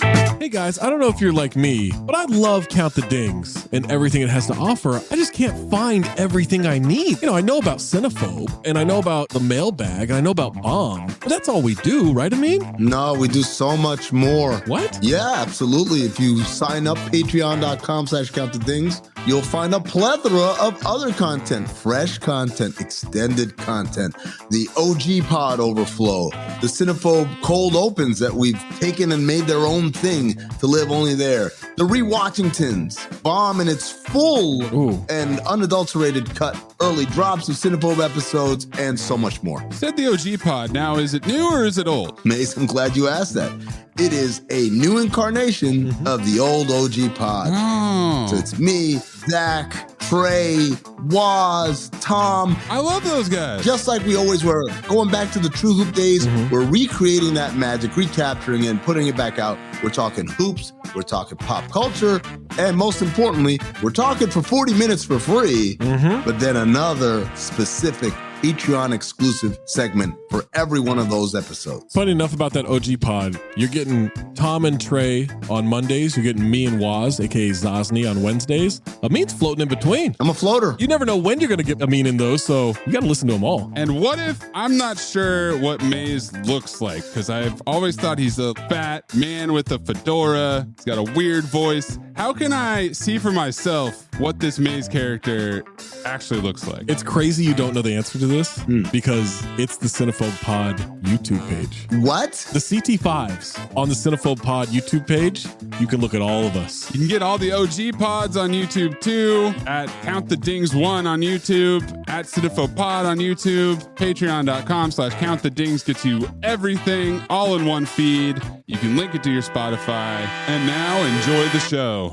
Hey guys, I don't know if you're like me, but I love Count the Dings and everything it has to offer. I just can't find everything I need. I know about Cinephobe, and I know about the mailbag, and I know about Bomb, but that's all we do, right, Amin? No, we do so much more. What? Yeah, absolutely. If you sign up, patreon.com/countthedings, you'll find a plethora of other content, fresh content, extended content, the OG pod overflow, the Cinephobe cold opens that we've taken and made their own thing to live only there, the Rewatchingtons, Bomb in its full and unadulterated cut, early drops of Cinephobe episodes, and so much more. Said the OG pod. Now, is it new or is it old? Mace, I'm glad you asked that. It is a new incarnation of the old OG pod. Oh. So it's me, Zach, Trey, Waz, Tom. I love those guys. Just like we always were. Going back to the True Hoop days, we're recreating that magic, recapturing it, and putting it back out. We're talking hoops, we're talking pop culture, and most importantly, we're talking for 40 minutes for free, but then another specific Patreon exclusive segment for every one of those episodes. Funny enough about that OG pod, you're getting Tom and Trey on Mondays. You're getting me and Waz, aka Zosny, on Wednesdays. Amin's floating in between. I'm a floater. You never know when you're going to get Amin in those, so you got to listen to them all. And what if I'm not sure what Mayes looks like? Because I've always thought he's a fat man with a fedora. He's got a weird voice. How can I see for myself what this Mayes character actually looks like? It's crazy you don't know the answer to this because it's the Cinephobe Pod YouTube page. What? The CT5s on the Cinephobe Pod YouTube page, you can look at all of us. You can get all the OG pods on YouTube too, at Count the Dings 1 on YouTube, at Cinephobe Pod on YouTube, patreon.com/Count the Dings gets you everything all in one feed. You can link it to your Spotify. And now enjoy the show.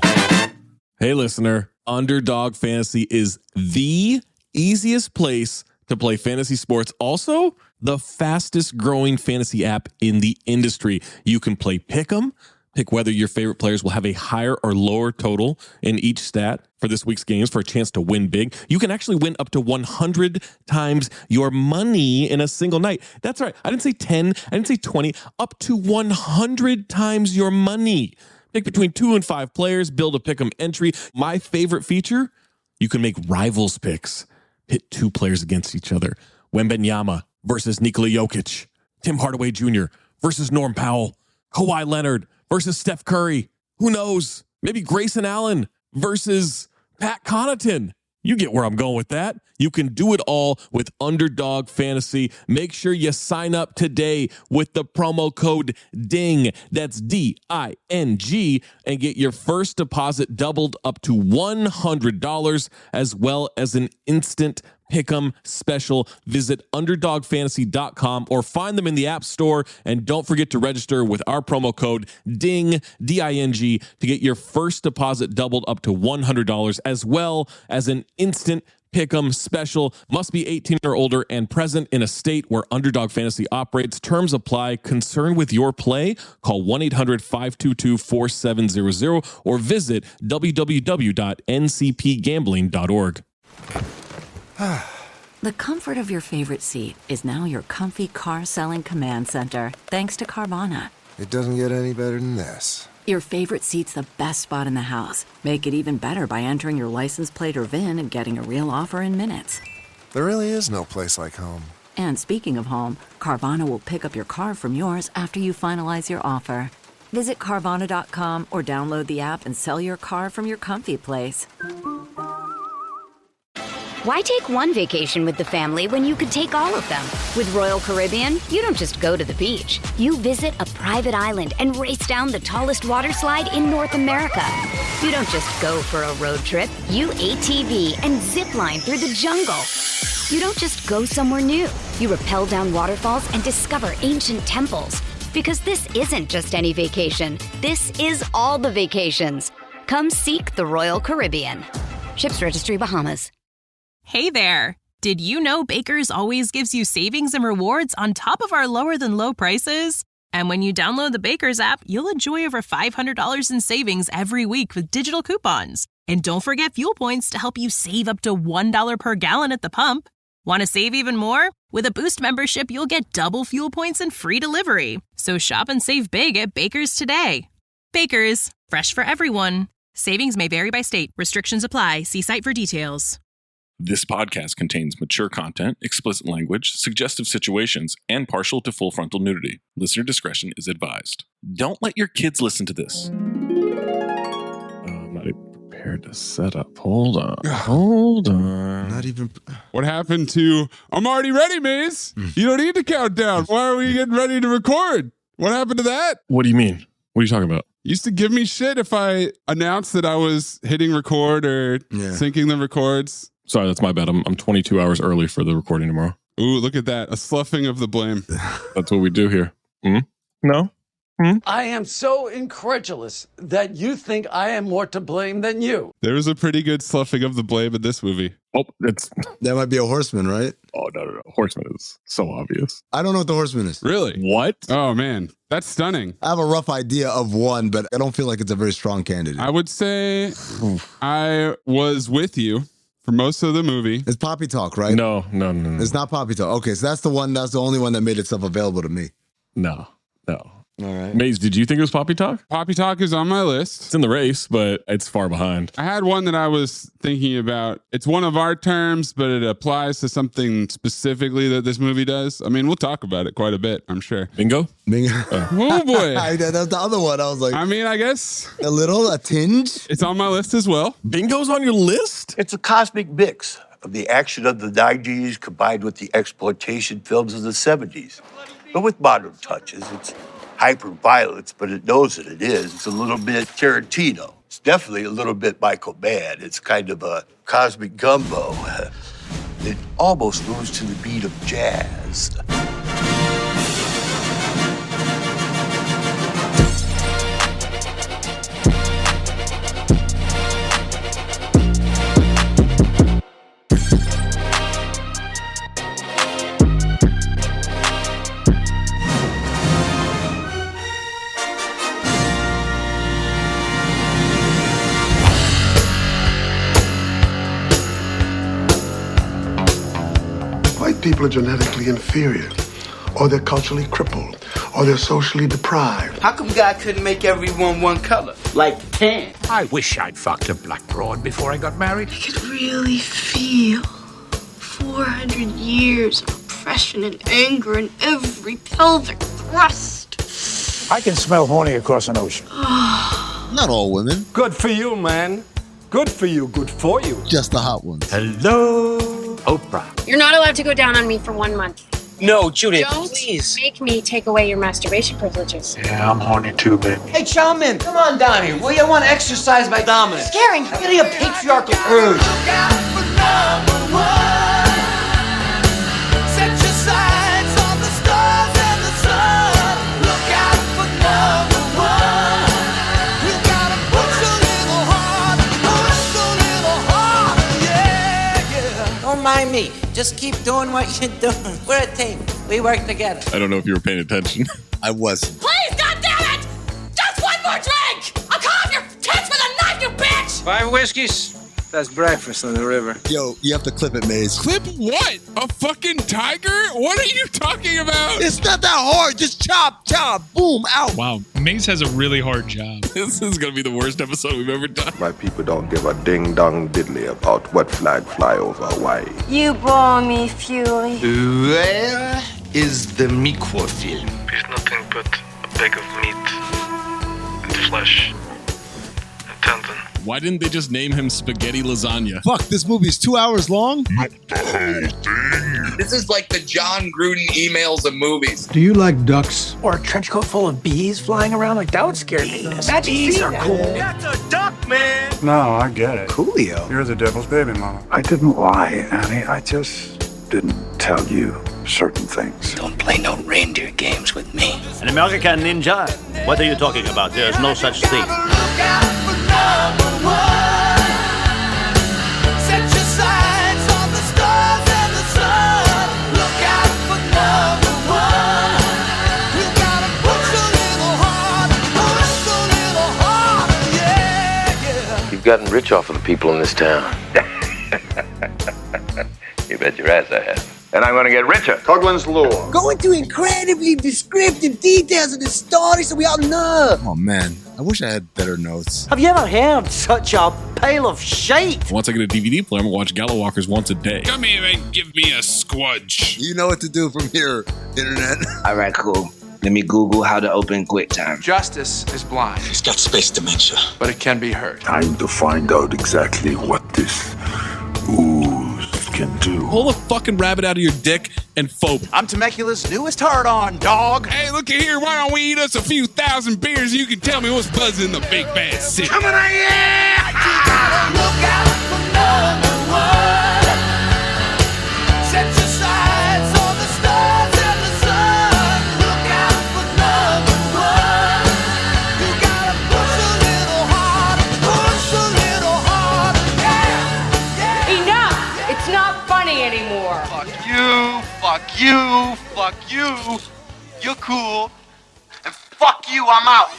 Hey listener, Underdog Fantasy is the easiest place to play fantasy sports. Also, the fastest growing fantasy app in the industry. You can play Pick'em, pick whether your favorite players will have a higher or lower total in each stat for this week's games for a chance to win big. You can actually win up to 100 times your money in a single night. That's right. I didn't say 10. I didn't say 20. Up to 100 times your money. Pick between 2 and 5 players, build a Pick'em entry. My favorite feature, you can make rivals picks. Pit 2 players against each other. Wembanyama versus Nikola Jokic. Tim Hardaway Jr. versus Norm Powell. Kawhi Leonard versus Steph Curry. Who knows? Maybe Grayson Allen versus Pat Connaughton. You get where I'm going with that. You can do it all with Underdog Fantasy. Make sure you sign up today with the promo code DING. That's DING, and get your first deposit doubled up to $100, as well as an instant Pick'em special. Visit underdogfantasy.com or find them in the App Store. And don't forget to register with our promo code DING, D-I-N-G, to get your first deposit doubled up to $100, as well as an instant Pick'em special. Must be 18 or older and present in a state where Underdog Fantasy operates. Terms apply. Concerned with your play? Call 1-800-522-4700 or visit www.ncpgambling.org. The comfort of your favorite seat is now your comfy car selling command center, thanks to Carvana. It doesn't get any better than this. Your favorite seat's the best spot in the house. Make it even better by entering your license plate or VIN and getting a real offer in minutes. There really is no place like home. And speaking of home, Carvana will pick up your car from yours after you finalize your offer. Visit Carvana.com or download the app and sell your car from your comfy place. Why take one vacation with the family when you could take all of them? With Royal Caribbean, you don't just go to the beach. You visit a private island and race down the tallest water slide in North America. You don't just go for a road trip. You ATV and zip line through the jungle. You don't just go somewhere new. You rappel down waterfalls and discover ancient temples. Because this isn't just any vacation. This is all the vacations. Come seek the Royal Caribbean. Ships Registry, Bahamas. Hey there! Did you know Baker's always gives you savings and rewards on top of our lower than low prices? And when you download the Baker's app, you'll enjoy over $500 in savings every week with digital coupons. And don't forget fuel points to help you save up to $1 per gallon at the pump. Want to save even more? With a Boost membership, you'll get double fuel points and free delivery. So shop and save big at Baker's today. Baker's, fresh for everyone. Savings may vary by state. Restrictions apply. See site for details. This podcast contains mature content, explicit language, suggestive situations, and partial to full frontal nudity. Listener discretion is advised. Don't let your kids listen to this. I'm not even prepared to set up. Hold on. Not even. What happened to I'm already ready, Maze? You don't need to count down. Why are we getting ready to record? What happened to that? What do you mean? What are you talking about? Used to give me shit if I announced that I was hitting record or syncing the records. Sorry, that's my bad. I'm 22 hours early for the recording tomorrow. Ooh, look at that. A sloughing of the blame. That's what we do here. No? I am so incredulous that you think I am more to blame than you. There was a pretty good sloughing of the blame in this movie. Oh, it's... That might be a horseman, right? Oh, no. Horseman is so obvious. I don't know what the horseman is. Really? What? Oh, man. That's stunning. I have a rough idea of one, but I don't feel like it's a very strong candidate. I would say I was with you for most of the movie. It's Poppy Talk, right? No. It's not Poppy Talk. Okay, so that's the only one that made itself available to me. No. All right. Maze, did you think it was Poppy Talk? Poppy Talk is on my list. It's in the race, but it's far behind. I had one that I was thinking about. It's one of our terms, but it applies to something specifically that this movie does. I mean, we'll talk about it quite a bit, I'm sure. Bingo? Oh, boy. That's the other one. I was like, I mean, I guess a tinge. it's on my list as well. Bingo's on your list? It's a cosmic mix of the action of the 90s combined with the exploitation films of the 70s. But with modern touches, it's hyper-violence, but it knows that it is. It's a little bit Tarantino. It's definitely a little bit Michael Mann. It's kind of a cosmic gumbo. It almost moves to the beat of jazz. People are genetically inferior, or they're culturally crippled, or they're socially deprived. How come God couldn't make everyone one color, like tan? I wish I'd fucked a black broad before I got married. I could really feel 400 years of oppression and anger in every pelvic thrust. I can smell horny across an ocean. Not all women. Good for you, man. Good for you. Good for you. Just the hot ones. Hello, Oprah. You're not allowed to go down on me for 1 month. No, Judith, Don't please. make me take away your masturbation privileges. Yeah, I'm horny too, baby. Hey, Charmin, come on down here. Will you want to exercise my dominance? Scaring. I'm getting a patriarchal urge. Don't mind me. Just keep doing what you're doing. We're a team. We work together. I don't know if you were paying attention. I wasn't. Please, goddammit! Just one more drink! I'll cut off your tits with a knife, you bitch! 5 whiskeys. That's breakfast on the river. Yo, you have to clip it, Maze. Clip what? A fucking tiger? What are you talking about? It's not that hard. Just chop, boom, out. Wow, Maze has a really hard job. This is going to be the worst episode we've ever done. My people don't give a ding-dong diddly about what flag fly over Hawaii. You bore me, Fury. Where is the microfilm? He's nothing but a bag of meat and flesh and tendon. Why didn't they just name him Spaghetti Lasagna? Fuck, this movie is 2 hours long? This is like the John Gruden emails of movies. Do you like ducks? Or a trench coat full of bees flying around? Like, that would scare me. Imagine bees are cool. That's a duck, man. No, I get it. Coolio. You're the devil's baby, mama. I didn't lie, Annie. I just didn't tell you certain things. Don't play no reindeer games with me. An American ninja? What are you talking about? There's no such thing. You've gotten rich off of the people in this town. You bet your ass I have. And I'm gonna get richer. Coughlin's Law. Go into incredibly descriptive details of the story so we all know. Oh, man. I wish I had better notes. Have you ever heard such a pile of shite? Once I get a DVD player, I'm gonna watch Gallo Walkers once a day. Come here and give me a squudge. You know what to do from here, internet. All right, cool. Let me Google how to open QuickTime. Justice is blind. He's got space dementia. But it can be heard. Time to find out exactly what this ooze can do. Pull a fucking rabbit out of your dick and phobe. I'm Temecula's newest hard-on, dog. Hey, look at here. Why don't we eat us a few thousand beers and you can tell me what's buzzing in the big bad city? Coming at you! You gotta look out for number one. Set your sights on the stars and the sun. Look out for number one. You gotta push a little harder, push a little harder. Yeah. Enough! It's not funny anymore. Fuck you, fuck you, fuck you. You're cool. And fuck you, I'm out.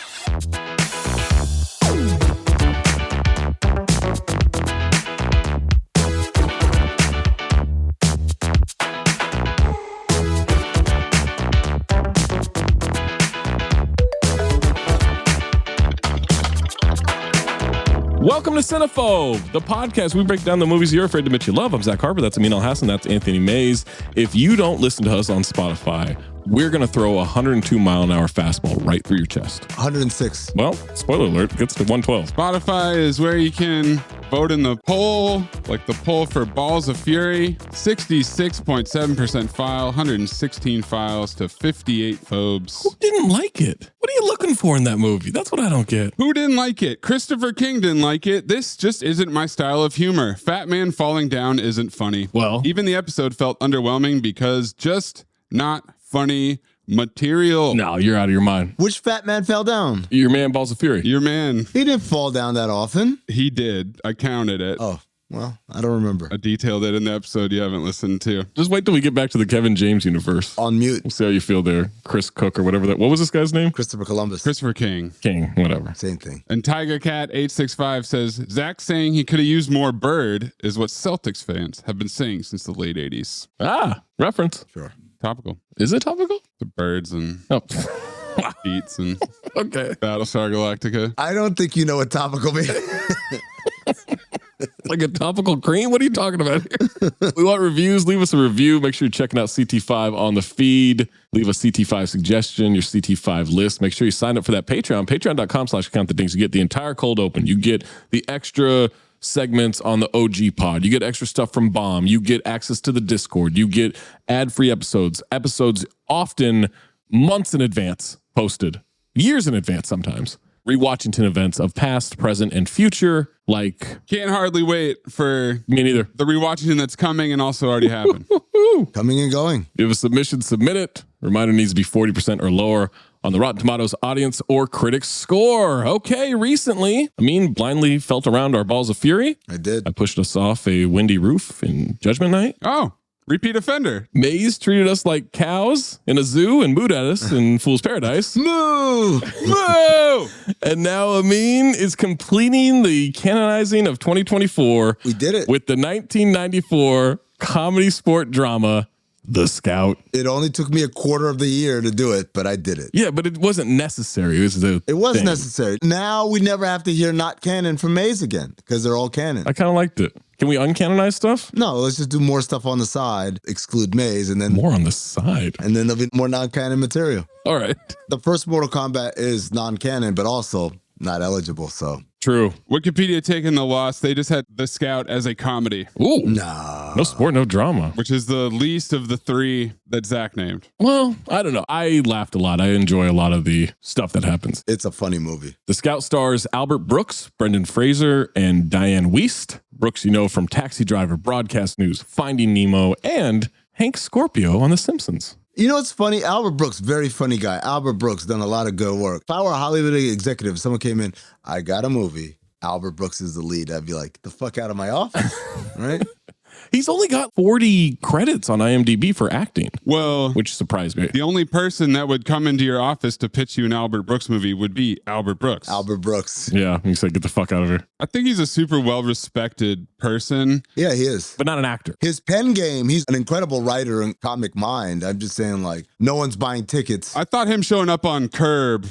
Welcome to Cinephobe, the podcast. We break down the movies you're afraid to admit you love. I'm Zach Harper. That's Amin Al-Hassan. That's Anthony Mayes. If you don't listen to us on Spotify, we're going to throw a 102-mile-an-hour fastball right through your chest. 106. Well, spoiler alert, it gets to 112. Spotify is where you can vote in the poll, like the poll for Balls of Fury. 66.7% file, 116 files to 58 phobes. Who didn't like it? What are you looking for in that movie? That's what I don't get. Who didn't like it? Christopher King didn't like it. This just isn't my style of humor. Fat man falling down isn't funny. Well, even the episode felt underwhelming because just not funny material. No, you're out of your mind. Which fat man fell down? Your man, Balls of Fury. Your man. He didn't fall down that often. He did. I counted it. Oh, well, I don't remember. I detailed it in the episode you haven't listened to. Just wait till we get back to the Kevin James universe. On mute. We'll see how you feel there. Chris Cook or whatever that. What was this guy's name? Christopher Columbus. Christopher King. King, whatever. Same thing. And Tiger Cat 865 says, Zach saying he could have used more bird is what Celtics fans have been saying since the late 80s. Ah, reference. Sure. Topical. Is it topical? The birds and beats and okay. Battlestar Galactica. I don't think you know what topical means. Like a topical cream? What are you talking about here? We want reviews. Leave us a review. Make sure you're checking out CT5 on the feed. Leave a CT5 suggestion, your CT5 list. Make sure you sign up for that Patreon. Patreon.com/countthedings. You get the entire cold open. You get the extra segments on the OG pod. You get extra stuff from Bomb. You get access to the Discord. You get ad-free episodes. Episodes often months in advance posted. Years in advance sometimes. Rewatchington events of past, present, and future. Like, can't hardly wait for me neither. The rewatching that's coming and also already happened. Coming and going. If you have a submission, submit it. Reminder needs to be 40% or lower on the Rotten Tomatoes audience or critics score. Okay, recently, Amin blindly felt around our Balls of Fury. I did. I pushed us off a windy roof in Judgment Night. Oh, repeat offender. Maze treated us like cows in a zoo and mooed at us in Fool's Paradise. Moo! Moo! And now Amin is completing the canonizing of 2024. We did it. With the 1994 comedy sport drama, The Scout. It only took me a quarter of the year to do it, but I did it. Yeah, but it wasn't necessary. It was thing. Necessary. Now we never have to hear not canon from Maze again because they're all canon. I kind of liked it. Can we uncanonize stuff? No, let's just do more stuff on the side, exclude Maze, and then more on the side. And then there'll be more non-canon material. All right. The first Mortal Kombat is non-canon, but also not eligible, so. True. Wikipedia taking the loss. They just had The Scout as a comedy. Ooh. Nah. No sport, no drama. Which is the least of the three that Zach named. Well, I don't know. I laughed a lot. I enjoy a lot of the stuff that happens. It's a funny movie. The Scout stars Albert Brooks, Brendan Fraser, and Diane Wiest. Brooks, you know, from Taxi Driver, Broadcast News, Finding Nemo, and Hank Scorpio on The Simpsons. You know what's funny? Albert Brooks, very funny guy. Albert Brooks done a lot of good work. If I were a Hollywood executive, someone came in, I got a movie. Albert Brooks is the lead. I'd be like, the fuck out of my office, right? He's only got 40 credits on IMDb for acting. Well, which surprised me. The only person that would come into your office to pitch you an Albert Brooks movie would be Albert Brooks. Albert Brooks. Yeah, he said, get the fuck out of here. I think he's a super well-respected person. Yeah, he is. But not an actor. His pen game, he's an incredible writer and comic mind. I'm just saying, like, no one's buying tickets. I thought him showing up on Curb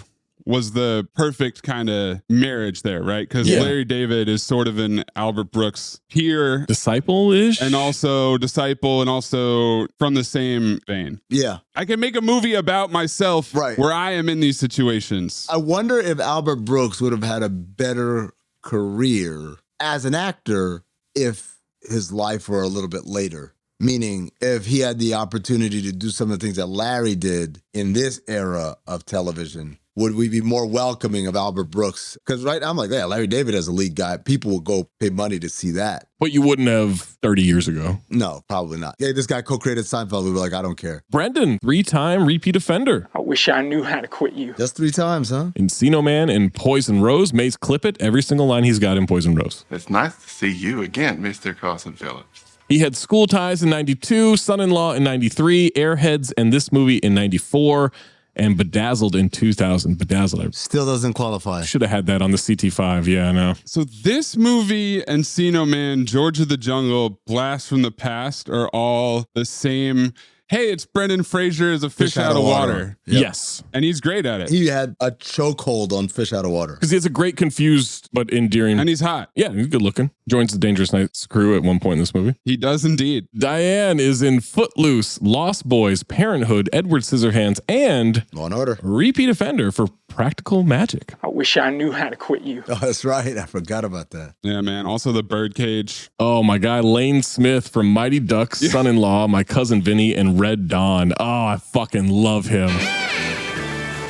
was the perfect kind of marriage there, right? Because Larry David is sort of an Albert Brooks peer, disciple-ish, and also disciple, and also from the same vein. Yeah. I can make a movie about myself where I am in these situations. I wonder if Albert Brooks would have had a better career as an actor if his life were a little bit later. Meaning, if he had the opportunity to do some of the things that Larry did in this era of television, would we be more welcoming of Albert Brooks? Because right now I'm like, yeah, Larry David as a lead guy, people will go pay money to see that. But you wouldn't have 30 years ago. No, probably not. Yeah, this guy co-created Seinfeld. We were like, I don't care. Brendan, 3-time repeat offender. I wish I knew how to quit you. Just 3 times, huh? Encino Man in Poison Rose. Mays clip it. Every single line he's got in Poison Rose. It's nice to see you again, Mr. Carson Phillips. He had School Ties in 92, Son-in-Law in 93, Airheads and this movie in 94, and Bedazzled in 2000. Bedazzled. Still doesn't qualify. Should have had that on the CT5. Yeah, I know. So this movie, Encino Man, George of the Jungle, Blast from the Past are all the same. Hey, it's Brendan Fraser as a fish out of water. Yep. Yes. And he's great at it. He had a chokehold on Fish Out of Water. Because he has a great, confused, but endearing. And he's hot. Yeah, he's good looking. Joins the Dangerous Nights crew at one point in this movie. He does indeed. Diane is in Footloose, Lost Boys, Parenthood, Edward Scissorhands, and Law and Order. Repeat offender for Practical Magic. I wish I knew how to quit you. Oh, that's right. I forgot about that. Yeah, man. Also the Birdcage. Oh, my guy, Lane Smith from Mighty Ducks, Son-in-Law, My Cousin Vinny, and Red Dawn. Oh, I fucking love him.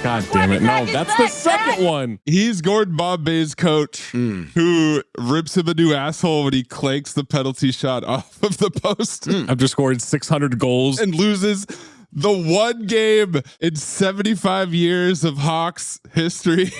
God damn it. No, that's the second one. He's Gordon Bombay's coach who rips him a new asshole when he clanks the penalty shot off of the post. After scoring 600 goals. And loses the one game in 75 years of Hawks history.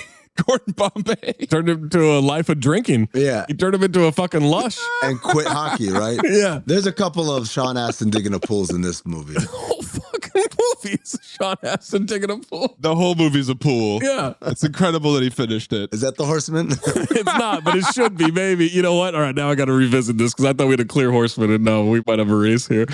Gordon Bombay turned him to a life of drinking. Yeah. He turned him into a fucking lush. And quit hockey, right? Yeah. There's a couple of Sean Astin digging the pools in this movie. The whole fucking movie is Sean Astin taking a pool. The whole movie's a pool. Yeah. It's incredible that he finished it. Is that The Horseman? It's not, but it should be, maybe. You know what? All right, now I got to revisit this because I thought we had a clear Horseman, and no, we might have a race here.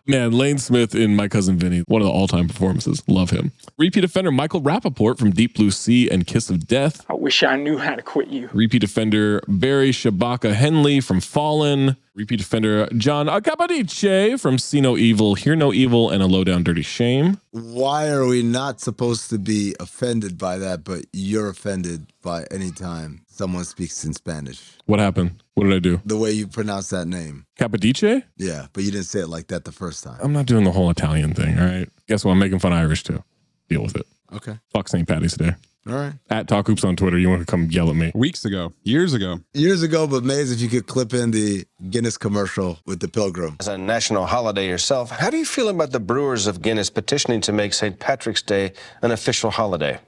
Man, Lane Smith in My Cousin Vinny, one of the all-time performances. Love him. Repeat offender Michael Rappaport from Deep Blue Sea and Kiss of Death. I wish I knew how to quit you. Repeat offender Barry Shabaka Henley from Fallen. Repeat offender John Acapadice from See No Evil, Hear No Evil, and A Low Down Dirty Shame. Why are we not supposed to be offended by that, but you're offended by any time someone speaks in Spanish? What happened? What did I do? The way you pronounce that name. Capodice? Yeah, but you didn't say it like that the first time. I'm not doing the whole Italian thing, all right? Guess what? I'm making fun of Irish too. Deal with it. Okay. Fuck St. Patty's Day. All right. At Talk Hoops on Twitter. You want to come yell at me? Weeks ago. Years ago. Years ago, but Mays, if you could clip in the Guinness commercial with the Pilgrim. As a national holiday yourself, how do you feel about the brewers of Guinness petitioning to make St. Patrick's Day an official holiday?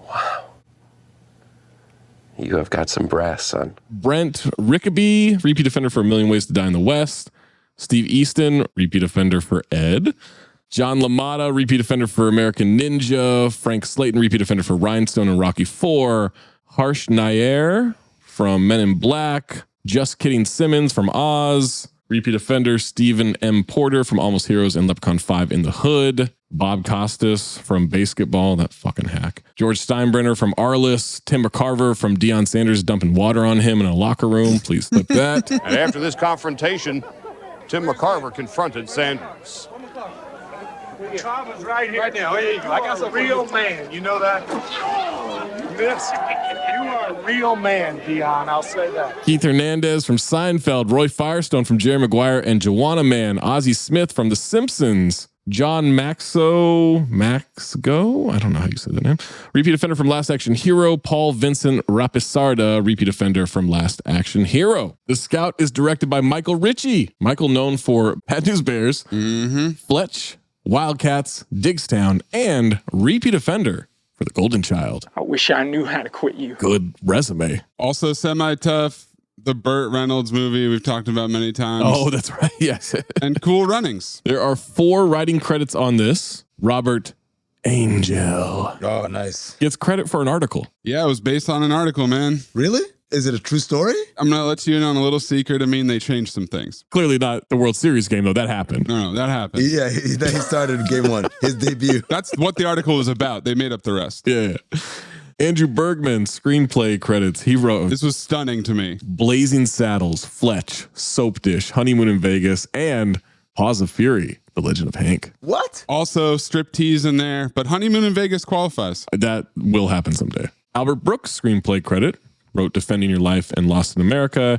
Wow. You have got some brass, son. Brent Rickaby, repeat offender for A Million Ways to Die in the West. Steve Easton, repeat offender for Ed. John LaMotta, repeat offender for American Ninja. Frank Slayton, repeat offender for Rhinestone and Rocky IV. Harsh Nair from Men in Black. Just Kidding Simmons from Oz. Repeat offender Stephen M. Porter from Almost Heroes and Leprechaun 5 in the Hood. Bob Costas from Basketball, that fucking hack. George Steinbrenner from Arliss. Tim McCarver from Deion Sanders dumping water on him in a locker room. Please clip that. And after this confrontation, Tim McCarver confronted Sanders. McCarver's right here. Right now, here you go. I got a real man. You know that? Miss, you are a real man, Deion. I'll say that. Keith Hernandez from Seinfeld. Roy Firestone from Jerry Maguire and Joanna Man. Ozzie Smith from The Simpsons. John Maxgo, I don't know how you say that name. Repeat offender from Last Action Hero. Paul Vincent Rapisarda, repeat offender from Last Action Hero. The Scout is directed by Michael Ritchie. Michael known for Bad News Bears, Fletch, Wildcats, Digstown, and repeat offender for The Golden Child. I wish I knew how to quit you. Good resume. Also semi-tough. The Burt Reynolds movie we've talked about many times. Oh, that's right. Yes. And Cool Runnings. There are 4 writing credits on this. Robert Angel. Oh, nice. Gets credit for an article. Yeah, it was based on an article, man. Really? Is it a true story? I'm going to let you in on a little secret. I mean, they changed some things. Clearly not the World Series game, though. That happened. No, that happened. Yeah, he started game 1, his debut. That's what the article was about. They made up the rest. Yeah. Andrew Bergman, screenplay credits. He wrote, This was stunning to me. Blazing Saddles, Fletch, Soap Dish, Honeymoon in Vegas, and Paws of Fury, The Legend of Hank. What? Also, striptease in there, but Honeymoon in Vegas qualifies. That will happen someday. Albert Brooks, screenplay credit, wrote Defending Your Life and Lost in America.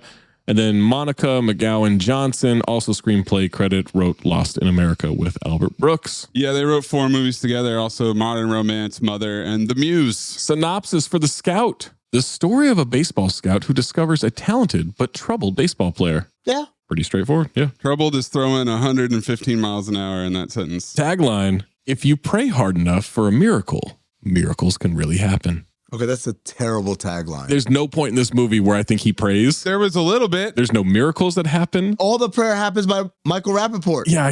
And then Monica McGowan Johnson, also screenplay credit, wrote Lost in America with Albert Brooks. Yeah, they wrote 4 movies together, also Modern Romance, Mother, and The Muse. Synopsis for The Scout. The story of a baseball scout who discovers a talented but troubled baseball player. Yeah. Pretty straightforward, yeah. Troubled is throwing 115 miles an hour in that sentence. Tagline, if you pray hard enough for a miracle, miracles can really happen. Okay, that's a terrible tagline. There's no point in this movie where I think he prays. There was a little bit. There's no miracles that happen. All the prayer happens by Michael Rappaport. Yeah,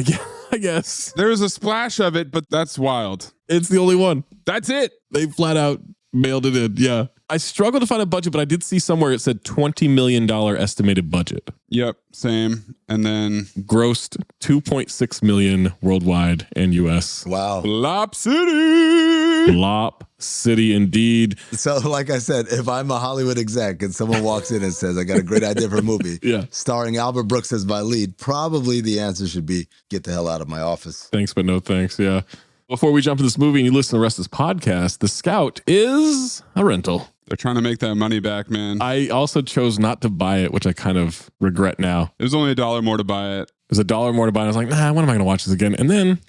I guess. There was a splash of it, but that's wild. It's the only one. That's it. They flat out mailed it in, yeah. I struggled to find a budget, but I did see somewhere it said $20 million estimated budget. Yep, same. And then grossed $2.6 million worldwide and US. Wow. Flop City. Flop City indeed. So like I said, if I'm a Hollywood exec and someone walks in and says, I got a great idea for a movie starring Albert Brooks as my lead, probably the answer should be, get the hell out of my office. Thanks, but no thanks, yeah. Before we jump to this movie and you listen to the rest of this podcast, The Scout is a rental. They're trying to make that money back, man. I also chose not to buy it, which I kind of regret now. It was only $1 more to buy it. It was $1 more to buy it. I was like, nah, when am I going to watch this again? And then,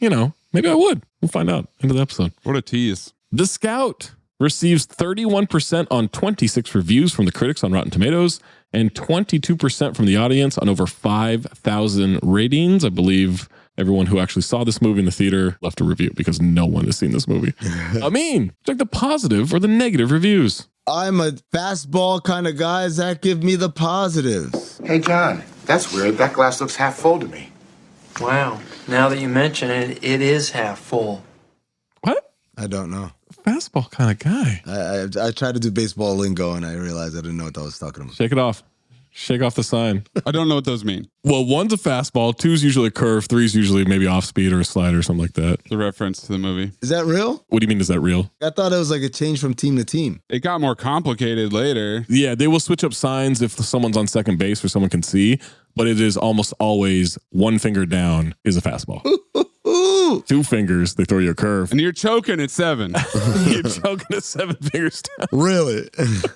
maybe I would. We'll find out. End of the episode. What a tease. The Scout receives 31% on 26 reviews from the critics on Rotten Tomatoes and 22% from the audience on over 5,000 ratings. I believe everyone who actually saw this movie in the theater left a review because no one has seen this movie. Amin, check the positive or the negative reviews. I'm a fastball kind of guy. Zach, give me the positives. Hey, John, that's weird. That glass looks half full to me. Wow. Now that you mention it, it is half full. What? I don't know. Fastball kind of guy. I tried to do baseball lingo and I realized I didn't know what I was talking about. Shake it off. Shake off the sign. I don't know what those mean. Well, 1's a fastball, 2's usually a curve, 3's usually maybe off speed or a slider or something like that. The reference to the movie. Is that real? What do you mean, is that real? I thought it was like a change from team to team. It got more complicated later. Yeah, they will switch up signs if someone's on second base or someone can see, but it is almost always 1 finger down is a fastball. 2 fingers, they throw you a curve. And you're choking at 7. You're choking at 7 fingers down. Really?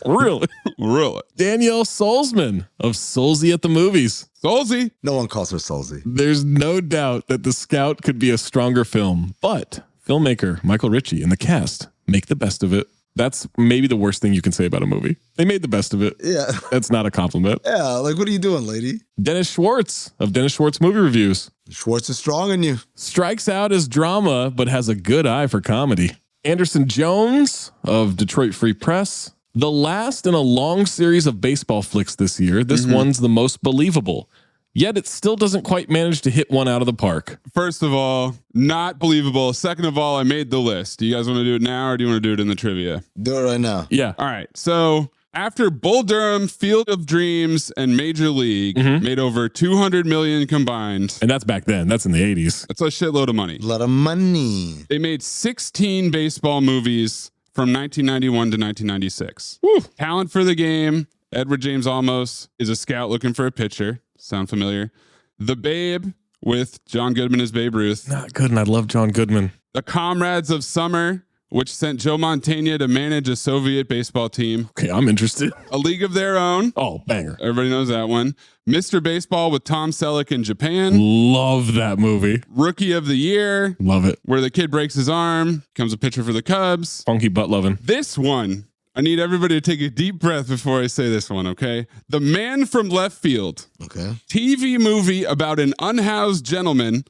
Really? Really? Danielle Solzman of Solzy at the Movies. Solzy? No one calls her Solzy. There's no doubt that The Scout could be a stronger film, but filmmaker Michael Ritchie and the cast make the best of it. That's maybe the worst thing you can say about a movie. They made the best of it. Yeah. That's not a compliment. Yeah, like what are you doing, lady? Dennis Schwartz of Dennis Schwartz Movie Reviews. Schwartz is strong in you. Strikes out as drama, but has a good eye for comedy. Anderson Jones of Detroit Free Press. The last in a long series of baseball flicks this year. This one's the most believable. Yet it still doesn't quite manage to hit one out of the park. First of all, not believable. Second of all, I made the list. Do you guys want to do it now or do you want to do it in the trivia? Do it right now. Yeah. All right. So after Bull Durham, Field of Dreams, and Major League made over 200 million combined. And that's back then. That's in the 80s. That's a shitload of money. A lot of money. They made 16 baseball movies from 1991 to 1996. Woo. Talent for the Game. Edward James Olmos is a scout looking for a pitcher. Sound familiar? The Babe with John Goodman as Babe Ruth. Not good, and I love John Goodman. The Comrades of Summer, which sent Joe Mantegna to manage a Soviet baseball team. Okay, I'm interested. A League of Their Own. Oh, banger. Everybody knows that one. Mr. Baseball with Tom Selleck in Japan. Love that movie. Rookie of the Year. Love it. Where the kid breaks his arm, becomes a pitcher for the Cubs. Funky butt loving. This one, I need everybody to take a deep breath before I say this one, okay? The Man from Left Field. Okay. TV movie about an unhoused gentleman,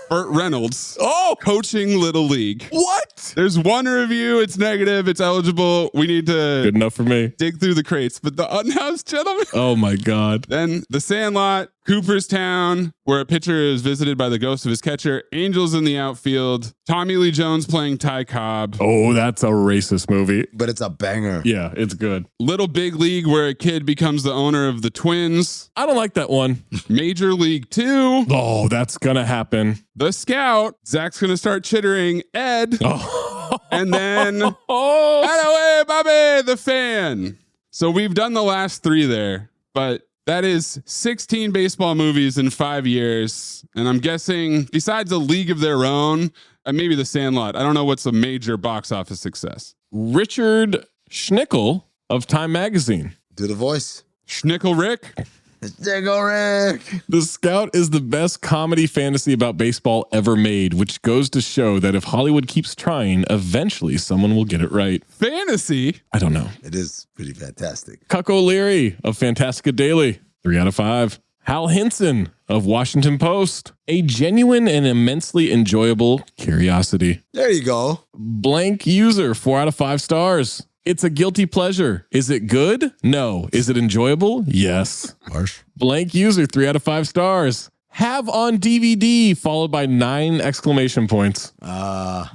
Burt Reynolds, coaching Little League. What? There's one review. It's negative. It's eligible. We need to Good enough for me. dig through the crates. But the unhoused gentleman. Oh my God. Then The Sandlot, Cooperstown, where a pitcher is visited by the ghost of his catcher, Angels in the Outfield, Tommy Lee Jones playing Ty Cobb. Oh, that's a racist movie. But it's a banger. Yeah, it's good. Little Big League, where a kid becomes the owner of the Twins. I don't like that one. Major League 2. Oh, that's gonna happen. The Scout. Zach's going to start chittering. Ed. Oh. And then, away, Bobby, the fan. So we've done the last 3 there, but that is 16 baseball movies in 5 years. And I'm guessing, besides A League of Their Own, and maybe The Sandlot, I don't know what's a major box office success. Richard Schnickel of Time Magazine. Do the voice. Schnickel Rick. Schnickel Rick. The Scout is the best comedy fantasy about baseball ever made, which goes to show that if Hollywood keeps trying, eventually someone will get it right. Fantasy? I don't know. It is pretty fantastic. Cuck O'Leary of Fantastica Daily. 3 out of 5. Hal Hinson of Washington Post. A genuine and immensely enjoyable curiosity. There you go. Blank User. 4 out of 5 stars. It's a guilty pleasure. Is it good? No. Is it enjoyable? Yes. Harsh. Blank User. 3 out of 5 stars. Have on DVD, followed by 9 exclamation points.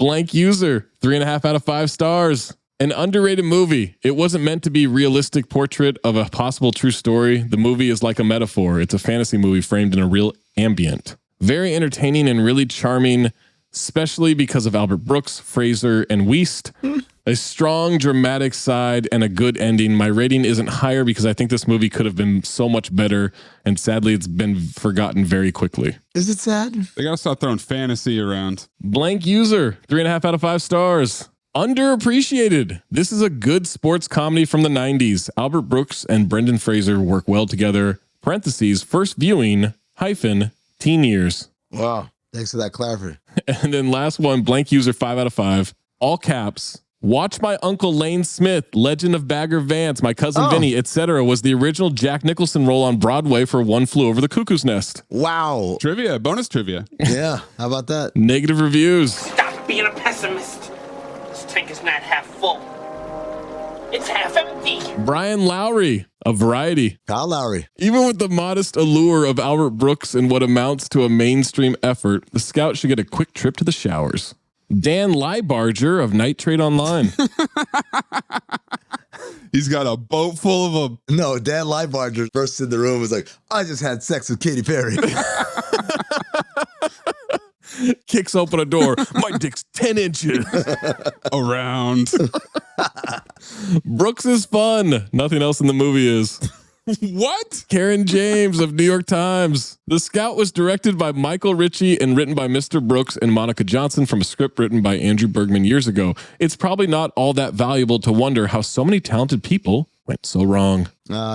Blank User. 3.5 out of 5 stars. An underrated movie. It wasn't meant to be a realistic portrait of a possible true story. The movie is like a metaphor. It's a fantasy movie framed in a real ambient. Very entertaining and really charming, especially because of Albert Brooks, Fraser, and Wiest. A strong dramatic side and a good ending. My rating isn't higher because I think this movie could have been so much better, and sadly it's been forgotten very quickly. Is it sad? They gotta stop throwing fantasy around. Blank User. 3.5 out of 5 stars. Underappreciated. This is a good sports comedy from the 90s. Albert Brooks and Brendan Fraser work well together. Parentheses, first viewing, teen years. Wow. Thanks for that clarity. And then last one, Blank User, 5 out of 5. All caps. Watch My Uncle Lane Smith, Legend of Bagger Vance, My Cousin Vinny, etc. was the original Jack Nicholson role on Broadway for One Flew Over the Cuckoo's Nest. Wow. Trivia, bonus trivia. Yeah, how about that? Negative reviews. Stop being a pessimist. This tank is not half full. It's half empty. Brian Lowry of Variety. Kyle Lowry. Even with the modest allure of Albert Brooks and what amounts to a mainstream effort, the Scout should get a quick trip to the showers. Dan Liebarger of Night Trade Online. He's got a boat full of them. No, Dan Liebarger burst in the room and was like, I just had sex with Katy Perry. Kicks open a door. My dick's 10 inches. Around. Brooks is fun. Nothing else in the movie is. What? Karen James of New York Times. The Scout was directed by Michael Ritchie and written by Mr. Brooks and Monica Johnson from a script written by Andrew Bergman years ago. It's probably not all that valuable to wonder how so many talented people went so wrong.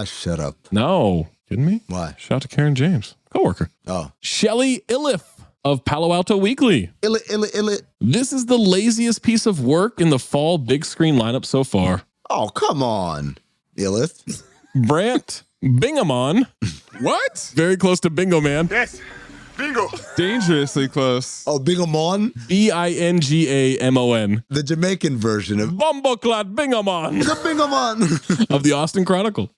Shut up. No. Kidding me? Why? Shout out to Karen James. Coworker. Oh. Shelley Iliff of Palo Alto Weekly. This is the laziest piece of work in the fall big screen lineup so far. Oh, come on. Iliff. Brant Bingamon. What? Very close to Bingo Man. Yes. Bingo. Dangerously close. Oh, Bingamon? Bingamon. The Jamaican version of Bumbleclad Bingamon. The Bingamon. Of the Austin Chronicle.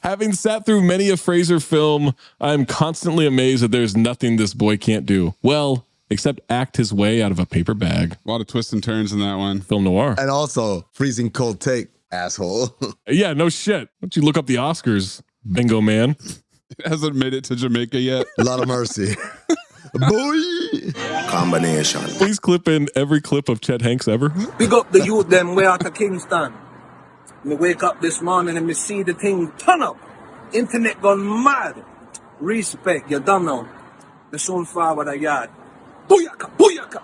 Having sat through many a Fraser film, I am constantly amazed that there's nothing this boy can't do. Well, except act his way out of a paper bag. A lot of twists and turns in that one. Film noir. And also, freezing cold take, asshole. Yeah, no shit. Why don't you look up the Oscars, Bingo Man? It hasn't made it to Jamaica yet. A lot of mercy. Boy. Combination. Please clip in every clip of Chet Hanks ever. Big up the youth them way out of Kingston. Me wake up this morning and me see the thing turn up. Internet gone mad. Respect, you don't know. The soon forward a yard. Booyaka, booyaka.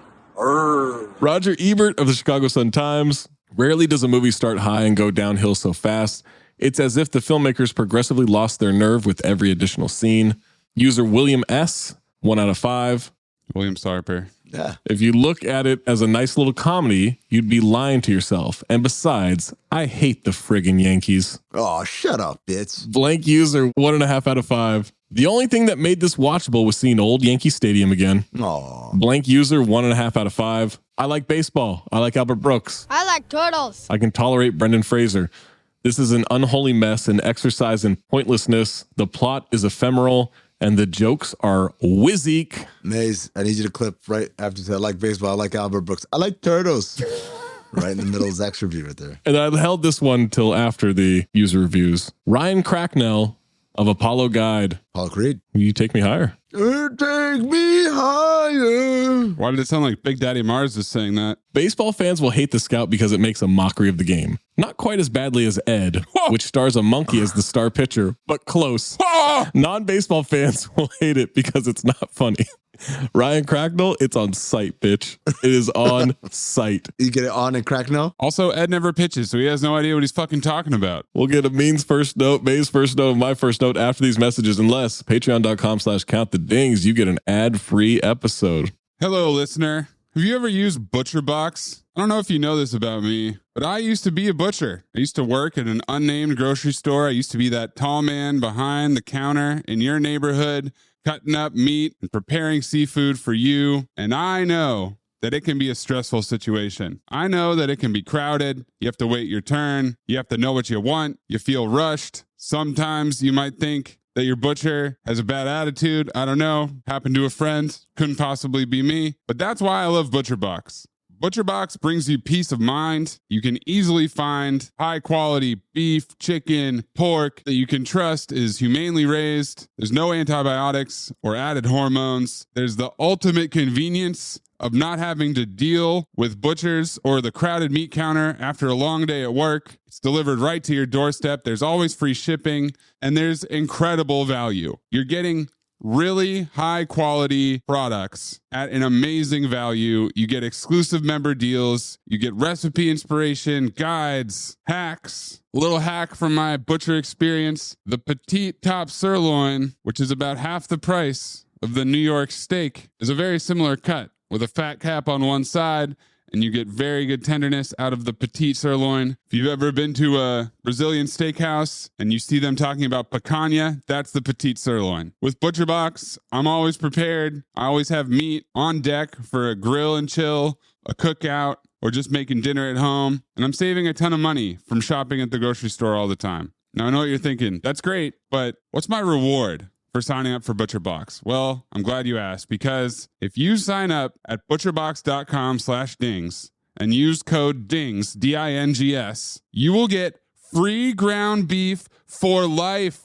Roger Ebert of the Chicago Sun-Times. Rarely does a movie start high and go downhill so fast. It's as if the filmmakers progressively lost their nerve with every additional scene. User William S., 1 out of 5. William Sarper. Yeah. If you look at it as a nice little comedy, you'd be lying to yourself. And besides, I hate the friggin' Yankees. Oh, shut up, bitch. Blank User, 1.5 out of 5. The only thing that made this watchable was seeing old Yankee Stadium again. Aw. Blank User, 1.5 out of 5. I like baseball. I like Albert Brooks. I like turtles. I can tolerate Brendan Fraser. This is an unholy mess, an exercise in pointlessness. The plot is ephemeral, and the jokes are whizzeek. Maze, I need you to clip right after you say, I like baseball, I like Albert Brooks. I like turtles. Right in the middle of Zach's review right there. And I held this one till after the user reviews. Ryan Cracknell of Apollo Guide. Apollo Creed. You take me higher. Take me higher. Why did it sound like Big Daddy Mars is saying that? Baseball fans will hate the Scout because it makes a mockery of the game. Not quite as badly as Ed, which stars a monkey as the star pitcher, but close. Non-baseball fans will hate it because it's not funny. Ryan Cracknell, it's on site, bitch. It is on site. You get it on and Cracknell? Also, Ed never pitches, so he has no idea what he's fucking talking about. We'll get Amin's first note, May's first note, and my first note after these messages, unless patreon.com/countthedings, you get an ad-free episode. Hello, listener. Have you ever used ButcherBox? I don't know if you know this about me, but I used to be a butcher. I used to work at an unnamed grocery store. I used to be that tall man behind the counter in your neighborhood, cutting up meat and preparing seafood for you. And I know that it can be a stressful situation. I know that it can be crowded. You have to wait your turn. You have to know what you want. You feel rushed. Sometimes you might think that your butcher has a bad attitude. I don't know. Happened to a friend. Couldn't possibly be me. But that's why I love ButcherBox. ButcherBox brings you peace of mind. You can easily find high quality beef, chicken, pork that you can trust is humanely raised. There's no antibiotics or added hormones. There's the ultimate convenience of not having to deal with butchers or the crowded meat counter after a long day at work. It's delivered right to your doorstep. There's always free shipping, and there's incredible value. You're getting really high quality products at an amazing value. You get exclusive member deals. You get recipe inspiration, guides, hacks. A little hack from my butcher experience. The petite top sirloin, which is about half the price of the New York steak, is a very similar cut with a fat cap on one side, and you get very good tenderness out of the petite sirloin. If you've ever been to a Brazilian steakhouse and you see them talking about picanha, that's the petite sirloin. With ButcherBox, I'm always prepared. I always have meat on deck for a grill and chill, a cookout, or just making dinner at home. And I'm saving a ton of money from shopping at the grocery store all the time. Now, I know what you're thinking. That's great, but what's my reward for signing up for ButcherBox? Well, I'm glad you asked, because if you sign up at butcherbox.com/dings and use code DINGS, DINGS, you will get free ground beef for life.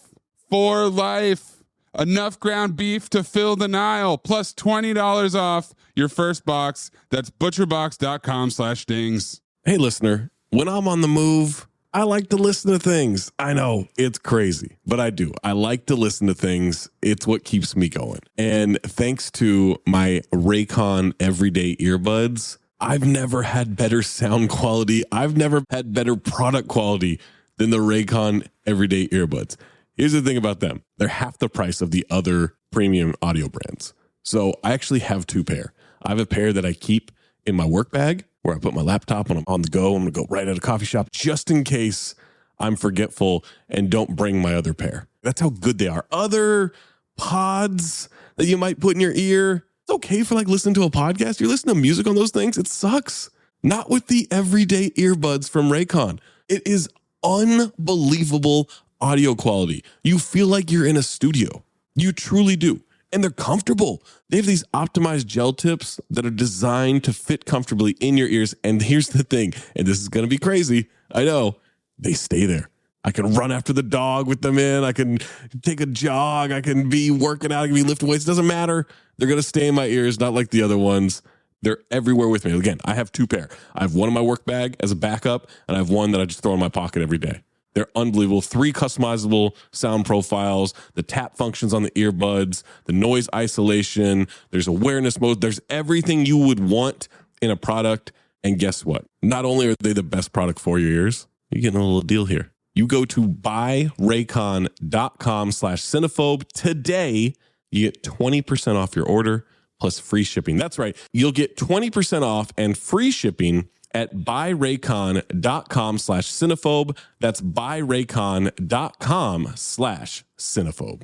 For life. Enough ground beef to fill the Nile, plus $20 off your first box. That's butcherbox.com/dings. Hey, listener, when I'm on the move, I like to listen to things. I know it's crazy, but I do. I like to listen to things. It's what keeps me going. And thanks to my Raycon everyday earbuds, I've never had better sound quality. I've never had better product quality than the Raycon everyday earbuds. Here's the thing about them. They're half the price of the other premium audio brands. So I actually have two pair. I have a pair that I keep in my work bag, where I put my laptop when I'm on the go. I'm going to go right at a coffee shop just in case I'm forgetful and don't bring my other pair. That's how good they are. Other pods that you might put in your ear, it's okay for like listening to a podcast. You're listening to music on those things. It sucks. Not with the everyday earbuds from Raycon. It is unbelievable audio quality. You feel like you're in a studio. You truly do. And they're comfortable. They have these optimized gel tips that are designed to fit comfortably in your ears. And here's the thing, and this is going to be crazy. I know, they stay there. I can run after the dog with them in. I can take a jog. I can be working out. I can be lifting weights. It doesn't matter. They're going to stay in my ears, not like the other ones. They're everywhere with me. Again, I have two pair. I have one in my work bag as a backup, and I have one that I just throw in my pocket every day. They're unbelievable. 3 customizable sound profiles, the tap functions on the earbuds, the noise isolation, there's awareness mode. There's everything you would want in a product. And guess what? Not only are they the best product for your ears, you're getting a little deal here. You go to buyraycon.com/cinephobe today. You get 20% off your order plus free shipping. That's right. You'll get 20% off and free shipping at buyraycon.com/cinephobe. That's buyraycon.com/cinephobe.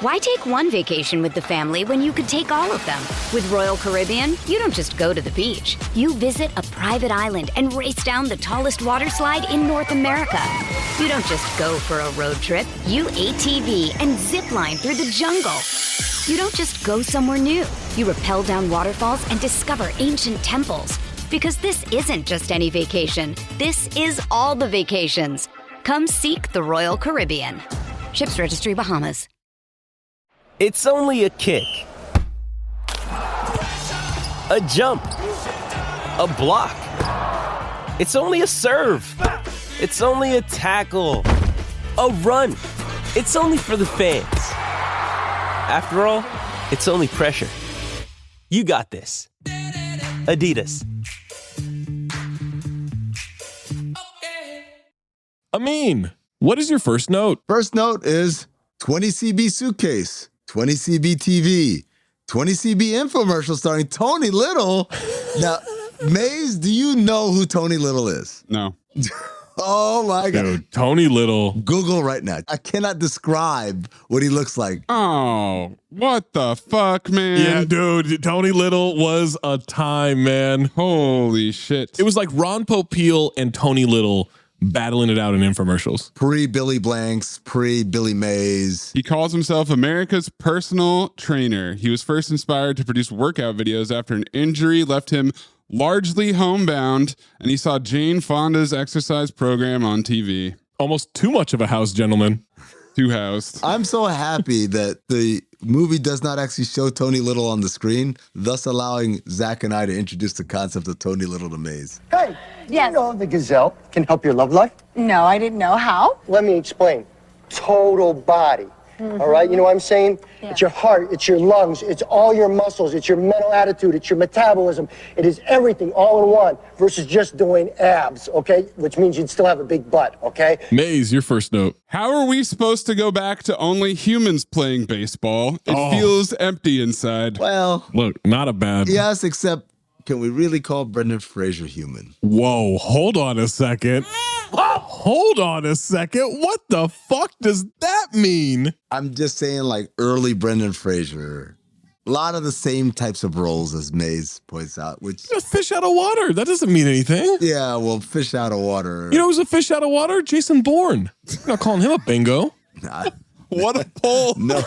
Why take one vacation with the family when you could take all of them? With Royal Caribbean, you don't just go to the beach. You visit a private island and race down the tallest water slide in North America. You don't just go for a road trip. You ATV and zip line through the jungle. You don't just go somewhere new. You rappel down waterfalls and discover ancient temples. Because this isn't just any vacation. This is all the vacations. Come seek the Royal Caribbean. Ships Registry, Bahamas. It's only a kick, a jump, a block. It's only a serve. It's only a tackle, a run. It's only for the fans. After all, it's only pressure. You got this. Adidas. Amin, what is your first note? First note is 20 CB suitcase, 20 CB TV, 20 CB infomercial starring Tony Little. Now, Maze, do you know who Tony Little is? No. Oh my God. Dude, Tony Little. Google right now. I cannot describe what he looks like. Oh, what the fuck, man? Yeah, dude, Tony Little was a time, man. Holy shit. It was like Ron Popeil and Tony Little battling it out in infomercials. Pre-Billy Blanks, pre-Billy Mays. He calls himself America's personal trainer. He was first inspired to produce workout videos after an injury left him largely homebound, and he saw Jane Fonda's exercise program on TV. Almost too much of a house gentleman. Too housed. I'm so happy that the movie does not actually show Tony Little on the screen, thus allowing Zach and I to introduce the concept of Tony Little to Maze. Hey, you know the gazelle can help your love life? No, I didn't know. How? Let me explain. Total body. All right, you know what I'm saying? Yeah. It's your heart, it's your lungs, it's all your muscles, it's your mental attitude, it's your metabolism. It is everything all in one versus just doing abs, okay? Which means you'd still have a big butt, okay? Maze, your first note. How are we supposed to go back to only humans playing baseball? It feels empty inside. Well, look, not a bad. Yes, except can we really call Brendan Fraser human? Whoa, hold on a second. Hold on a second. What the fuck does that mean? I'm just saying, like, early Brendan Fraser. A lot of the same types of roles as Maze points out, which... A fish out of water. That doesn't mean anything. Yeah, well, fish out of water. You know who's a fish out of water? Jason Bourne. I'm not calling him a bingo. What a pull. No.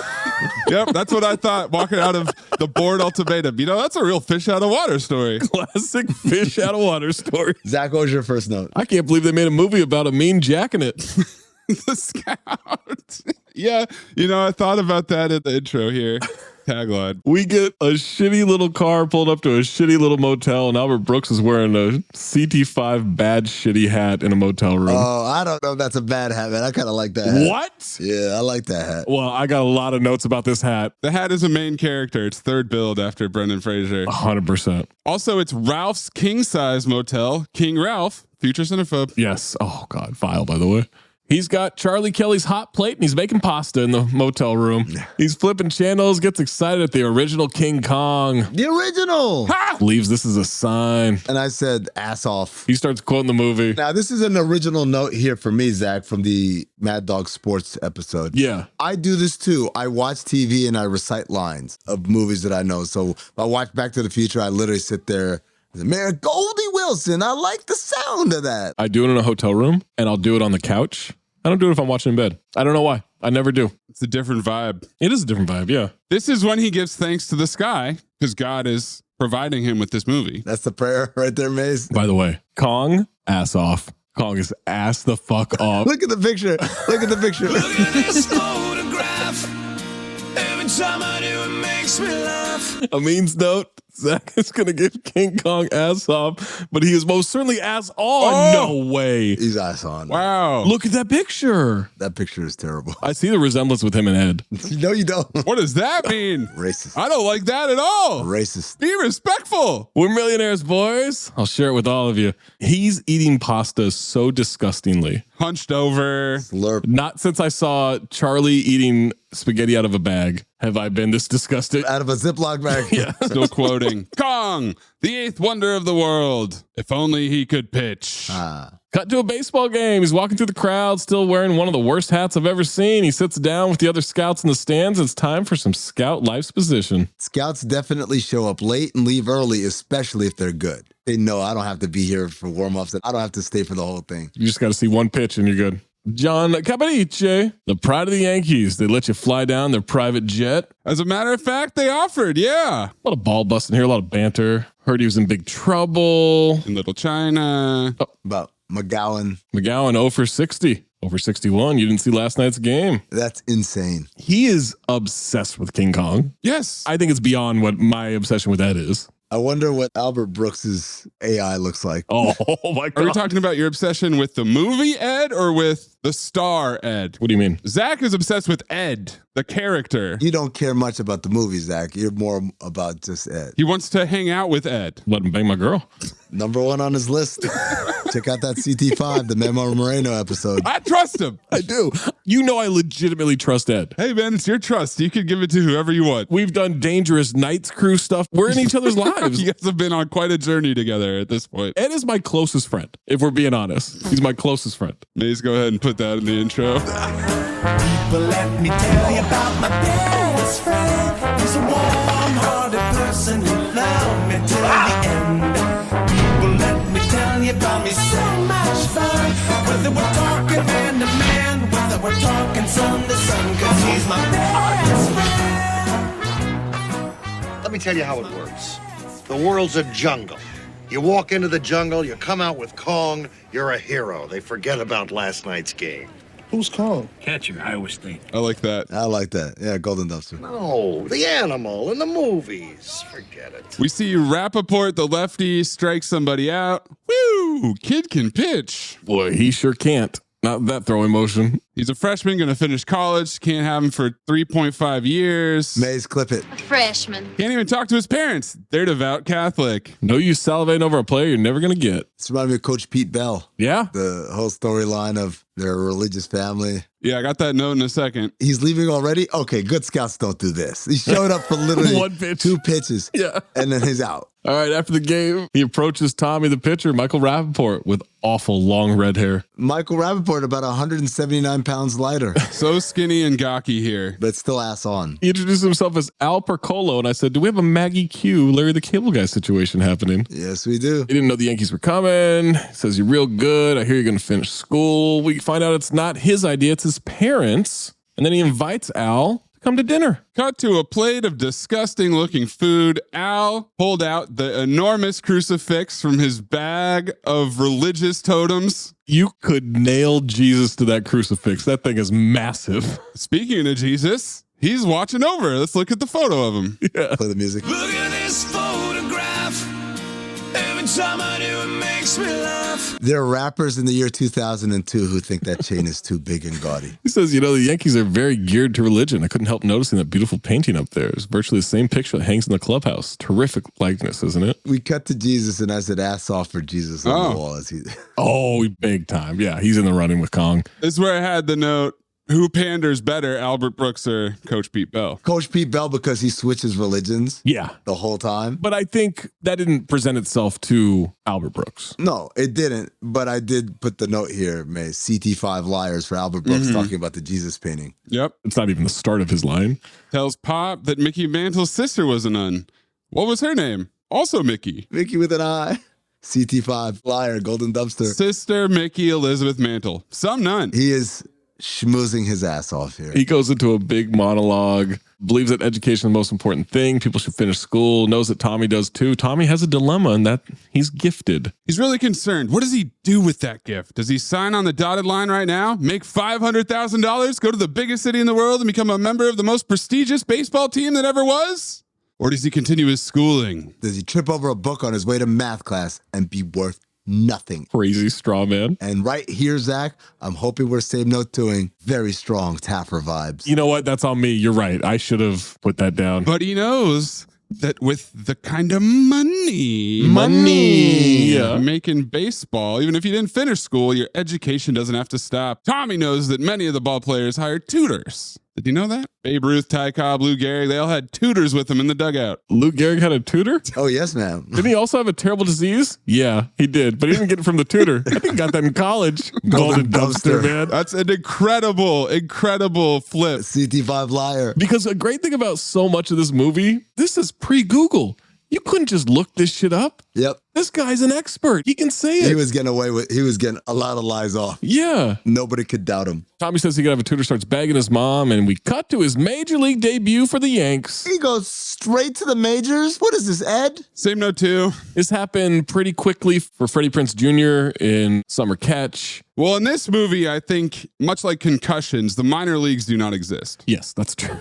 Yep, that's what I thought walking out of the Bourne ultimatum. You know, that's a real fish out of water story. Classic fish out of water story. Zach, what was your first note? I can't believe they made a movie about a mean jacking it. The Scout. Yeah, you know, I thought about that in the intro here. Tagline. We get a shitty little car pulled up to a shitty little motel, and Albert Brooks is wearing a CT5 bad shitty hat in a motel room. Oh, I don't know if that's a bad hat, man. I kind of like that hat. What? Yeah, I like that hat. Well, I got a lot of notes about this hat. The hat is a main character. It's third build after Brendan Fraser. 100%. Also, it's Ralph's king-size motel. King Ralph, future cinephobe. Yes. Oh, God. Vile, by the way. He's got Charlie Kelly's hot plate and he's making pasta in the motel room. He's flipping channels, gets excited at the original King Kong. The original! Ha! Believes this is a sign. And I said, ass off. He starts quoting the movie. Now, this is an original note here for me, Zach, from the Mad Dog Sports episode. Yeah. I do this too. I watch TV and I recite lines of movies that I know. So if I watch Back to the Future, I literally sit there. Mayor Goldie Wilson, I like the sound of that. I do it in a hotel room and I'll do it on the couch. I don't do it if I'm watching in bed. I don't know why. I never do. It's a different vibe. It is a different vibe, yeah. This is when he gives thanks to the sky because God is providing him with this movie. That's the prayer right there, Maze. By the way, Kong, ass off. Kong is ass the fuck off. Look at the picture. Look at the picture. Look at this photograph. Every time I do, it makes me laugh. Amin's note. Zach is going to give King Kong ass off, but he is most certainly ass on. Oh! No way. He's ass on. Wow. Look at that picture. That picture is terrible. I see the resemblance with him and Ed. No, you don't. What does that mean? Racist. I don't like that at all. Racist. Be respectful. We're millionaires, boys. I'll share it with all of you. He's eating pasta so disgustingly. Hunched over. Slurp. Not since I saw Charlie eating spaghetti out of a bag have I been this disgusted. Out of a Ziploc bag. Yeah. Still quoting. Kong, the eighth wonder of the world. If only he could pitch. Cut to a baseball game. He's walking through the crowd, still wearing one of the worst hats I've ever seen. He sits down with the other scouts in the stands. It's time for some scout life's position. Scouts definitely show up late and leave early, especially if they're good. They know I don't have to be here for warm-ups and I don't have to stay for the whole thing. You just got to see one pitch and you're good. John Capodice, the pride of the Yankees. They let you fly down their private jet. As a matter of fact, they offered, yeah. A lot of ball busting here, a lot of banter. Heard he was in big trouble. In Little China. About McGowan. McGowan 0 for 60. Over 61. You didn't see last night's game. That's insane. He is obsessed with King Kong. Yes. I think it's beyond what my obsession with Ed is. I wonder what Albert Brooks's AI looks like. Oh my God. Are we talking about your obsession with the movie Ed or with the star Ed? What do you mean? Zach is obsessed with Ed, the character. You don't care much about the movie, Zach. You're more about just Ed. He wants to hang out with Ed. Let him bang my girl. Number 1 on his list. Check out that CT5, the Memo Moreno episode. I trust him. I do. You know I legitimately trust Ed. Hey, man, it's your trust. You can give it to whoever you want. We've done dangerous nights crew stuff. We're in each other's lives. You guys have been on quite a journey together at this point. Ed is my closest friend, if we're being honest. He's my closest friend. Maze, go ahead and put that in the intro. But let me tell you about my best friend. He's a warm-hearted person who loved me till the end. People, let me tell you about me, so much fun. Whether we're talking man to man, whether we're talking sun to sun, 'cause he's my best friend. Let me tell you how it works. The world's a jungle. You walk into the jungle, you come out with Kong, you're a hero. They forget about last night's game. Who's Kong? Catcher, Iowa State. I like that. I like that. Yeah, Golden Dumpster. No, the animal in the movies. Forget it. We see Rappaport, the lefty, strike somebody out. Woo! Kid can pitch. Boy, he sure can't. Not that throwing motion. He's a freshman, going to finish college. Can't have him for 3.5 years. Maze, clip it. A freshman. Can't even talk to his parents. They're devout Catholic. No use salivating over a player you're never going to get. This reminds me of Coach Pete Bell. Yeah? The whole storyline of their religious family. Yeah, I got that note in a second. He's leaving already? Okay, good scouts don't do this. He showed up for literally 1 pitch. 2 pitches. Yeah. And then he's out. All right, after the game, he approaches Tommy, the pitcher, Michael Rappaport, with awful long red hair. Michael Rappaport, about 179 pounds lighter. So skinny and gawky here. But still ass on. He introduced himself as Al Percolo, and I said, do we have a Maggie Q, Larry the Cable Guy situation happening? Yes, we do. He didn't know the Yankees were coming. He says, you're real good. I hear you're going to finish school. We find out it's not his idea, it's his parents. And then he invites Al to come to dinner. Cut to a plate of disgusting looking food. Al pulled out the enormous crucifix from his bag of religious totems. You could nail Jesus to that crucifix. That thing is massive. Speaking of Jesus, he's watching over. Let's look at the photo of him. Yeah. Play the music. Look at this photograph. Every time I do, it makes me laugh. There are rappers in the year 2002 who think that chain is too big and gaudy. He says, you know, the Yankees are very geared to religion. I couldn't help noticing that beautiful painting up there. It's virtually the same picture that hangs in the clubhouse. Terrific likeness, isn't it? We cut to Jesus, and I said, ass off for Jesus on the wall. As he... Oh, big time. Yeah, he's in the running with Kong. This is where I had the note. Who panders better, Albert Brooks or Coach Pete Bell? Coach Pete Bell, because he switches religions. Yeah. The whole time. But I think that didn't present itself to Albert Brooks. No, it didn't. But I did put the note here, May. CT5 liars for Albert Brooks talking about the Jesus painting. Yep. It's not even the start of his line. Tells Pop that Mickey Mantle's sister was a nun. What was her name? Also Mickey. Mickey with an I. CT5 liar, Golden Dumpster. Sister Mickey Elizabeth Mantle. Some nun. He is schmoozing his ass off here. He goes into a big monologue, believes that education is the most important thing. People should finish school, knows that Tommy does too. Tommy has a dilemma in that he's gifted. He's really concerned. What does he do with that gift? Does he sign on the dotted line right now? Make $500,000? Go to the biggest city in the world and become a member of the most prestigious baseball team that ever was? Or does he continue his schooling? Does he trip over a book on his way to math class and be worth nothing? Crazy straw man. And right here, Zach, I'm hoping we're same note doing very strong Taffer vibes. You know what? That's on me. You're right. I should have put that down. But he knows that with the kind of money Yeah. making baseball, even if you didn't finish school, your education doesn't have to stop. Tommy knows that many of the ball players hired tutors. Did you know that? Babe Ruth, Ty Cobb, Lou Gehrig, they all had tutors with them in the dugout. Lou Gehrig had a tutor? Oh, yes, ma'am. Didn't he also have a terrible disease? Yeah, he did, but he didn't get it from the tutor. I think he got that in college. Golden dumpster, man. That's an incredible flip. CT5 liar. Because a great thing about so much of this movie, this is pre-Google. You couldn't just look this shit up. Yep. This guy's an expert. He can say it. He was getting a lot of lies off. Yeah. Nobody could doubt him. Tommy says he could have a tutor, starts bagging his mom, and we cut to his major league debut for the Yanks. He goes straight to the majors. What is this, Ed? Same note too. This happened pretty quickly for Freddie Prinze Jr. in Summer Catch. Well, in this movie, I think, much like concussions, the minor leagues do not exist. Yes, that's true.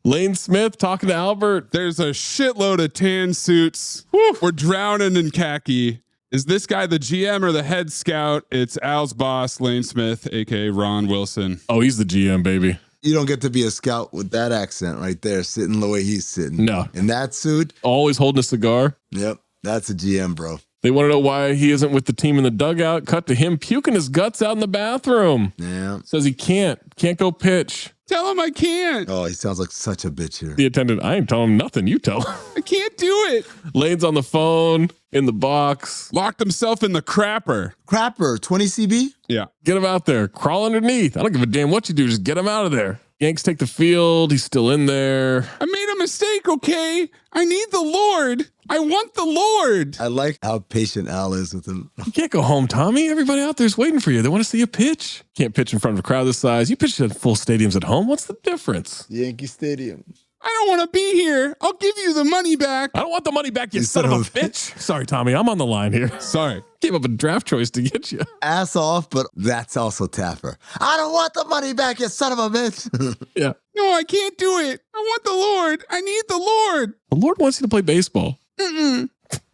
Lane Smith talking to Albert. There's a shitload of tan suits. Woo. We're drowning in khaki. Is this guy the GM or the head scout? It's Al's boss, Lane Smith, aka Ron Wilson. Oh, he's the GM, baby. You don't get to be a scout with that accent right there, sitting the way he's sitting. No. In that suit. Always holding a cigar. Yep. That's a GM, bro. They want to know why he isn't with the team in the dugout. Cut to him puking his guts out in the bathroom. Yeah. Says he can't go pitch. Tell him I can't. Oh, he sounds like such a bitch here. The attendant, I ain't telling him nothing. You tell him. I can't do it. Lane's on the phone in the box. Locked himself in the crapper. Crapper, 20 CB? Yeah. Get him out there. Crawl underneath. I don't give a damn what you do. Just get him out of there. Yanks take the field. He's still in there. I made a mistake, okay? I need the Lord. I want the Lord. I like how patient Al is with him. You can't go home, Tommy. Everybody out there's waiting for you. They want to see you pitch. Can't pitch in front of a crowd this size. You pitch at full stadiums at home. What's the difference? Yankee Stadium. I don't want to be here. I'll give you the money back. I don't want the money back, you son of a bitch. Sorry, Tommy. I'm on the line here. Sorry. Gave up a draft choice to get you. Ass off, but that's also Tapper. I don't want the money back, you son of a bitch. Yeah. No, I can't do it. I want the Lord. I need the Lord. The Lord wants you to play baseball. Mm-mm.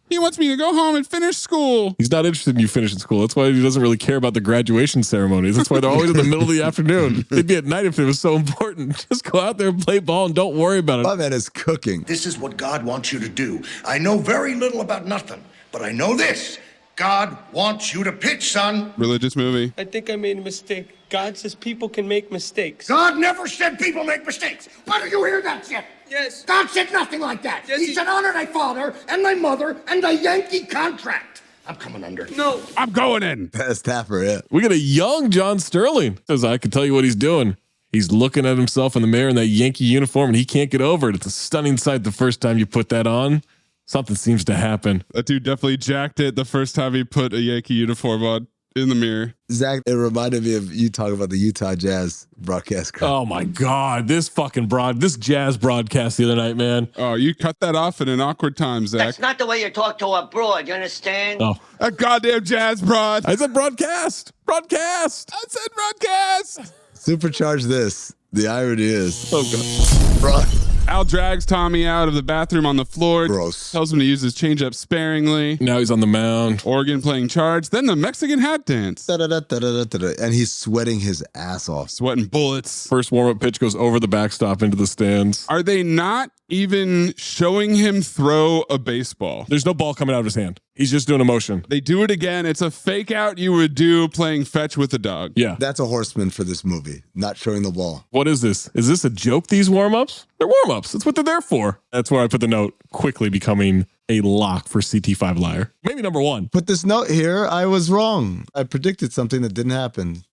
He wants me to go home and finish school. He's not interested in you finishing school. That's why he doesn't really care about the graduation ceremonies. That's why they're always in the middle of the afternoon. They'd be at night if it was so important. Just go out there and play ball and don't worry about it. My man is cooking. This is what God wants you to do. I know very little about nothing, but I know this. God wants you to pitch, son. Religious movie. I think I made a mistake. God says people can make mistakes. God never said people make mistakes. Why don't you hear that shit? Yes. God said nothing like that. Yes, He said honor thy father and thy mother and thy Yankee contract. I'm coming under. No. I'm going in. That's Tapper, yeah. We got a young John Sterling. Says, I can tell you what he's doing. He's looking at himself in the mirror in that Yankee uniform and he can't get over it. It's a stunning sight the first time you put that on. Something seems to happen. That dude definitely jacked it the first time he put a Yankee uniform on in the mirror. Zach, it reminded me of you talking about the Utah Jazz broadcast crew. Oh my God. This Jazz broadcast the other night, man. Oh, you cut that off in an awkward time, Zach. That's not the way you talk to a broad, you understand? Oh. That goddamn Jazz broad. I said broadcast. Broadcast. I said broadcast. Supercharge this. The irony is. Oh, God. Bro. Al drags Tommy out of the bathroom on the floor. Gross. Tells him to use his changeup sparingly. Now he's on the mound. Oregon playing charge. Then the Mexican hat dance. Da-da-da-da-da-da-da. And he's sweating his ass off. Sweating bullets. First warm-up pitch goes over the backstop into the stands. Are they not even showing him throw a baseball? There's no ball coming out of his hand. He's just doing a motion. They do it again. It's a fake out you would do playing fetch with a dog. Yeah. That's a horseman for this movie, not showing the ball. What is this? Is this a joke, these warm-ups? They're warm-ups. That's what they're there for. That's where I put the note, quickly becoming a lock for CT5 Liar. Maybe number one. Put this note here. I was wrong. I predicted something that didn't happen.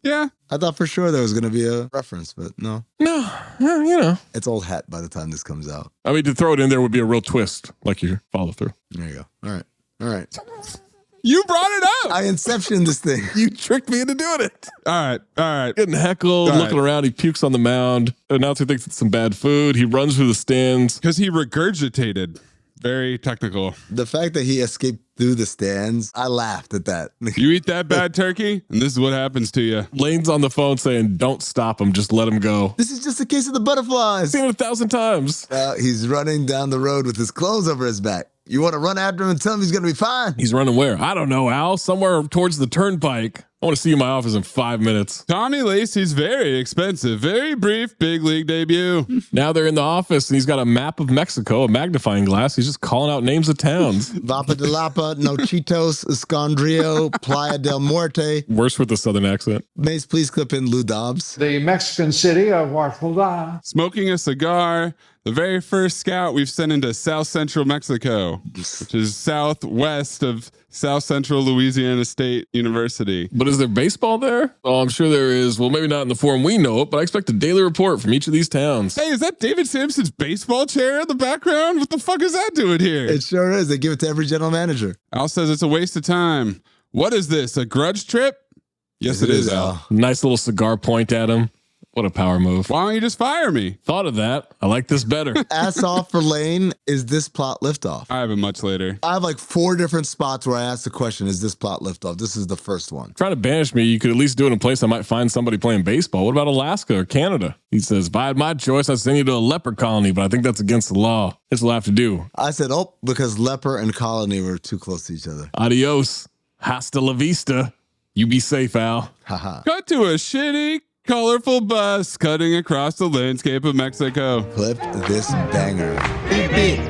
Yeah. I thought for sure there was going to be a reference, but no. No, you know. It's old hat by the time this comes out. I mean, to throw it in there would be a real twist, like your follow through. There you go. All right. All right. You brought it up. I inceptioned this thing. You tricked me into doing it. All right. All right. Getting heckled, All looking right. around. He pukes on the mound. Announcer thinks it's some bad food. He runs through the stands. Because he regurgitated. Very technical. The fact that he escaped through the stands, I laughed at that. You eat that bad turkey, and this is what happens to you. Lane's on the phone saying, don't stop him. Just let him go. This is just a case of the butterflies. Seen it 1,000 times. He's running down the road with his clothes over his back. You want to run after him and tell him he's going to be fine? He's running where? I don't know, Al. Somewhere towards the turnpike. I want to see you in my office in 5 minutes. Tommy Lacey's very expensive, very brief big league debut. Now they're in the office and he's got a map of Mexico, a magnifying glass. He's just calling out names of towns. Vapa de Lapa, Nochitos, Escondrio, Playa del Muerte. Worse with the southern accent. Mace, please clip in Lou Dobbs. The Mexican city of Huartulá. Smoking a cigar. The very first scout we've sent into South Central Mexico, which is southwest of South Central Louisiana State University. But Is there baseball there? Oh, I'm sure there is. Well, maybe not in the form we know it, but I expect a daily report from each of these towns. Hey, is that David Sampson's baseball chair in the background? What the fuck is that doing here? It sure is. They give it to every general manager. Al says it's a waste of time. What is this, a grudge trip? Yes, it is, Al. Nice little cigar point at him. What a power move. Why don't you just fire me? Thought of that. I like this better. Ass off for Lane. Is this plot liftoff? I have it much later. I have like 4 different spots where I ask the question, is this plot liftoff? This is the first one. Trying to banish me, you could at least do it in a place I might find somebody playing baseball. What about Alaska or Canada? He says, if I had my choice, I'd send you to a leper colony, but I think that's against the law. This will have to do. I said, because leper and colony were too close to each other. Adios. Hasta la vista. You be safe, Al. Cut to a shitty, colorful bus cutting across the landscape of Mexico. Clip this banger. Beep, beep.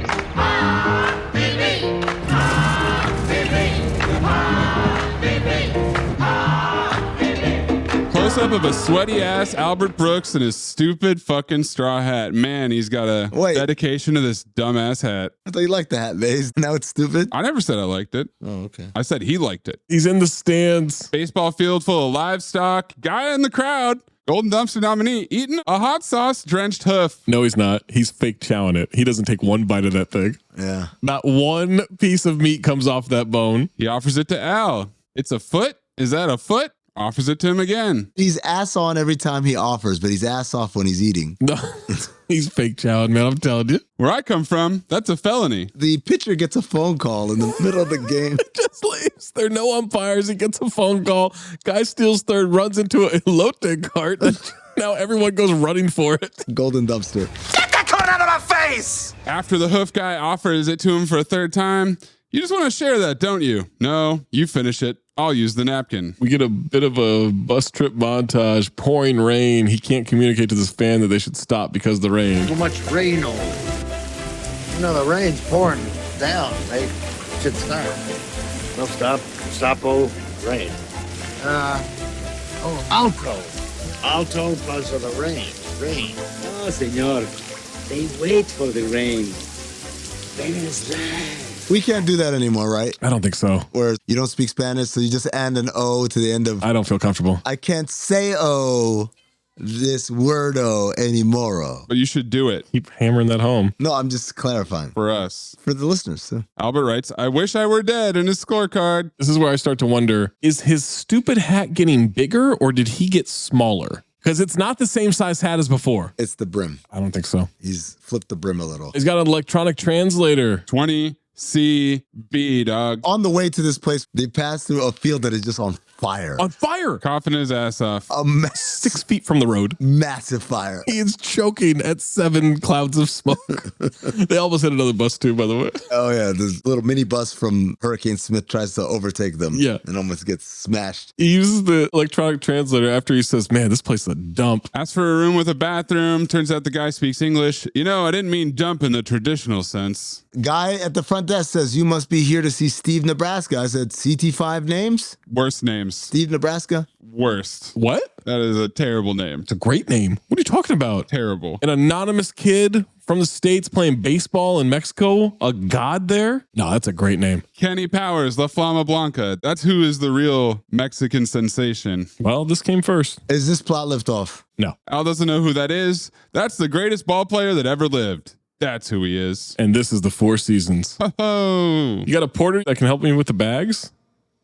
Close up of a sweaty ass Albert Brooks and his stupid fucking straw hat. Man, he's got a dedication to this dumbass hat. I thought you liked the hat, Maze. Now it's stupid. I never said I liked it. Oh, okay. I said he liked it. He's in the stands. Baseball field full of livestock. Guy in the crowd. Golden Dumpster nominee eating a hot sauce drenched hoof. No, he's not. He's fake chowing it. He doesn't take one bite of that thing. Yeah. Not one piece of meat comes off that bone. He offers it to Al. It's a foot. Is that a foot? Offers it to him again. He's ass on every time he offers, but he's ass off when he's eating. No, he's fake chowing, man. I'm telling you. Where I come from, that's a felony. The pitcher gets a phone call in the middle of the game. Just leaves. There are no umpires. He gets a phone call. Guy steals third, runs into a elote cart. Now everyone goes running for it. Golden Dumpster. Get that cone out of my face! After the hoof guy offers it to him for a third time, you just want to share that, don't you? No, you finish it. I'll use the napkin. We get a bit of a bus trip montage, pouring rain. He can't communicate to this fan that they should stop because of the rain. Too much rain over. You know, the rain's pouring down. They should stop. No, stop. Stopo, rain. Alto. Alto because of the rain. Rain. No, senor. They wait for the rain. Rain is life. We can't do that anymore, right? I don't think so. Where you don't speak Spanish, so you just add an O to the end of... I don't feel comfortable. I can't say O, this wordo anymore. But you should do it. Keep hammering that home. No, I'm just clarifying. For us. For the listeners. So. Albert writes, I wish I were dead in his scorecard. This is where I start to wonder, is his stupid hat getting bigger or did he get smaller? Because it's not the same size hat as before. It's the brim. I don't think so. He's flipped the brim a little. He's got an electronic translator. 20CB, dog. On the way to this place, they pass through a field that is just on fire. On fire! Coughing his ass off. 6 feet from the road. Massive fire. He is choking at 7 clouds of smoke. They almost hit another bus too, by the way. Oh yeah, this little mini bus from Hurricane Smith tries to overtake them. Yeah. And almost gets smashed. He uses the electronic translator after he says, man, this place is a dump. Asks for a room with a bathroom. Turns out the guy speaks English. You know, I didn't mean dump in the traditional sense. Guy at the front desk says, you must be here to see Steve Nebraska. I said, CT5 names? Worst names. Steve Nebraska? Worst. What? That is a terrible name. It's a great name. What are you talking about? Terrible. An anonymous kid from the States playing baseball in Mexico? A god there? No, that's a great name. Kenny Powers, La Flama Blanca. That's who is the real Mexican sensation. Well, this came first. Is this plot liftoff? No. Al doesn't know who that is. That's the greatest ball player that ever lived. That's who he is. And this is the Four Seasons. Oh. You got a porter that can help me with the bags?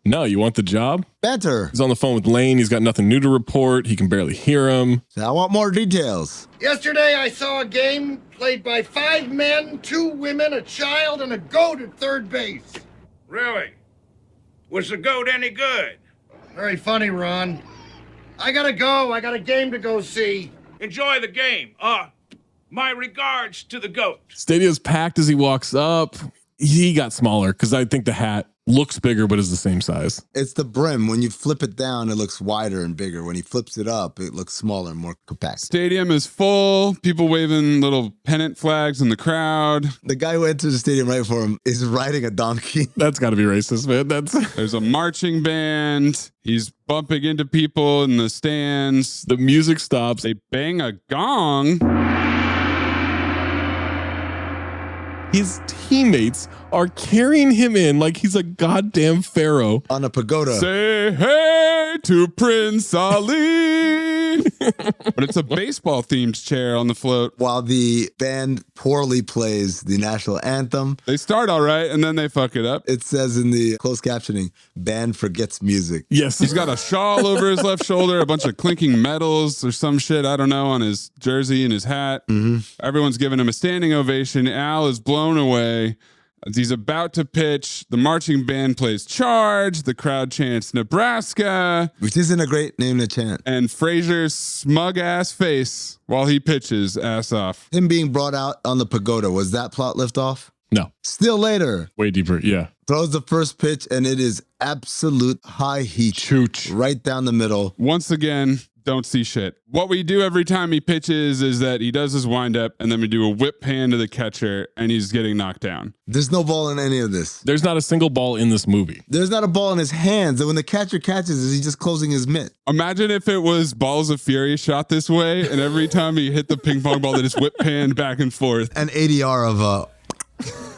No, you want the job? Banter. He's on the phone with Lane. He's got nothing new to report. He can barely hear him. I want more details. Yesterday I saw a game played by 5 men, 2 women, a child, and a goat at third base. Really? Was the goat any good? Very funny, Ron. I gotta go. I got a game to go see. Enjoy the game. My regards to the goat. Stadium's packed as he walks up. He got smaller because I think the hat looks bigger but is the same size. It's the brim. When you flip it down, it looks wider and bigger. When he flips it up, it looks smaller and more compact. Stadium is full. People waving little pennant flags in the crowd. The guy who entered the stadium right for him is riding a donkey. That's got to be racist, man. There's a marching band. He's bumping into people in the stands. The music stops. They bang a gong. His teammates are carrying him in like he's a goddamn pharaoh. On a pagoda. Say hey to Prince Ali. But it's a baseball themed chair on the float. While the band poorly plays the national anthem. They start all right and then they fuck it up. It says in the closed captioning, band forgets music. Yes. He's got a shawl over his left shoulder, a bunch of clinking medals or some shit, I don't know, on his jersey and his hat. Everyone's giving him a standing ovation. Al is blown away. As he's about to pitch, the marching band plays Charge. The crowd chants Nebraska. Which isn't a great name to chant. And Frazier's smug ass face while he pitches ass off. Him being brought out on the pagoda, was that plot liftoff? No. Still later. Way deeper, yeah. Throws the first pitch, and it is absolute high heat. Chooch. Right down the middle. Once again, don't see shit. What we do every time he pitches is that he does his windup, and then we do a whip hand to the catcher, and he's getting knocked down. There's no ball in any of this. There's not a single ball in this movie. There's not a ball in his hands. And when the catcher catches, is he just closing his mitt? Imagine if it was Balls of Fury shot this way, and every time he hit the ping pong ball, they just whip hand back and forth. An ADR of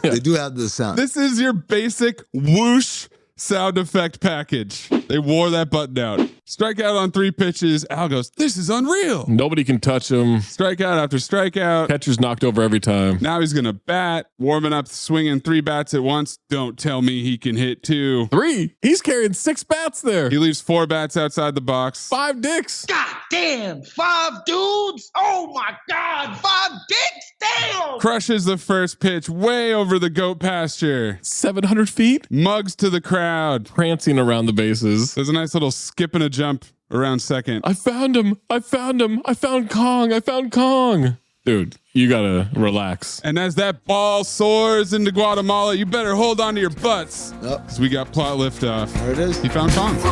They do have the sound. This is your basic whoosh sound effect package. They wore that button out. Strikeout on 3 pitches. Al goes, this is unreal. Nobody can touch him. Strikeout after strikeout. Catcher's knocked over every time. Now he's going to bat, warming up, swinging 3 bats at once. Don't tell me he can hit 2. 3. He's carrying 6 bats there. He leaves 4 bats outside the box. 5 dicks. God damn, 5 dudes? Oh my God, 5 dicks? Damn! Crushes the first pitch way over the goat pasture. 700 feet. Mugs to the crowd. Prancing around the bases. There's a nice little skip and a jump around second. I found him. I found him. I found Kong. I found Kong. Dude, you gotta relax. And as that ball soars into Guatemala, you better hold on to your butts. Because we got plot liftoff. There it is. He found Kong. 4,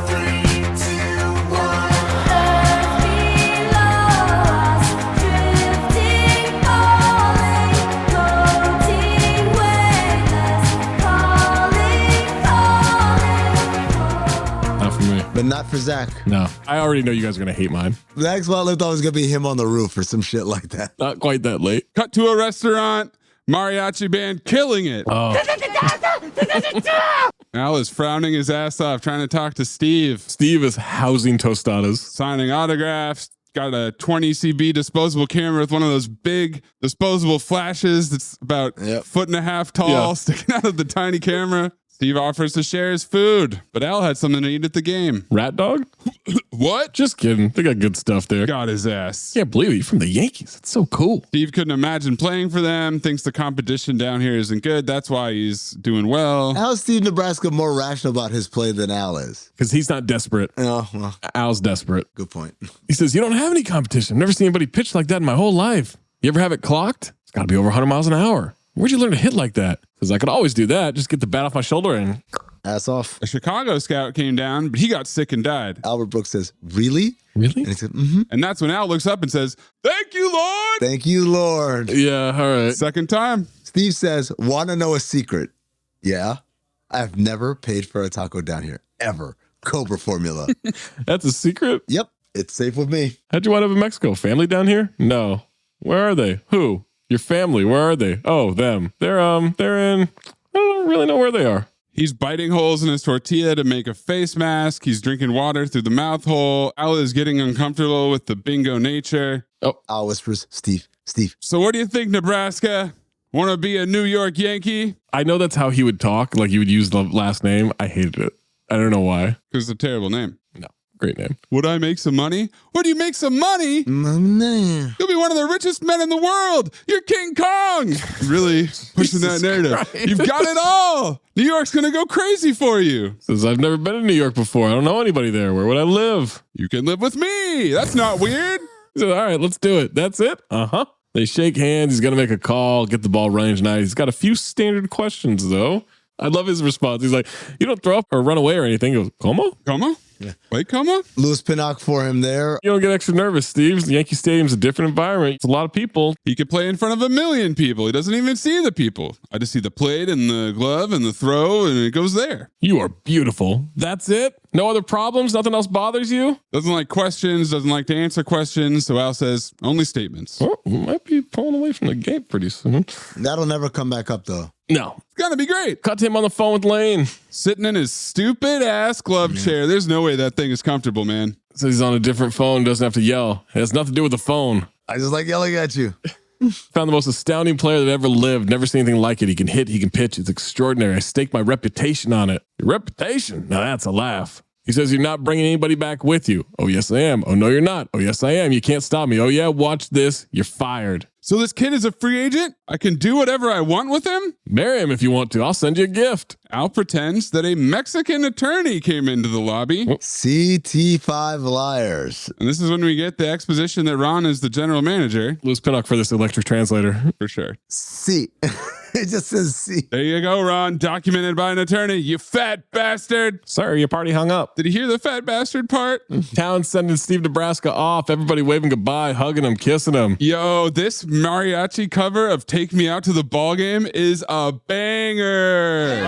3, 2, 1. But not for Zach. No. I already know you guys are gonna hate mine. Zach's spot liftoff is going to be him on the roof or some shit like that. Not quite that late. Cut to a restaurant. Mariachi band killing it. Oh. Al is frowning his ass off, trying to talk to Steve. Steve is housing tostadas. Signing autographs. Got a 20 CB disposable camera with one of those big disposable flashes that's about a foot and a half tall, sticking out of the tiny camera. Steve offers to share his food, but Al had something to eat at the game. Rat dog? What? Just kidding. They got good stuff there. Got his ass. Can't believe it. You're from the Yankees. It's so cool. Steve couldn't imagine playing for them, thinks the competition down here isn't good. That's why he's doing well. How is Steve Nebraska more rational about his play than Al is? Because he's not desperate. Oh, well. Al's desperate. Good point. He says, you don't have any competition. I've never seen anybody pitch like that in my whole life. You ever have it clocked? It's got to be over 100 miles an hour. Where'd you learn to hit like that? Because I could always do that. Just get the bat off my shoulder and... ass off. A Chicago scout came down, but he got sick and died. Albert Brooks says, really? Really? And he said, mm-hmm. And that's when Al looks up and says, thank you, Lord. Thank you, Lord. Yeah, all right. Second time. Steve says, want to know a secret? Yeah. I've never paid for a taco down here, ever. Cobra formula. That's a secret? Yep. It's safe with me. How'd you wind up in Mexico? Family down here? No. Where are they? Who? Your family. Where are they? Oh, them. They're in, I don't really know where they are. He's biting holes in his tortilla to make a face mask. He's drinking water through the mouth hole. Al is getting uncomfortable with the bingo nature. Oh, Al whispers, Steve. So what do you think, Nebraska? Want to be a New York Yankee? I know that's how he would talk. Like he would use the last name. I hated it. I don't know why. Because it's a terrible name. No. Great name. Would I make some money? Would you make some money? Man. You'll be one of the richest men in the world. You're King Kong. Really pushing that narrative. Christ. You've got it all. New York's going to go crazy for you. Says, I've never been to New York before. I don't know anybody there. Where would I live? You can live with me. That's not weird. He said, all right, let's do it. That's it? Uh-huh. They shake hands. He's going to make a call, get the ball running tonight. He's got a few standard questions, though. I love his response. He's like, you don't throw up or run away or anything. He goes, ¿Cómo? ¿Cómo? Yeah. Wait, ¿cómo? Louis Pinnock for him there. You don't get extra nervous, Steve. The Yankee Stadium's a different environment. It's a lot of people. He could play in front of 1 million people. He doesn't even see the people. I just see the plate and the glove and the throw, and it goes there. You are beautiful. That's it? No other problems? Nothing else bothers you? Doesn't like questions, doesn't like to answer questions. So Al says, only statements. Oh, might be pulling away from the gate pretty soon. That'll never come back up, though. No. It's gonna be great. Cut to him on the phone with Lane. Sitting in his stupid ass glove chair. There's no way that thing is comfortable, man. So he's on a different phone, doesn't have to yell. It has nothing to do with the phone. I just like yelling at you. Found the most astounding player that ever lived. Never seen anything like it. He can hit, he can pitch. It's extraordinary. I staked my reputation on it. Your reputation? Now that's a laugh. He says, you're not bringing anybody back with you. Oh, yes, I am. Oh, no, you're not. Oh, yes, I am. You can't stop me. Oh, yeah, watch this. You're fired. So this kid is a free agent? I can do whatever I want with him? Marry him if you want to. I'll send you a gift. Al pretends that a Mexican attorney came into the lobby. CT5 liars. And this is when we get the exposition that Ron is the general manager. Louis Pinnock for this electric translator. For sure. C. It just says C. There you go, Ron. Documented by an attorney. You fat bastard. Sorry, your party hung up. Did you hear the fat bastard part? Town sending Steve Nebraska off. Everybody waving goodbye, hugging him, kissing him. Yo, this mariachi cover of Take Me Out to the Ball Game is a banger.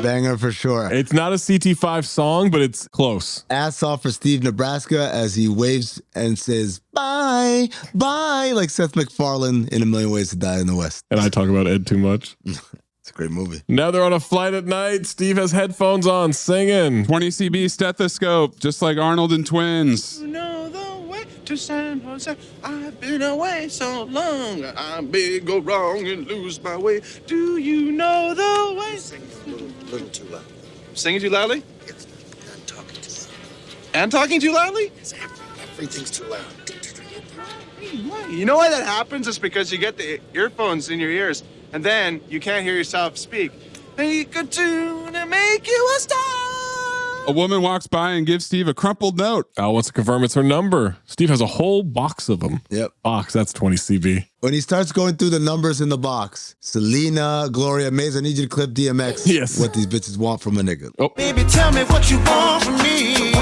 Banger for sure. It's not a CT5 song, but it's close. Ass off for Steve Nebraska as he waves and says, bye, bye, like Seth MacFarlane in A Million Ways to Die in the West. And I talk about Ed too much. It's a great movie. Now they're on a flight at night. Steve has headphones on, singing. 20 CB stethoscope, just like Arnold and Twins. You know the way to San Jose. I've been away so long. I may go wrong and lose my way. Do you know the way? Singing a little too loud. Singing too loudly? It's and talking too loud. And talking too loudly? Everything's too loud. You know why that happens? It's because you get the earphones in your ears, and then you can't hear yourself speak. Make a tune and make you a star. A woman walks by and gives Steve a crumpled note. Al wants to confirm it's her number. Steve has a whole box of them. Yep. Box, that's 20 CB. When he starts going through the numbers in the box, Selena, Gloria, Mays, I need you to clip DMX. Yes. What these bitches want from a nigga. Oh. Baby, tell me what you want from me.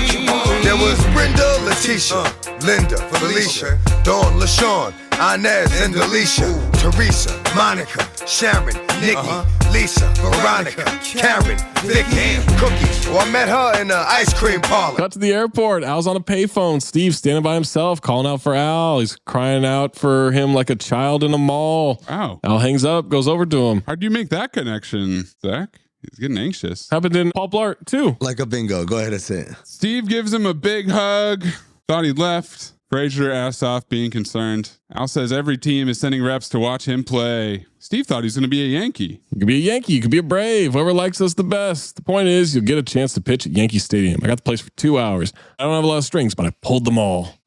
There was Brenda, Letitia, Linda, Felicia, Dawn, LaShawn, Inez, and Alicia, Teresa, Monica, Sharon, Nikki, Lisa, Veronica, Karen, Vicky, Cookie. Well, I met her in the ice cream parlor. Cut to the airport. Al's on a payphone. Steve standing by himself, calling out for Al. He's crying out for him like a child in a mall. Wow. Al hangs up, goes over to him. How'd you make that connection, Zach? He's getting anxious. Happened in Paul Blart, too. Like a bingo. Go ahead and say it. Steve gives him a big hug. Thought he'd left. Frazier asked off, being concerned. Al says every team is sending reps to watch him play. Steve thought he was going to be a Yankee. You could be a Yankee. You could be a Brave. Whoever likes us the best. The point is, you'll get a chance to pitch at Yankee Stadium. I got the place for 2 hours. I don't have a lot of strings, but I pulled them all.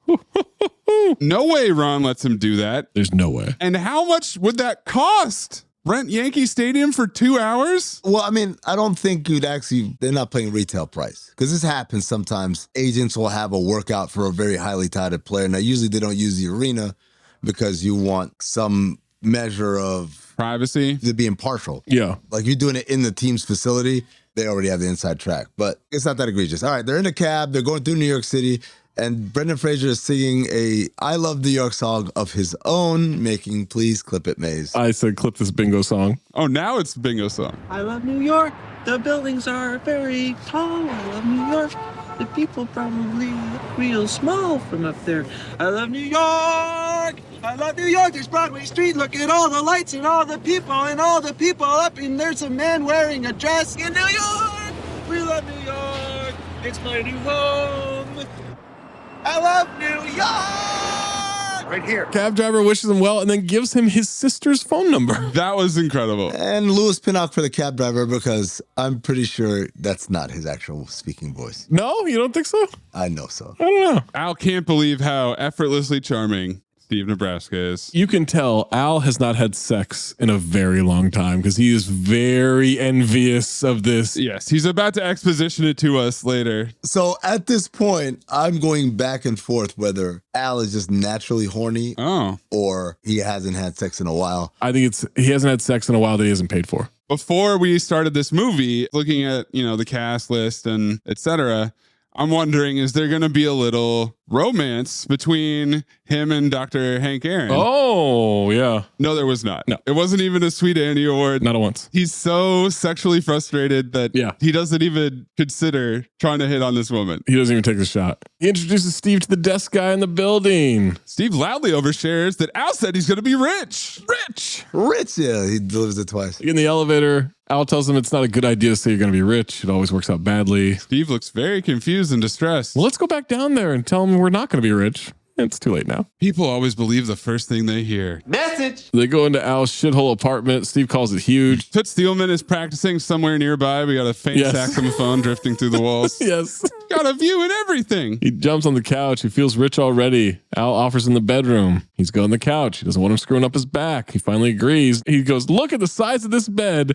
No way Ron lets him do that. There's no way. And how much would that cost? Rent Yankee Stadium for 2 hours? Well, I mean, I don't think they're not playing retail price. Because this happens sometimes. Agents will have a workout for a very highly touted player. Now, usually they don't use the arena because you want some measure of privacy to be impartial. Yeah. Like you're doing it in the team's facility, they already have the inside track. But it's not that egregious. All right, they're in a cab, they're going through New York City, and Brendan Fraser is singing a I Love New York song of his own making. Please clip it, Maze. I said clip this bingo song. Oh, now it's bingo song. I love New York. The buildings are very tall. I love New York. The people probably look real small from up there. I love New York. I love New York. There's Broadway Street. Look at all the lights and all the people up. And there's a man wearing a dress in New York. We love New York. It's my new home. I love New York. Right here. Cab driver wishes him well and then gives him his sister's phone number. That was incredible. And Louis Pinnock for the cab driver because I'm pretty sure that's not his actual speaking voice. No, you don't think so? I know so. I don't know. Al can't believe how effortlessly charming Steve Nebraska is. You can tell Al has not had sex in a very long time because he is very envious of this. Yes, he's about to exposition it to us later. So at this point, I'm going back and forth whether Al is just naturally horny or he hasn't had sex in a while. I think he hasn't had sex in a while that he hasn't paid for. Before we started this movie, looking at, the cast list and etc., I'm wondering, is there going to be a little romance between him and Dr. Hank Aaron. Oh, yeah. No, there was not. No. It wasn't even a Sweet Annie Award. Not once. He's so sexually frustrated that he doesn't even consider trying to hit on this woman. He doesn't even take the shot. He introduces Steve to the desk guy in the building. Steve loudly overshares that Al said he's going to be rich. Rich, yeah. He delivers it twice. In the elevator, Al tells him it's not a good idea to say you're going to be rich. It always works out badly. Steve looks very confused and distressed. Well, let's go back down there and tell him we're not going to be rich. It's too late now. People always believe the first thing they hear. Message. They go into Al's shithole apartment. Steve calls it huge. Toots Thielman is practicing somewhere nearby. We got a faint saxophone drifting through the walls. Yes. Got a view and everything. He jumps on the couch. He feels rich already. Al offers him the bedroom. He's going on the couch. He doesn't want him screwing up his back. He finally agrees. He goes, look at the size of this bed.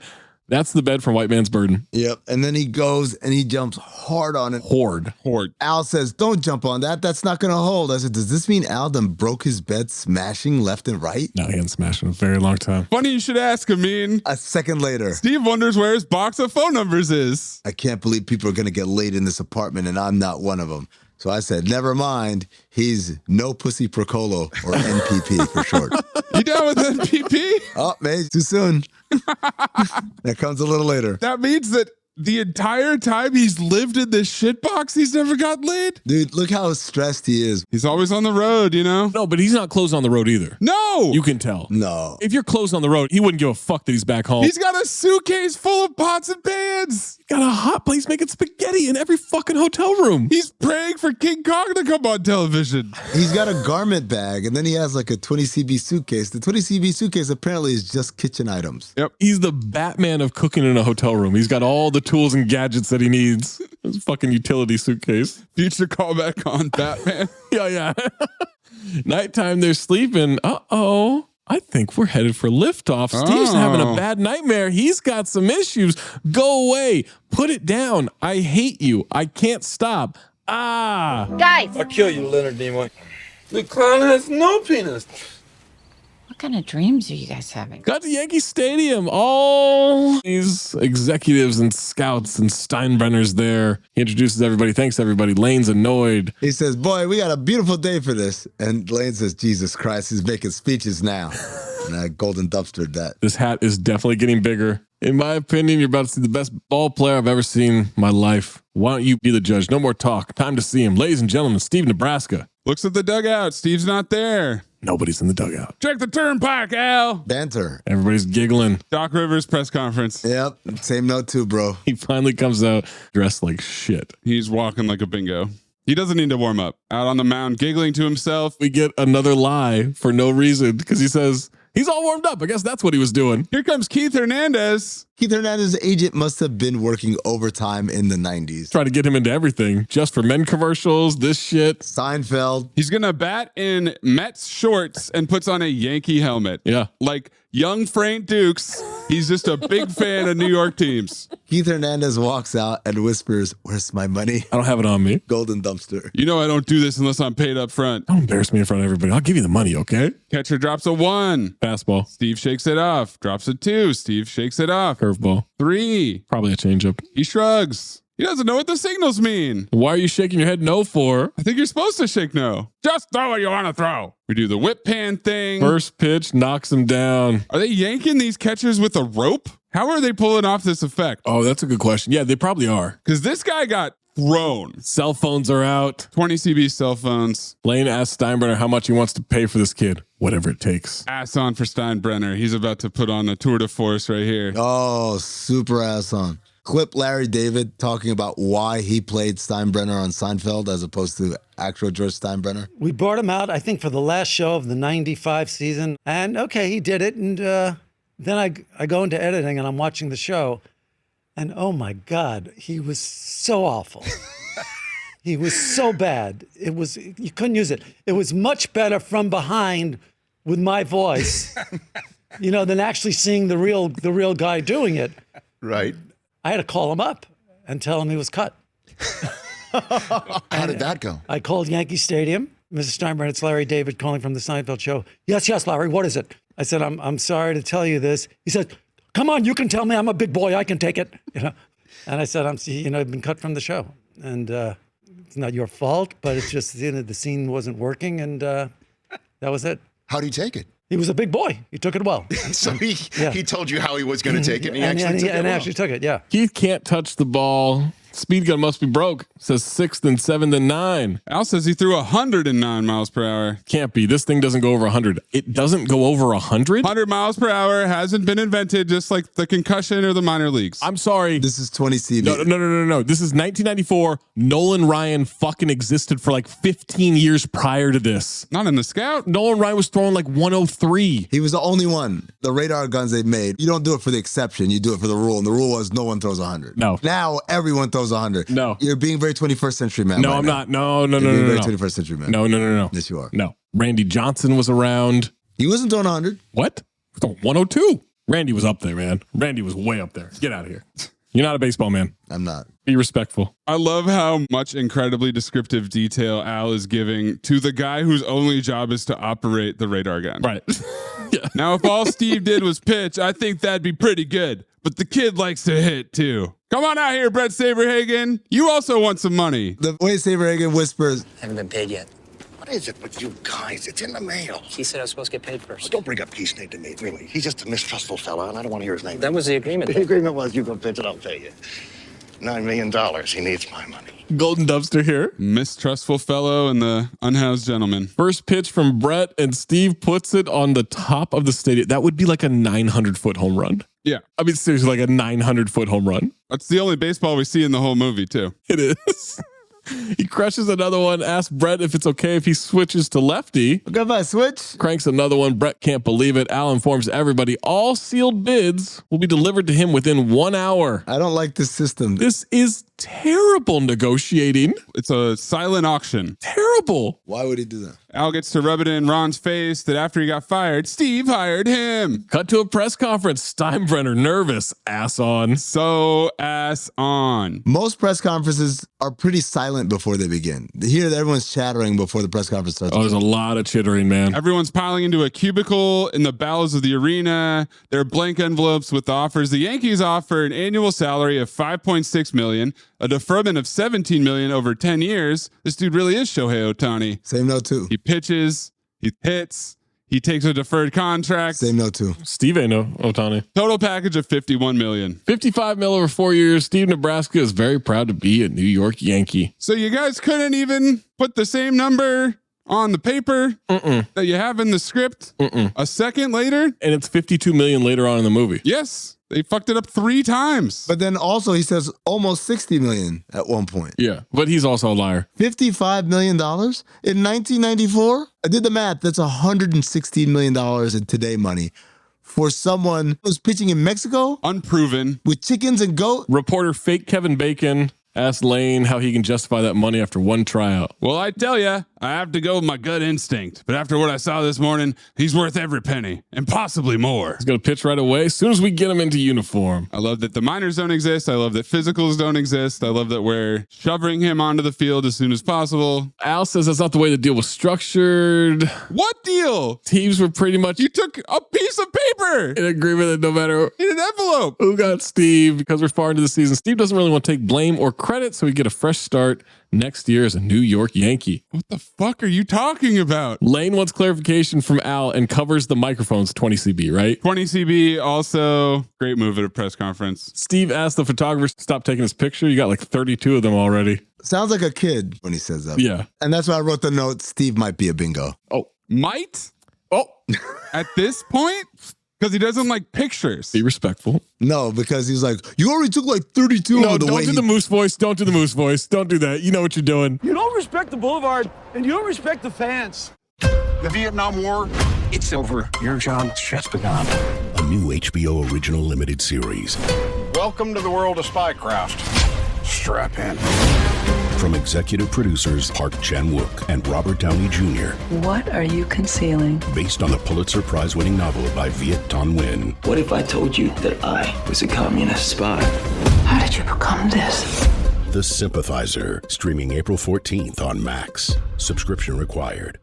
That's the bed from White Man's Burden. Yep. And then he goes and he jumps hard on it. Horde. Al says, don't jump on that. That's not going to hold. I said, does this mean Al done broke his bed smashing left and right? No, he hadn't smashed in a very long time. Funny you should ask, Amin. A second later. Steve wonders where his box of phone numbers is. I can't believe people are going to get laid in this apartment and I'm not one of them. So I said, never mind. He's no pussy procolo or NPP for short. You down with NPP? Oh, man, too soon. That comes a little later. That means that the entire time he's lived in this shitbox, he's never got laid? Dude, look how stressed he is. He's always on the road, you know? No, but he's not closed on the road either. No! You can tell. No. If you're closed on the road, he wouldn't give a fuck that he's back home. He's got a suitcase full of pots and pans. He's got a hot place making spaghetti in every fucking hotel room. He's praying for King Kong to come on television. He's got a garment bag, and then he has like a 20CB suitcase. The 20CB suitcase apparently is just kitchen items. Yep. He's the Batman of cooking in a hotel room. He's got all the tools and gadgets that he needs. His fucking utility suitcase. Future callback on Batman. Yeah. Nighttime, they're sleeping. Uh-oh. I think we're headed for liftoff. Steve's having a bad nightmare. He's got some issues. Go away. Put it down. I hate you. I can't stop. Guys! I'll kill you, Leonard Nimoy. The clown has no penis. What kind of dreams are you guys having? Got to Yankee Stadium. All these executives and scouts and Steinbrenner's there. He introduces everybody. Thanks, everybody. Lane's annoyed. He says, boy, we got a beautiful day for this. And Lane says, Jesus Christ, he's making speeches now. And I golden dumpstered that. This hat is definitely getting bigger. In my opinion, you're about to see the best ball player I've ever seen in my life. Why don't you be the judge? No more talk. Time to see him. Ladies and gentlemen, Steve Nebraska. Looks at the dugout. Steve's not there. Nobody's in the dugout. Check the turnpike, Al. Banter. Everybody's giggling. Doc Rivers press conference. Yep. Same note too, bro. He finally comes out dressed like shit. He's walking like a bingo. He doesn't need to warm up. Out on the mound, giggling to himself. We get another lie for no reason because he says he's all warmed up. I guess that's what he was doing. Here comes Keith Hernandez. Keith Hernandez's agent must have been working overtime in the 90s. Try to get him into everything. Just for Men commercials, this shit. Seinfeld. He's going to bat in Mets shorts and puts on a Yankee helmet. Yeah. Like young Frank Dukes. He's just a big fan of New York teams. Keith Hernandez walks out and whispers, where's my money? I don't have it on me. Golden dumpster. You know I don't do this unless I'm paid up front. Don't embarrass me in front of everybody. I'll give you the money, okay? Catcher drops a 1. Fastball. Steve shakes it off. Drops a 2. Steve shakes it off. Curveball. 3. Probably a changeup. He shrugs. He doesn't know what the signals mean. Why are you shaking your head no for? I think you're supposed to shake no. Just throw what you want to throw. We do the whip pan thing. First pitch knocks him down. Are they yanking these catchers with a rope? How are they pulling off this effect? Oh, that's a good question. Yeah, they probably are. Because this guy got thrown. Cell phones are out. 20 CB cell phones. Lane asks Steinbrenner how much he wants to pay for this kid. Whatever it takes. Ass on for Steinbrenner. He's about to put on a tour de force right here. Oh, super ass on. Clip Larry David talking about why he played Steinbrenner on Seinfeld as opposed to actual George Steinbrenner. We brought him out, I think, for the last show of the 95 season. And okay, he did it. And then I go into editing and I'm watching the show. And oh my God, he was so awful. He was so bad. You couldn't use it. It was much better from behind with my voice, than actually seeing the real guy doing it. Right. I had to call him up and tell him he was cut. How did that go? I called Yankee Stadium. Mrs. Steinbrenner, it's Larry David calling from the Seinfeld show. Yes, Larry, what is it? I said, I'm sorry to tell you this. He said, come on, you can tell me. I'm a big boy. I can take it. And I said, I've been cut from the show. And It's not your fault, but it's just the scene wasn't working, and that was it. How did he take it? He was a big boy. He took it well. So he told you how he was going to take it, and he actually took it, yeah. Keith can't touch the ball. Speed gun must be broke. Says 6th and 7th and 9. Al says he threw 109 miles per hour. Can't be. This thing doesn't go over 100. It doesn't go over 100? 100 miles per hour hasn't been invented, just like the concussion or the minor leagues. I'm sorry. This is 20 CV. No. This is 1994. Nolan Ryan fucking existed for like 15 years prior to this. Not in the scout. Nolan Ryan was throwing like 103. He was the only one. The radar guns they made, you don't do it for the exception. You do it for the rule. And the rule was no one throws 100. No. Now everyone throws 100. No. You're being very 21st century man. No, I'm not. No. You're being very 21st century man. No. Yes, you are. No. Randy Johnson was around. He wasn't throwing 100. What? He was throwing 102. Randy was up there, man. Randy was way up there. Get out of here. You're not a baseball man. I'm not. Be respectful. I love how much incredibly descriptive detail Al is giving to the guy whose only job is to operate the radar gun. Right. Yeah. Now, if all Steve did was pitch, I think that'd be pretty good. But the kid likes to hit too. Come on out here, Brett Saberhagen. You also want some money. The way Saberhagen whispers, Haven't been paid yet. What is it with you guys? It's in the mail. He said I was supposed to get paid first. Don't bring up Keith's name to me, really. He's just a mistrustful fella, and I don't want to hear his name. That was the agreement. The agreement was you go pitch and I'll pay you. $9 million. He needs my money. Golden Dumpster here. Mistrustful fellow and the unhoused gentleman. First pitch from Brett, and Steve puts it on the top of the stadium. That would be like a 900-foot home run. Yeah. I mean, seriously, like a 900-foot home run. That's the only baseball we see in the whole movie, too. It is. He crushes another one. Asks Brett if it's okay if he switches to lefty. okay, if I switch. Cranks another one. Brett can't believe it. Al informs everybody all sealed bids will be delivered to him within 1 hour. I don't like this system. This is terrible negotiating. It's a silent auction. Terrible. Why would he do that? Al gets to rub it in Ron's face that after he got fired, Steve hired him. Cut to a press conference. Steinbrenner nervous. Ass on. So ass on. Most press conferences are pretty silent before they begin. Here, everyone's chattering before the press conference starts. Oh, there's a lot of chittering, man. Everyone's piling into a cubicle in the bowels of the arena. There are blank envelopes with the offers. The Yankees offer an annual salary of $5.6 million, a deferment of $17 million over 10 years. This dude really is Shohei Ohtani. Same note, too. He pitches, he hits, he takes a deferred contract. Same note, too. Steve ain't no Ohtani. Total package of $51 million. $55 million over 4 years. Steve Nebraska is very proud to be a New York Yankee. So you guys couldn't even put the same number on the paper that you have in the script a second later? And it's $52 million later on in the movie. Yes. They fucked it up 3 times. But then also he says almost $60 million at one point. Yeah, but he's also a liar. $55 million in 1994? I did the math. That's $116 million in today money. For someone who's pitching in Mexico? Unproven. With chickens and goat? Reporter fake Kevin Bacon asked Lane how he can justify that money after one tryout. Well, I tell you, I have to go with my gut instinct. But after what I saw this morning, he's worth every penny and possibly more. He's going to pitch right away as soon as we get him into uniform. I love that the minors don't exist. I love that physicals don't exist. I love that we're shoving him onto the field as soon as possible. Al says that's not the way the deal was structured. What deal? Teams were pretty much... You took a piece of paper. In agreement that no matter... In an envelope. Who got Steve? Because we're far into the season. Steve doesn't really want to take blame or credit, so we get a fresh start next year as a New York Yankee. What the fuck are you talking about? Lane wants clarification from Al and covers the microphones. 20 CB, right? 20 CB, also great move at a press conference. Steve asked the photographer to stop taking his picture. You got like 32 of them already. Sounds like a kid when he says that. Yeah. And that's why I wrote the note, Steve might be a bingo. Oh. Might? Oh. At this point? Because he doesn't like pictures. Be respectful. No, because he's like, you already took like 32 No, of the don't way do the moose voice. Don't do the moose voice. Don't do that. You know what you're doing. You don't respect the boulevard, and you don't respect the fans. The Vietnam War, It's over. Your job's just begun. A new HBO original limited series. welcome to the world of spycraft. Strap in. From executive producers Park Chan-wook and Robert Downey Jr. What are you concealing? Based on the Pulitzer Prize-winning novel by Viet Thanh Nguyen. What if I told you that I was a communist spy? How did you become this? The Sympathizer, streaming April 14th on Max. Subscription required.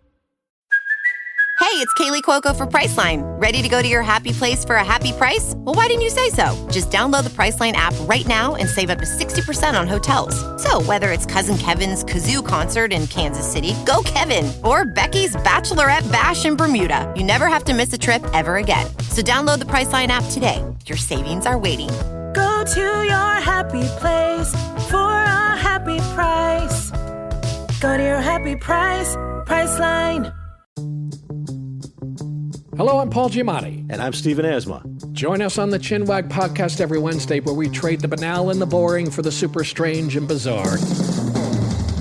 Hey, it's Kaylee Cuoco for Priceline. Ready to go to your happy place for a happy price? Well, why didn't you say so? Just download the Priceline app right now and save up to 60% on hotels. So whether it's Cousin Kevin's Kazoo Concert in Kansas City, go Kevin, or Becky's Bachelorette Bash in Bermuda, you never have to miss a trip ever again. So download the Priceline app today. Your savings are waiting. Go to your happy place for a happy price. Go to your happy price, Priceline. Hello, I'm Paul Giamatti. And I'm Stephen Asma. Join us on the Chinwag podcast every Wednesday where we trade the banal and the boring for the super strange and bizarre.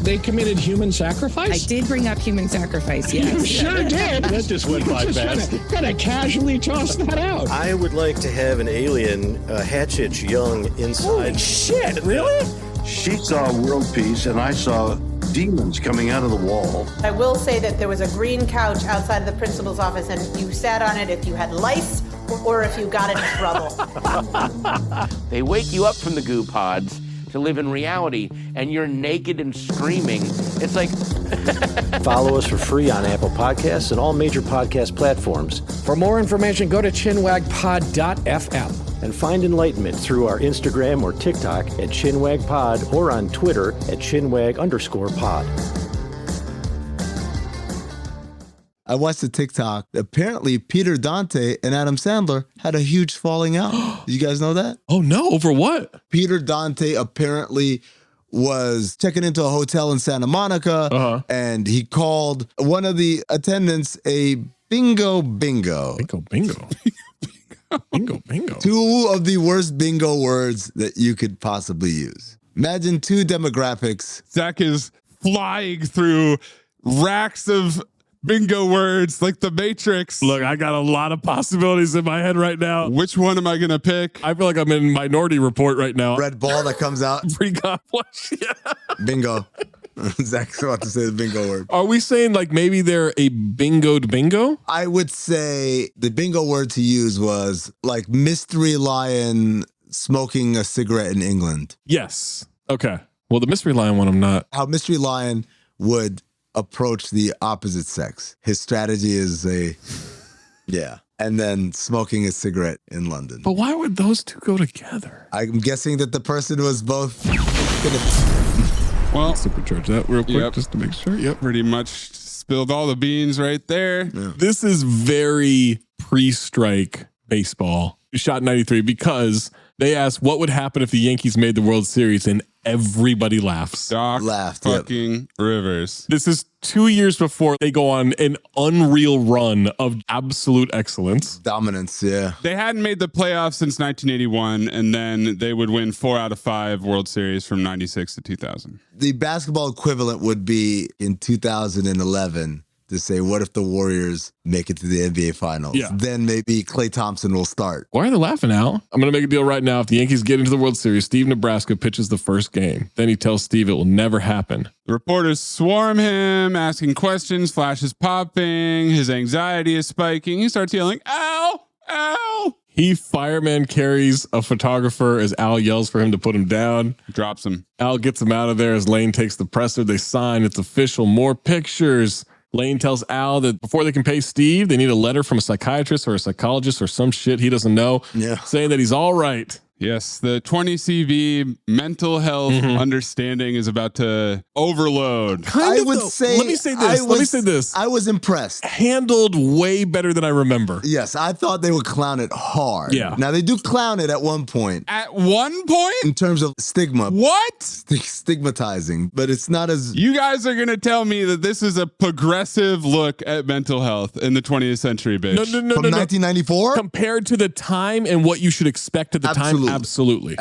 They committed human sacrifice? I did bring up human sacrifice, yes. You sure did. That just went by fast. Kind of casually tossed that out. I would like to have an alien hatch its young inside. Holy shit, really? She saw world peace and I saw demons coming out of the wall. I will say that there was a green couch outside of the principal's office and you sat on it if you had lice or if you got in trouble. They wake you up from the goo pods to live in reality, and you're naked and screaming. It's like... Follow us for free on Apple Podcasts and all major podcast platforms. For more information, go to chinwagpod.fm. And find enlightenment through our Instagram or TikTok at ChinwagPod or on Twitter at Chinwag_pod. I watched a TikTok. Apparently, Peter Dante and Adam Sandler had a huge falling out. Did you guys know that? Oh, no. Over what? Peter Dante apparently was checking into a hotel in Santa Monica, and he called one of the attendants a bingo. Bingo. Two of the worst bingo words that you could possibly use. Imagine two demographics. Zach is flying through racks of bingo words like the Matrix. Look, I got a lot of possibilities in my head right now. Which one am I going to pick? I feel like I'm in Minority Report right now. Red ball that comes out. Pre-accomplish. Yeah. Bingo. Zach's about to say the bingo word. Are we saying like maybe they're a bingoed bingo? I would say the bingo word to use was like Mystery Lion smoking a cigarette in England. Yes. Okay. Well, the Mystery Lion one, I'm not. How Mystery Lion would approach the opposite sex. His strategy is and then smoking a cigarette in London. But why would those two go together? I'm guessing that the person was both Well, supercharge that real quick just to make sure. Yep. Pretty much spilled all the beans right there. Yeah. This is very pre-strike baseball. Shot 93 because they asked what would happen if the Yankees made the World Series, and everybody laughs. Doc fucking Rivers. This is 2 years before they go on an unreal run of absolute excellence. Dominance, yeah. They hadn't made the playoffs since 1981, and then they would win 4 out of 5 World Series from 96 to 2000. The basketball equivalent would be in 2011 to say, what if the Warriors make it to the NBA Finals? Yeah. Then maybe Klay Thompson will start. Why are they laughing, Al? I'm going to make a deal right now. If the Yankees get into the World Series, Steve Nebraska pitches the first game. Then he tells Steve it will never happen. The reporters swarm him, asking questions, flashes popping, his anxiety is spiking. He starts yelling, "Al! Al!" He fireman carries a photographer as Al yells for him to put him down. Drops him. Al gets him out of there as Lane takes the presser. They sign. It's official. More pictures. Lane tells Al that before they can pay Steve, they need a letter from a psychiatrist or a psychologist or some shit he doesn't know, saying that he's all right. Yes, the 20 CV mental health understanding is about to overload. I would say, let me say this. I was impressed. Handled way better than I remember. Yes, I thought they would clown it hard. Yeah. Now, they do clown it at one point. At one point? In terms of stigma. What? Stigmatizing, but it's not as... You guys are going to tell me that this is a progressive look at mental health in the 20th century, bitch. No. From 1994? Compared to the time and what you should expect at the time. Absolutely.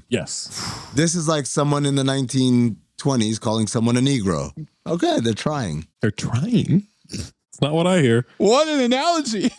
Yes. This is like someone in the 1920s calling someone a Negro. Okay, they're trying. They're trying? It's not what I hear. What an analogy.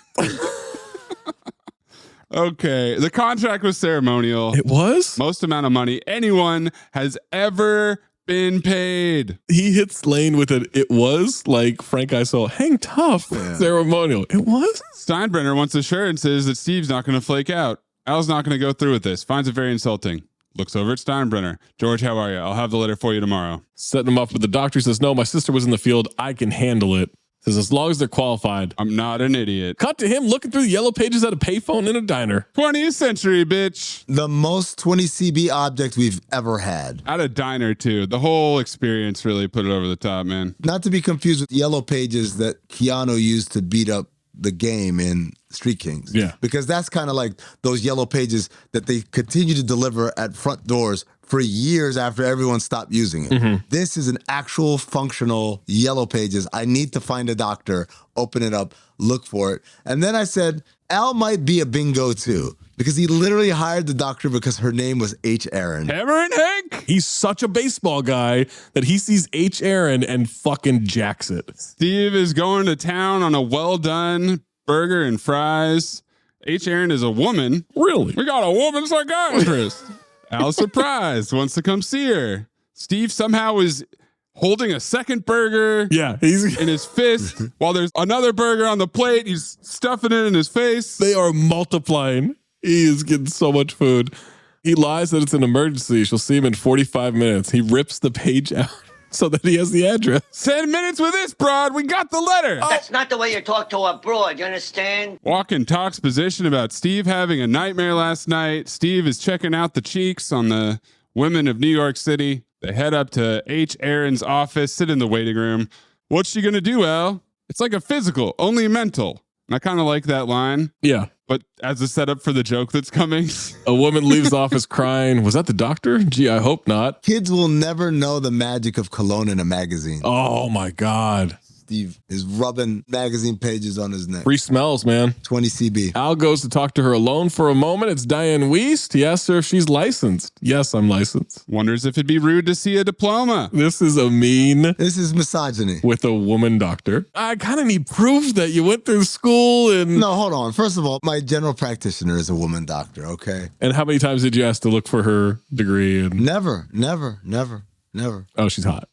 Okay. The contract was ceremonial. It was? Most amount of money anyone has ever been paid. He hits Lane with it was like Frank Iso, hang tough, ceremonial. It was? Steinbrenner wants assurances that Steve's not going to flake out. Al's not going to go through with this. Finds it very insulting. Looks over at Steinbrenner. George, how are you? I'll have the letter for you tomorrow. Setting him up with the doctor. He says, no, my sister was in the field. I can handle it. Says as long as they're qualified. I'm not an idiot. Cut to him looking through the yellow pages at a payphone in a diner. 20th century, bitch. The most 20 CB object we've ever had. At a diner, too. The whole experience really put it over the top, man. Not to be confused with yellow pages that Keanu used to beat up the game in Street Kings. Yeah. Because that's kind of like those yellow pages that they continue to deliver at front doors for years after everyone stopped using it. This is an actual functional yellow pages. I need to find a doctor, open it up, look for it. And then I said, Al might be a bingo too, because he literally hired the doctor because her name was H. Aaron. Hammer and Hank. He's such a baseball guy that he sees H. Aaron and fucking jacks it. Steve is going to town on a well-done burger and fries. H. Aaron is a woman. Really? We got a woman psychiatrist. Al's surprised, wants to come see her. Steve somehow is holding a second burger he's in his fist while there's another burger on the plate. He's stuffing it in his face. They are multiplying. He is getting so much food. He lies that it's an emergency. She'll see him in 45 minutes. He rips the page out so that he has the address. 10 minutes with this broad. We got the letter. That's not the way you talk to a broad, you understand? Walken talks position about Steve having a nightmare last night. Steve is checking out the cheeks on the women of New York City. They head up to H. Aaron's office, sit in the waiting room. What's she going to do, Al? It's like a physical, only mental. And I kind of like that line. Yeah. But as a setup for the joke that's coming. A woman leaves office crying. Was that the doctor? Gee, I hope not. Kids will never know the magic of cologne in a magazine. Oh my God. Steve is rubbing magazine pages on his neck. Free smells, man. 20 CB. Al goes to talk to her alone for a moment. It's Diane Wiest. He asks her if she's licensed. Yes, I'm licensed. Wonders if it'd be rude to see a diploma. This is a mean. This is misogyny. With a woman doctor. I kind of need proof that you went through school and... No, hold on. First of all, my general practitioner is a woman doctor, okay? And how many times did you ask to look for her degree? And... Never. Oh, she's hot.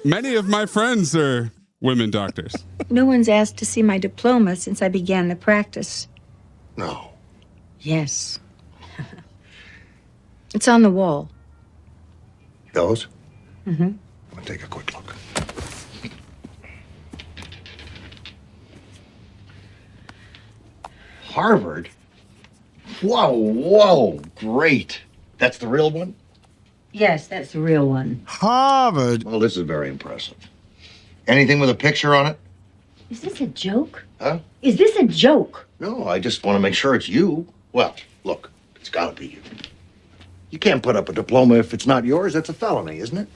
Many of my friends are women doctors. No one's asked to see my diploma since I began the practice. No. Yes. It's on the wall. Those? Mm-hmm. I'll take a quick look. Harvard? Whoa, great. That's the real one? Yes, that's the real one. Harvard? Well, this is very impressive. Anything with a picture on it? Is this a joke? Huh? Is this a joke? No, I just want to make sure it's you. Well, look, it's got to be you. You can't put up a diploma if it's not yours. That's a felony, isn't it?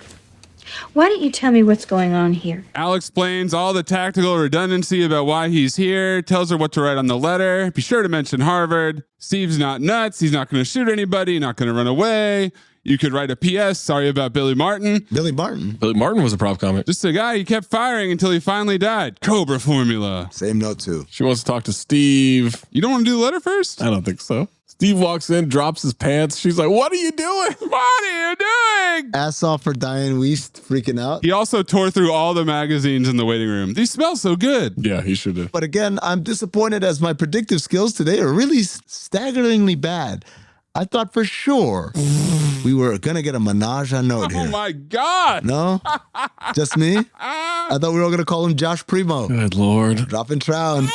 Why don't you tell me what's going on here? Al explains all the tactical redundancy about why he's here, tells her what to write on the letter. Be sure to mention Harvard. Steve's not nuts. He's not going to shoot anybody, not going to run away. You could write a PS, sorry about Billy Martin. Billy Martin? Billy Martin was a prop comic. Just a guy he kept firing until he finally died. Cobra formula. Same note too. She wants to talk to Steve. You don't want to do the letter first? I don't think so. Steve walks in, drops his pants. She's like, what are you doing? What are you doing? Ass off for Diane Wiest, freaking out. He also tore through all the magazines in the waiting room. These smell so good. Yeah, he should have. But again, I'm disappointed as my predictive skills today are really staggeringly bad. I thought for sure we were going to get a menage a note here. Oh my God. No? Just me? I thought we were all going to call him Josh Primo. Good Lord. Dropping Trown.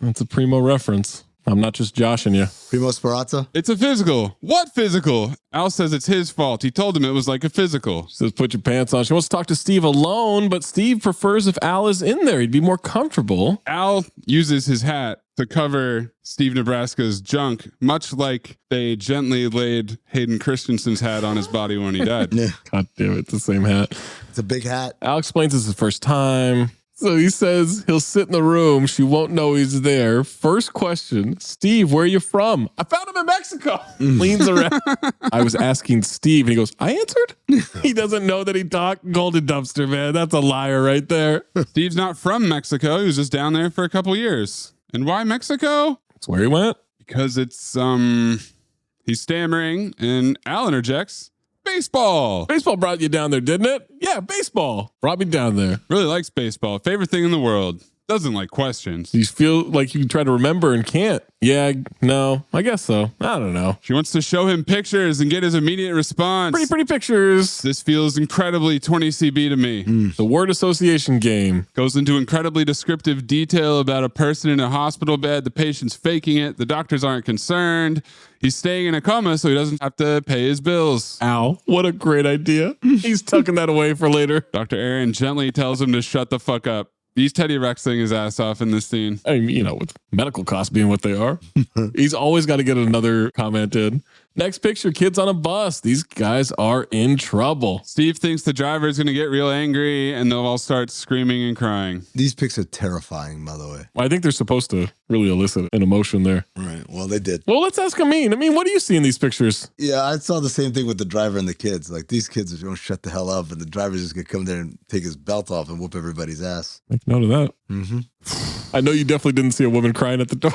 That's a Primo reference. I'm not just joshing you. Primo Speranza? It's a physical. What physical? Al says it's his fault. He told him it was like a physical. She says, put your pants on. She wants to talk to Steve alone, but Steve prefers if Al is in there. He'd be more comfortable. Al uses his hat to cover Steve Nebraska's junk, much like they gently laid Hayden Christensen's hat on his body when he died. Yeah. God damn it, it's the same hat. It's a big hat. Al explains it's his first time. So he says he'll sit in the room. She won't know he's there. First question, Steve, where are you from? I found him in Mexico. Leans around. I was asking Steve, and he goes, I answered? He doesn't know that he talked. Golden dumpster, man. That's a liar right there. Steve's not from Mexico. He was just down there for a couple years. And why Mexico? That's where he went. Because it's, he's stammering, and Al interjects. Baseball. Baseball brought you down there, didn't it? Yeah, baseball brought me down there. Really likes baseball. Favorite thing in the world. Doesn't like questions. You feel like you try to remember and can't. Yeah, no, I guess so. I don't know. She wants to show him pictures and get his immediate response. Pretty pictures. This feels incredibly 20CB to me. The word association game. Goes into incredibly descriptive detail about a person in a hospital bed. The patient's faking it. The doctors aren't concerned. He's staying in a coma so he doesn't have to pay his bills. Ow, what a great idea. He's tucking that away for later. Dr. Aaron gently tells him to shut the fuck up. He's Teddy Rexing his ass off in this scene. I mean, with medical costs being what they are, he's always got to get another comment in. Next picture, kids on a bus. These guys are in trouble. Steve thinks the driver is going to get real angry and they'll all start screaming and crying. These pics are terrifying, by the way. I think they're supposed to really elicit an emotion there. Right. Well, they did. Well, let's ask Amin. What do you see in these pictures? Yeah, I saw the same thing with the driver and the kids. Like, these kids are going to shut the hell up, and the driver's just going to come there and take his belt off and whoop everybody's ass. Make note of that. Mm-hmm. I know you definitely didn't see a woman crying at the door.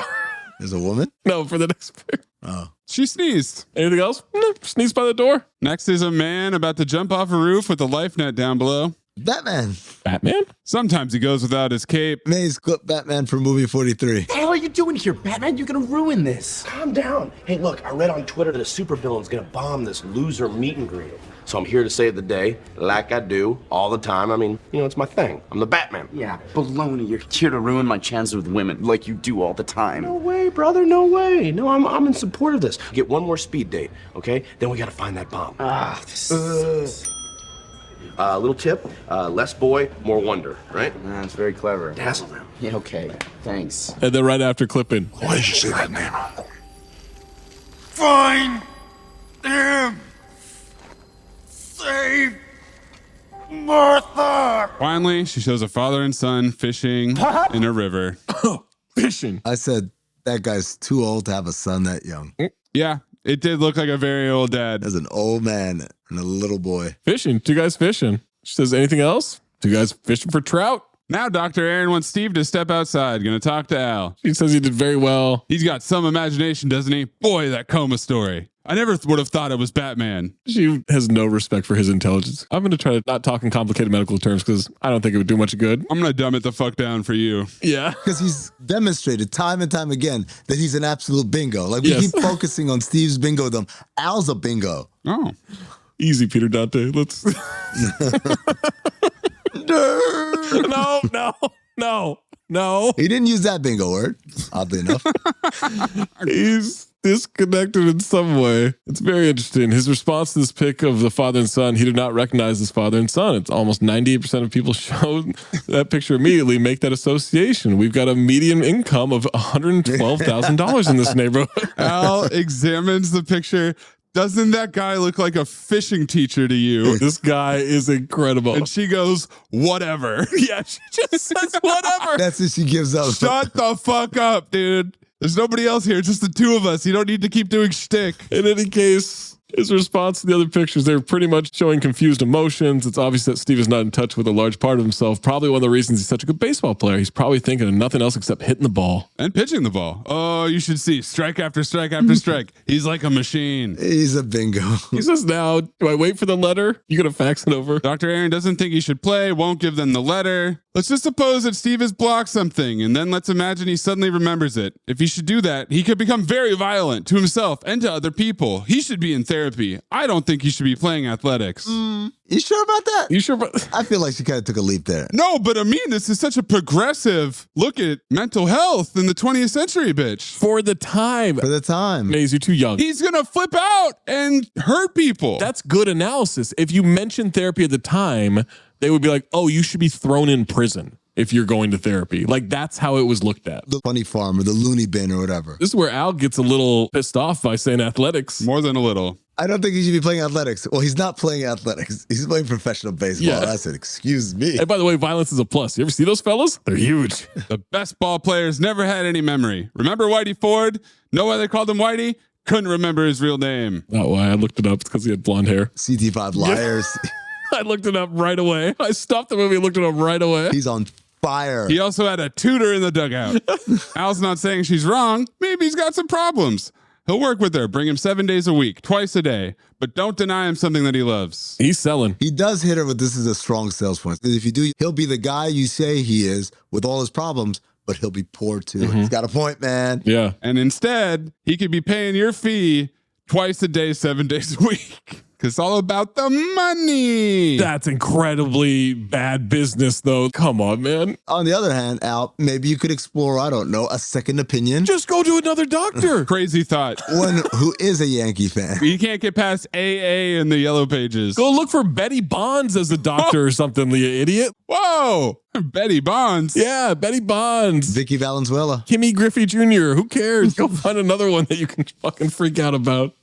There's a woman? No, for the next picture. Oh. She sneezed. Anything else? No, sneezed by the door. Next is a man about to jump off a roof with a life net down below. Batman. Batman? Sometimes he goes without his cape. Mayes clip Batman from movie 43. What the hell are you doing here, Batman? You're gonna ruin this. Calm down. Hey, look, I read on Twitter that a supervillain's gonna bomb this loser meet and greet. So I'm here to save the day, like I do all the time. I mean, it's my thing. I'm the Batman. Yeah, baloney. You're here to ruin my chances with women, like you do all the time. No way, brother. No way. No, I'm in support of this. Get one more speed date, okay? Then we gotta find that bomb. Little tip, less boy, more wonder, right? That's very clever. Dazzle them. Yeah, okay. Thanks. And then right after clipping. Why did you say that name? Find them! Save Martha! Finally, she shows a father and son fishing in a river. Fishing. I said, that guy's too old to have a son that young. Yeah, it did look like a very old dad. There's an old man and a little boy. Fishing. Two guys fishing. She says, anything else? Two guys fishing for trout. Now Dr. Aaron wants Steve to step outside. Gonna talk to Al. She says he did very well. He's got some imagination, doesn't he? Boy, that coma story. I never would have thought it was Batman. She has no respect for his intelligence. I'm going to try to not talk in complicated medical terms because I don't think it would do much good. I'm going to dumb it the fuck down for you. Yeah. Because he's demonstrated time and time again that he's an absolute bingo. Like, we keep focusing on Steve's bingo-dom. Al's a bingo. Oh. Easy, Peter Dante. Let's... No. He didn't use that bingo word, oddly enough. He's disconnected in some way. It's very interesting. His response to this pic of the father and son, he did not recognize his father and son. It's almost 98% of people show that picture immediately, make that association. We've got a median income of $112,000 in this neighborhood. Al examines the picture. Doesn't that guy look like a fishing teacher to you? This guy is incredible. And she goes, whatever. Yeah, she just says whatever. That's what she gives up. Shut the fuck up, dude. There's nobody else here, just the two of us. You don't need to keep doing shtick. In any case, his response to the other pictures, they're pretty much showing confused emotions. It's obvious that Steve is not in touch with a large part of himself. Probably one of the reasons he's such a good baseball player. He's probably thinking of nothing else except hitting the ball. And pitching the ball. Oh, you should see. Strike after strike after strike. He's like a machine. He's a bingo. He says, now, do I wait for the letter? You gonna fax it over? Dr. Aaron doesn't think he should play, won't give them the letter. Let's just suppose that Steve has blocked something, and then let's imagine he suddenly remembers it. If he should do that, he could become very violent to himself and to other people. He should be in therapy. I don't think he should be playing athletics. You sure about that? You sure about I feel like she kind of took a leap there. No, but I mean, this is such a progressive look at mental health in the 20th century, bitch. For the time. For the time. Maze, you're too young. He's going to flip out and hurt people. That's good analysis. If you mention therapy at the time, they would be like, oh, you should be thrown in prison if you're going to therapy. Like, that's how it was looked at. The funny farm or the loony bin or whatever. This is where Al gets a little pissed off by saying athletics. More than a little. I don't think he should be playing athletics. Well, he's not playing athletics. He's playing professional baseball. Yeah. I said, excuse me. And by the way, violence is a plus. You ever see those fellas? They're huge. The best ball players never had any memory. Remember Whitey Ford? Know why they called him Whitey? Couldn't remember his real name. Not why. I looked it up. It's because he had blonde hair. CT5 liars. I looked it up right away. I stopped the movie and looked it up right away. He's on fire. He also had a tutor in the dugout. Al's not saying she's wrong. Maybe he's got some problems. He'll work with her, bring him 7 days a week, twice a day, but don't deny him something that he loves. He's selling. He does hit her, but this is a strong sales point. If you do, he'll be the guy you say he is with all his problems, but he'll be poor too. He's got a point, man. Yeah. And instead, he could be paying your fee twice a day, 7 days a week. Because it's all about the money. That's incredibly bad business, though. Come on, man. On the other hand, Al, maybe you could explore, I don't know, a second opinion. Just go to another doctor. Crazy thought. One who is a Yankee fan. You can't get past AA in the yellow pages. Go look for Betty Bonds as a doctor or something, you idiot. Whoa. Betty Bonds. Yeah, Betty Bonds. Vicky Valenzuela. Kimmy Griffey Jr. Who cares? Go find another one that you can fucking freak out about.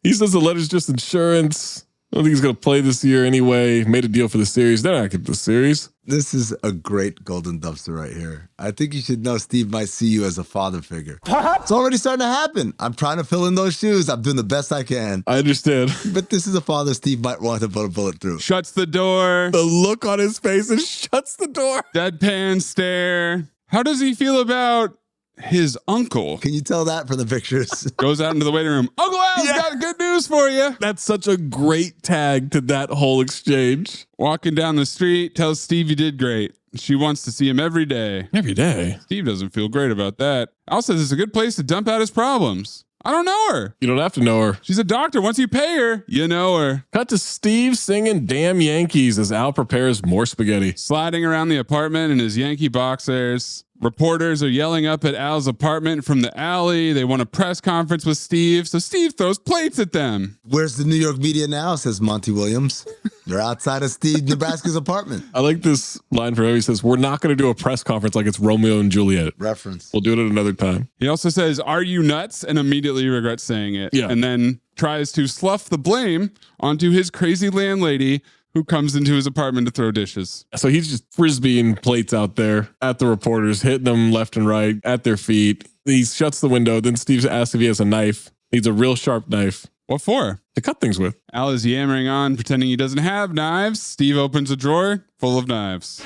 He says the letter's just insurance. I don't think he's going to play this year anyway. Made a deal for the series. They're not getting the series. This is a great golden dumpster right here. I think you should know Steve might see you as a father figure. It's already starting to happen. I'm trying to fill in those shoes. I'm doing the best I can. I understand. But this is a father Steve might want to put a bullet through. Shuts the door. The look on his face and shuts the door. Deadpan stare. How does he feel about his uncle? Can you tell that from the pictures? Goes out into the waiting room. Uncle Al's got good news for you. That's such a great tag to that whole exchange. Walking down the street, tells Steve you did great. She wants to see him every day. Every day? Steve doesn't feel great about that. Al says it's a good place to dump out his problems. I don't know her. You don't have to know her. She's a doctor. Once you pay her, you know her. Cut to Steve singing Damn Yankees as Al prepares more spaghetti. Sliding around the apartment in his Yankee boxers. Reporters are yelling up at Al's apartment from the alley. They want a press conference with Steve, so Steve throws plates at them. Where's the New York media now, says Monty Williams. They're outside of Steve Nebraska's apartment. I like this line from him. He says, we're not going to do a press conference like it's Romeo and Juliet. Reference. We'll do it at another time. He also says, are you nuts? And immediately regrets saying it. Yeah. And then tries to slough the blame onto his crazy landlady who comes into his apartment to throw dishes. So he's just frisbeeing plates out there at the reporters, hitting them left and right at their feet. He shuts the window. Then Steve asks if he has a knife. Needs a real sharp knife. What for? To cut things with. Al is yammering on, pretending he doesn't have knives. Steve opens a drawer full of knives.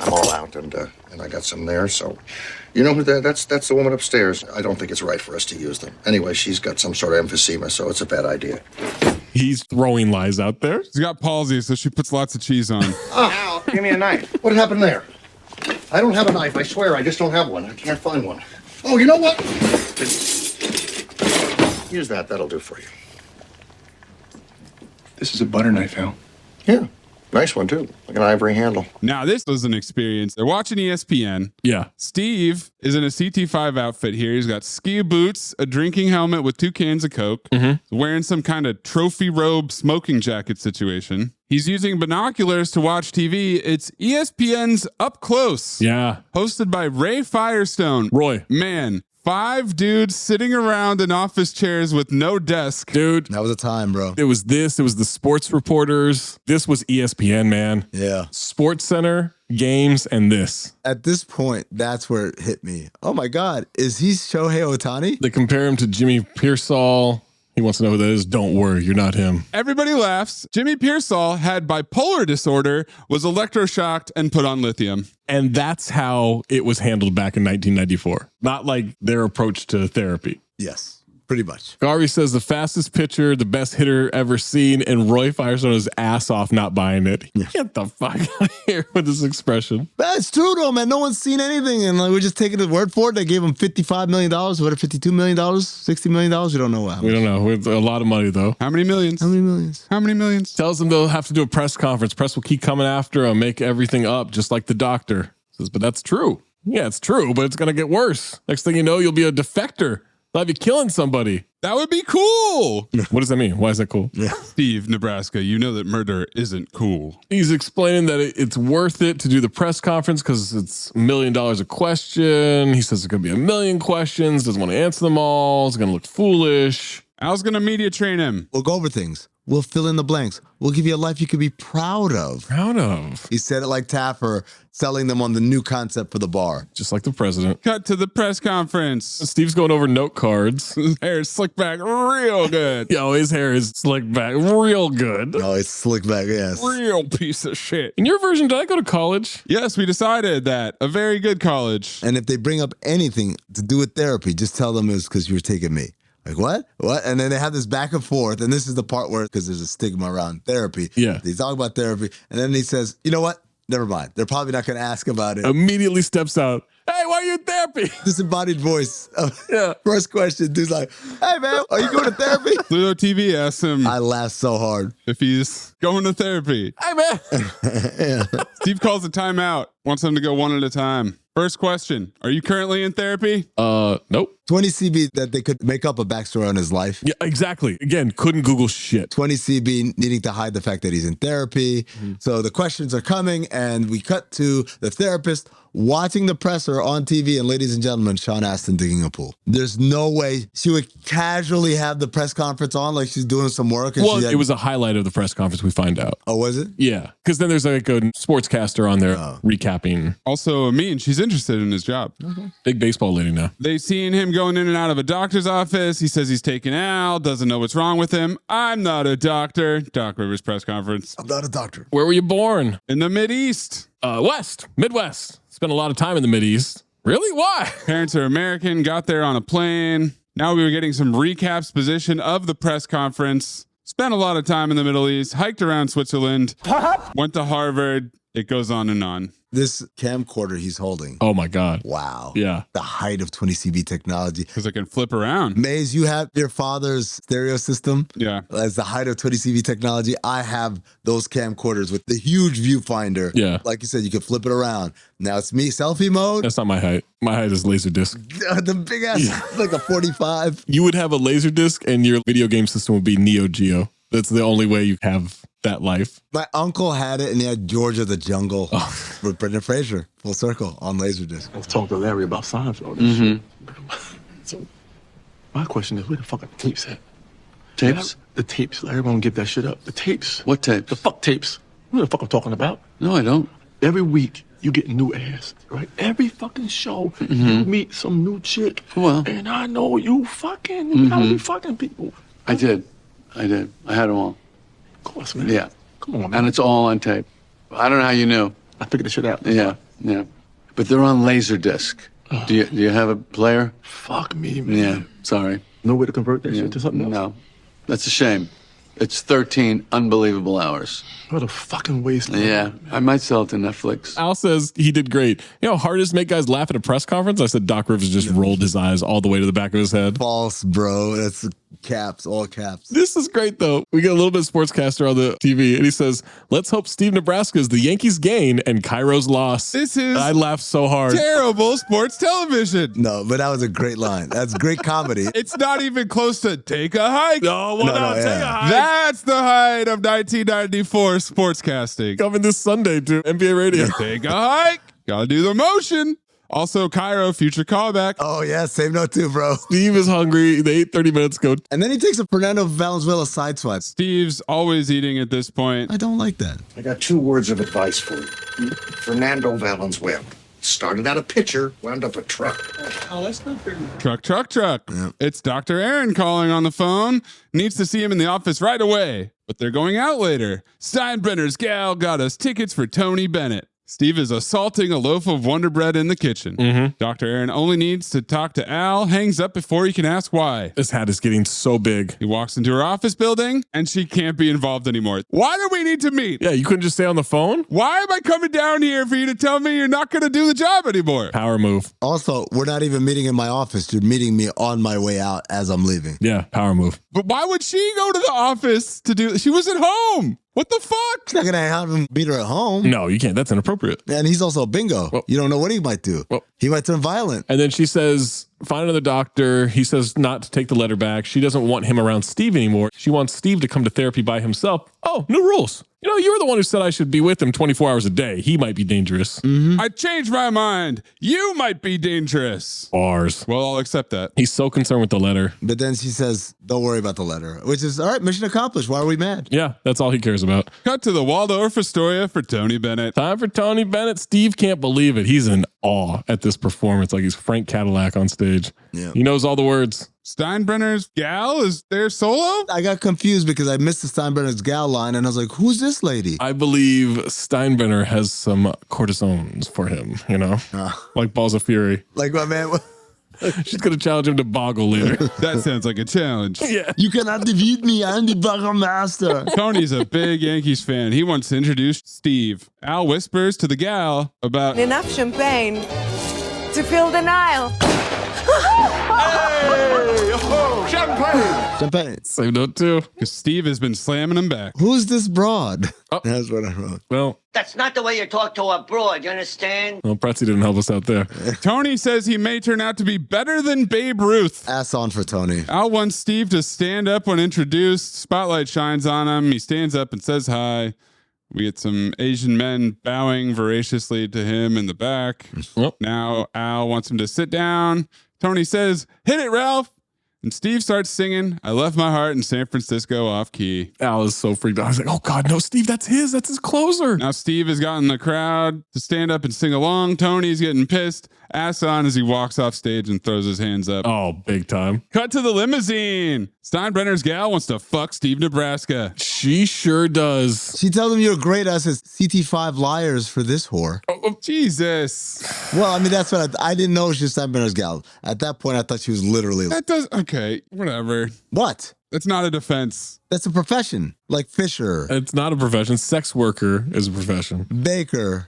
I'm all out, and I got some there, so... You know, that's the woman upstairs. I don't think it's right for us to use them. Anyway, she's got some sort of emphysema, so it's a bad idea. He's throwing lies out there. She's got palsy, so she puts lots of cheese on. Al, give me a knife. What happened there? I don't have a knife, I swear. I just don't have one. I can't find one. Oh, you know what? Use that. That'll do for you. This is a butter knife, Al. Yeah. Nice one, too. Like an ivory handle. Now, this was an experience. They're watching ESPN. Yeah. Steve is in a CT5 outfit here. He's got ski boots, a drinking helmet with 2 cans of Coke, wearing some kind of trophy robe smoking jacket situation. He's using binoculars to watch TV. It's ESPN's Up Close. Yeah. Hosted by Ray Firestone. Roy. Man. 5 dudes sitting around in office chairs with no desk. Dude. That was a time, bro. It was this. It was the sports reporters. This was ESPN, man. Yeah. Sports Center, games, and this. At this point, that's where it hit me. Oh my God. Is he Shohei Ohtani? They compare him to Jimmy Pearsall. He wants to know who that is. Don't worry, you're not him. Everybody laughs. Jimmy Pearsall had bipolar disorder, was electroshocked, and put on lithium. And that's how it was handled back in 1994. Not like their approach to therapy. Yes, pretty much. Garvey says the fastest pitcher, the best hitter ever seen, and Roy Firestone his ass off not buying it. Get the fuck out of here with this expression. That's true though, man. No one's seen anything, and we're just taking his word for it. They gave him $55 million, what, $52 million, $60 million? We don't know how much. We don't know. It's a lot of money though. How many millions? How many millions? How many millions? Tells them they'll have to do a press conference. Press will keep coming after him, make everything up, just like the doctor. Says, but that's true. Yeah, it's true, but it's going to get worse. Next thing you know, you'll be a defector. They'll have you killing somebody. That would be cool. What does that mean? Why is that cool? Yeah. Steve, Nebraska, you know that murder isn't cool. He's explaining that it's worth it to do the press conference because it's $1 million a question. He says there's going to be 1 million questions. Doesn't want to answer them all. It's going to look foolish. Al's going to media train him. We'll go over things. We'll fill in the blanks. We'll give you a life you could be proud of. Proud of. He said it like Taffer, selling them on the new concept for the bar. Just like the president. Cut to the press conference. Steve's going over note cards. His hair is slicked back real good. Yo, his hair is slicked back real good. No, it's slicked back, yes. Real piece of shit. In your version, did I go to college? Yes, we decided that. A very good college. And if they bring up anything to do with therapy, just tell them it's because you were taking me. Like, what? What? And then they have this back and forth. And this is the part where, because there's a stigma around therapy. Yeah. They talk about therapy. And then he says, you know what? Never mind. They're probably not going to ask about it. Immediately steps out. Hey, why are you in therapy? Disembodied voice. First question, dude's like, hey, man, are you going to therapy? Pluto TV asks him. I laughed so hard. If he's going to therapy. Hey, man. Steve calls a timeout. Wants them to go one at a time. First question. Are you currently in therapy? Nope. 20 CB that they could make up a backstory on his life. Yeah, exactly. Again, couldn't Google shit. 20 CB needing to hide the fact that he's in therapy. So the questions are coming, and we cut to the therapist watching the presser on TV, and ladies and gentlemen, Sean Astin digging a pool. There's no way she would casually have the press conference on like she's doing some work. And Well, it was a highlight of the press conference, we find out. Oh, was it? Yeah, because then there's like a sportscaster on there recapping. Also, Amin, she's interested in his job. Big baseball lady now. They've seen him going in and out of a doctor's office. He says he's taken out, doesn't know what's wrong with him. I'm not a doctor. Doc Rivers press conference. I'm not a doctor. Where were you born? In the Mideast. Midwest. Spent a lot of time in the Mideast. Really? Why? Parents are American, got there on a plane. Now we were getting some recaps position of the press conference. Spent a lot of time in the Middle East, hiked around Switzerland, went to Harvard. It goes on and on. This camcorder he's holding. Oh my God. Wow. Yeah. The height of 20 CB technology. Because it can flip around. Maze, you have your father's stereo system. Yeah. As the height of 20 CB technology. I have those camcorders with the huge viewfinder. Yeah. Like you said, you can flip it around. Now it's me, selfie mode. That's not my height. My height is Laserdisc. The big ass, like a 45. You would have a Laserdisc and your video game system would be Neo Geo. That's the only way you have that life. My uncle had it, and he had George of the Jungle with Brendan Fraser, full circle on Laserdisc. Let's talk to Larry about Seinfeld and shit. So, my question is, where the fuck are the tapes at? Tapes? The tapes. Larry won't give that shit up. The tapes. What tapes? The fuck tapes. You know the fuck I'm talking about? No, I don't. Every week, you get new ass, right? Every fucking show, you meet some new chick. Well. And I know you fucking. You gotta be fucking people. I did. I had them all. Of course, man. Yeah. Come on, man. And it's all on tape. I don't know how you knew. I figured the shit out. Yeah. But they're on Laserdisc. Do you have a player? Fuck me, man. Yeah. Sorry. No way to convert that shit to something else? No. That's a shame. It's 13 unbelievable hours. What a fucking waste. Yeah. I might sell it to Netflix. Al says he did great. You know, hard is make guys laugh at a press conference. I said Doc Rivers just rolled his eyes all the way to the back of his head. False, bro. That's caps, all caps. This is great, though. We get a little bit of sportscaster on the TV, and he says, let's hope Steve Nebraska's the Yankees gain and Cairo's loss. This is I laughed so hard. Terrible sports television. No, but that was a great line. That's great comedy. It's not even close to take a hike. No, take a hike. That's the height of 1994 sportscasting. Coming this Sunday to NBA Radio. Take a hike. Gotta do the motion. Also, Cairo, future callback. Oh, yeah, same note too, bro. Steve is hungry. They ate 30 minutes ago. And then he takes a Fernando Valenzuela sideswipe. Steve's always eating at this point. I don't like that. I got 2 words of advice for you. Fernando Valenzuela. Started out a pitcher, wound up a truck. Oh, that's not fair. Truck. Yeah. It's Dr. Aaron calling on the phone. Needs to see him in the office right away. But they're going out later. Steinbrenner's gal got us tickets for Tony Bennett. Steve is assaulting a loaf of Wonder Bread in the kitchen. Dr. Aaron only needs to talk to Al, hangs up before he can ask why. This hat is getting so big. He walks into her office building, and she can't be involved anymore. Why do we need to meet? Yeah, you couldn't just stay on the phone? Why am I coming down here for you to tell me you're not going to do the job anymore? Power move. Also, we're not even meeting in my office. You're meeting me on my way out as I'm leaving. Yeah, power move. But why would she go to the office to do? She was at home. What the fuck? She's not going to have him meet her at home. No, you can't. That's inappropriate. And he's also a bingo. Well, you don't know what he might do. Well, he might turn violent. And then she says, find another doctor. He says not to take the letter back. She doesn't want him around Steve anymore. She wants Steve to come to therapy by himself. Oh, new rules. You know, you were the one who said I should be with him 24 hours a day. He might be dangerous. I changed my mind. You might be dangerous. Bars. Well, I'll accept that. He's so concerned with the letter. But then she says, don't worry about the letter, which is, all right, mission accomplished. Why are we mad? Yeah, that's all he cares about. Cut to the Waldorf Astoria for Tony Bennett. Time for Tony Bennett. Steve can't believe it. He's in awe at this performance, like he's Frank Cadillac on stage. Yeah. He knows all the words. Steinbrenner's gal is there solo? I got confused because I missed the Steinbrenner's gal line, and I was like, who's this lady? I believe Steinbrenner has some cortisones for him, you know? Like balls of fury. Like my man, She's going to challenge him to boggle later. That sounds like a challenge. Yeah. You cannot defeat me. I'm the Burgermaster. Tony's a big Yankees fan. He wants to introduce Steve. Al whispers to the gal about Enough champagne to fill the Nile. Champagne. Same note too. because Steve has been slamming him back. Who's this broad? That's what I wrote. Well, That's not the way you talk to a broad, you understand? well, Pretzi didn't help us out there. Tony says he may turn out to be better than Babe Ruth. Ass on for Tony. Al wants Steve to stand up when introduced. Spotlight shines on him. He stands up and says hi. We get some Asian men bowing voraciously to him in the back. Now Al wants him to sit down. Tony says, "Hit it, Ralph." And Steve starts singing, "I Left My Heart in San Francisco" off key. Al is so freaked out. I was like, oh God, no, Steve, that's his closer. Now Steve has gotten the crowd to stand up and sing along. Tony's getting pissed, ass on as he walks off stage and throws his hands up. Oh, big time. Cut to the limousine. Steinbrenner's gal wants to fuck Steve Nebraska. She sure does. She tells him you're great us as CT5 liars for this whore. Oh, Jesus. Well, I mean, that's what I didn't know she was Steinbrenner's gal. At that point, I thought she was literally. That does, okay, whatever. What? That's not a defense. That's a profession. Like Fisher, It's not a profession. Sex worker is a profession. Baker,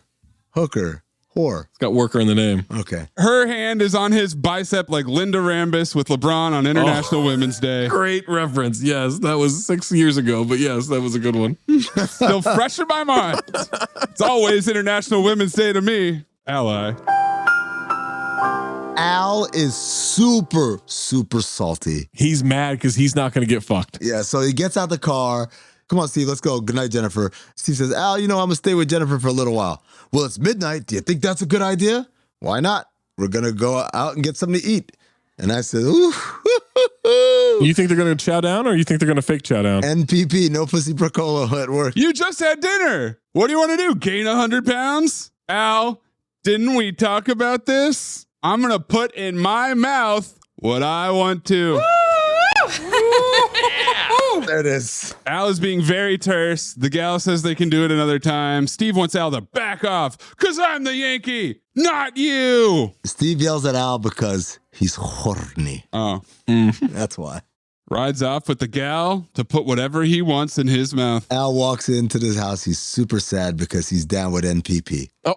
hooker, whore. It's got worker in the name. Okay. Her hand is on his bicep like Linda Rambis with LeBron on International Women's Day. Great reference. Yes, that was 6 years ago, but yes, that was a good one. Still fresh in my mind. It's always International Women's Day to me. Ally. Al is super, super salty. He's mad because he's not going to get fucked. Yeah, so he gets out the car. Come on, Steve, let's go. Good night, Jennifer. Steve says, Al, I'm going to stay with Jennifer for a little while. Well, it's midnight. Do you think that's a good idea? Why not? We're going to go out and get something to eat. And I said, ooh. You think they're going to chow down or you think they're going to fake chow down? NPP, no pussy procolo at work. You just had dinner. What do you want to do? Gain 100 pounds? Al, didn't we talk about this? I'm going to put in my mouth what I want to. There it is. Al is being very terse. The gal says they can do it another time. Steve wants Al to back off because I'm the Yankee, not you. Steve yells at Al because he's horny. Oh. That's why. Rides off with the gal to put whatever he wants in his mouth. Al walks into this house. He's super sad because he's down with NPP. Oh.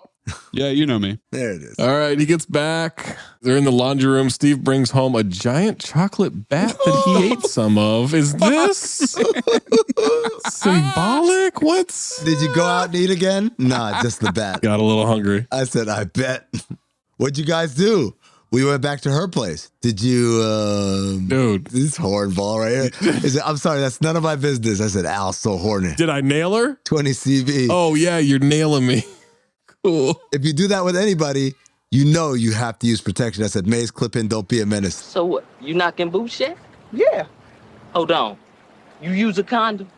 Yeah, you know me. There it is. All right, he gets back. They're in the laundry room. Steve brings home a giant chocolate bat that he ate some of. Is this symbolic? What's... Did you go out and eat again? Nah, just the bat. Got a little hungry. I said, I bet. What'd you guys do? We went back to her place. Did you, Dude. This hornball right here. He said, I'm sorry, that's none of my business. I said, Al's so horny. Did I nail her? 20 CV. Oh, yeah, you're nailing me. Cool. If you do that with anybody, you have to use protection. I said, Mayes, clip in, don't be a menace. So what? You knocking boots yet? Yeah. Hold on. You use a condom?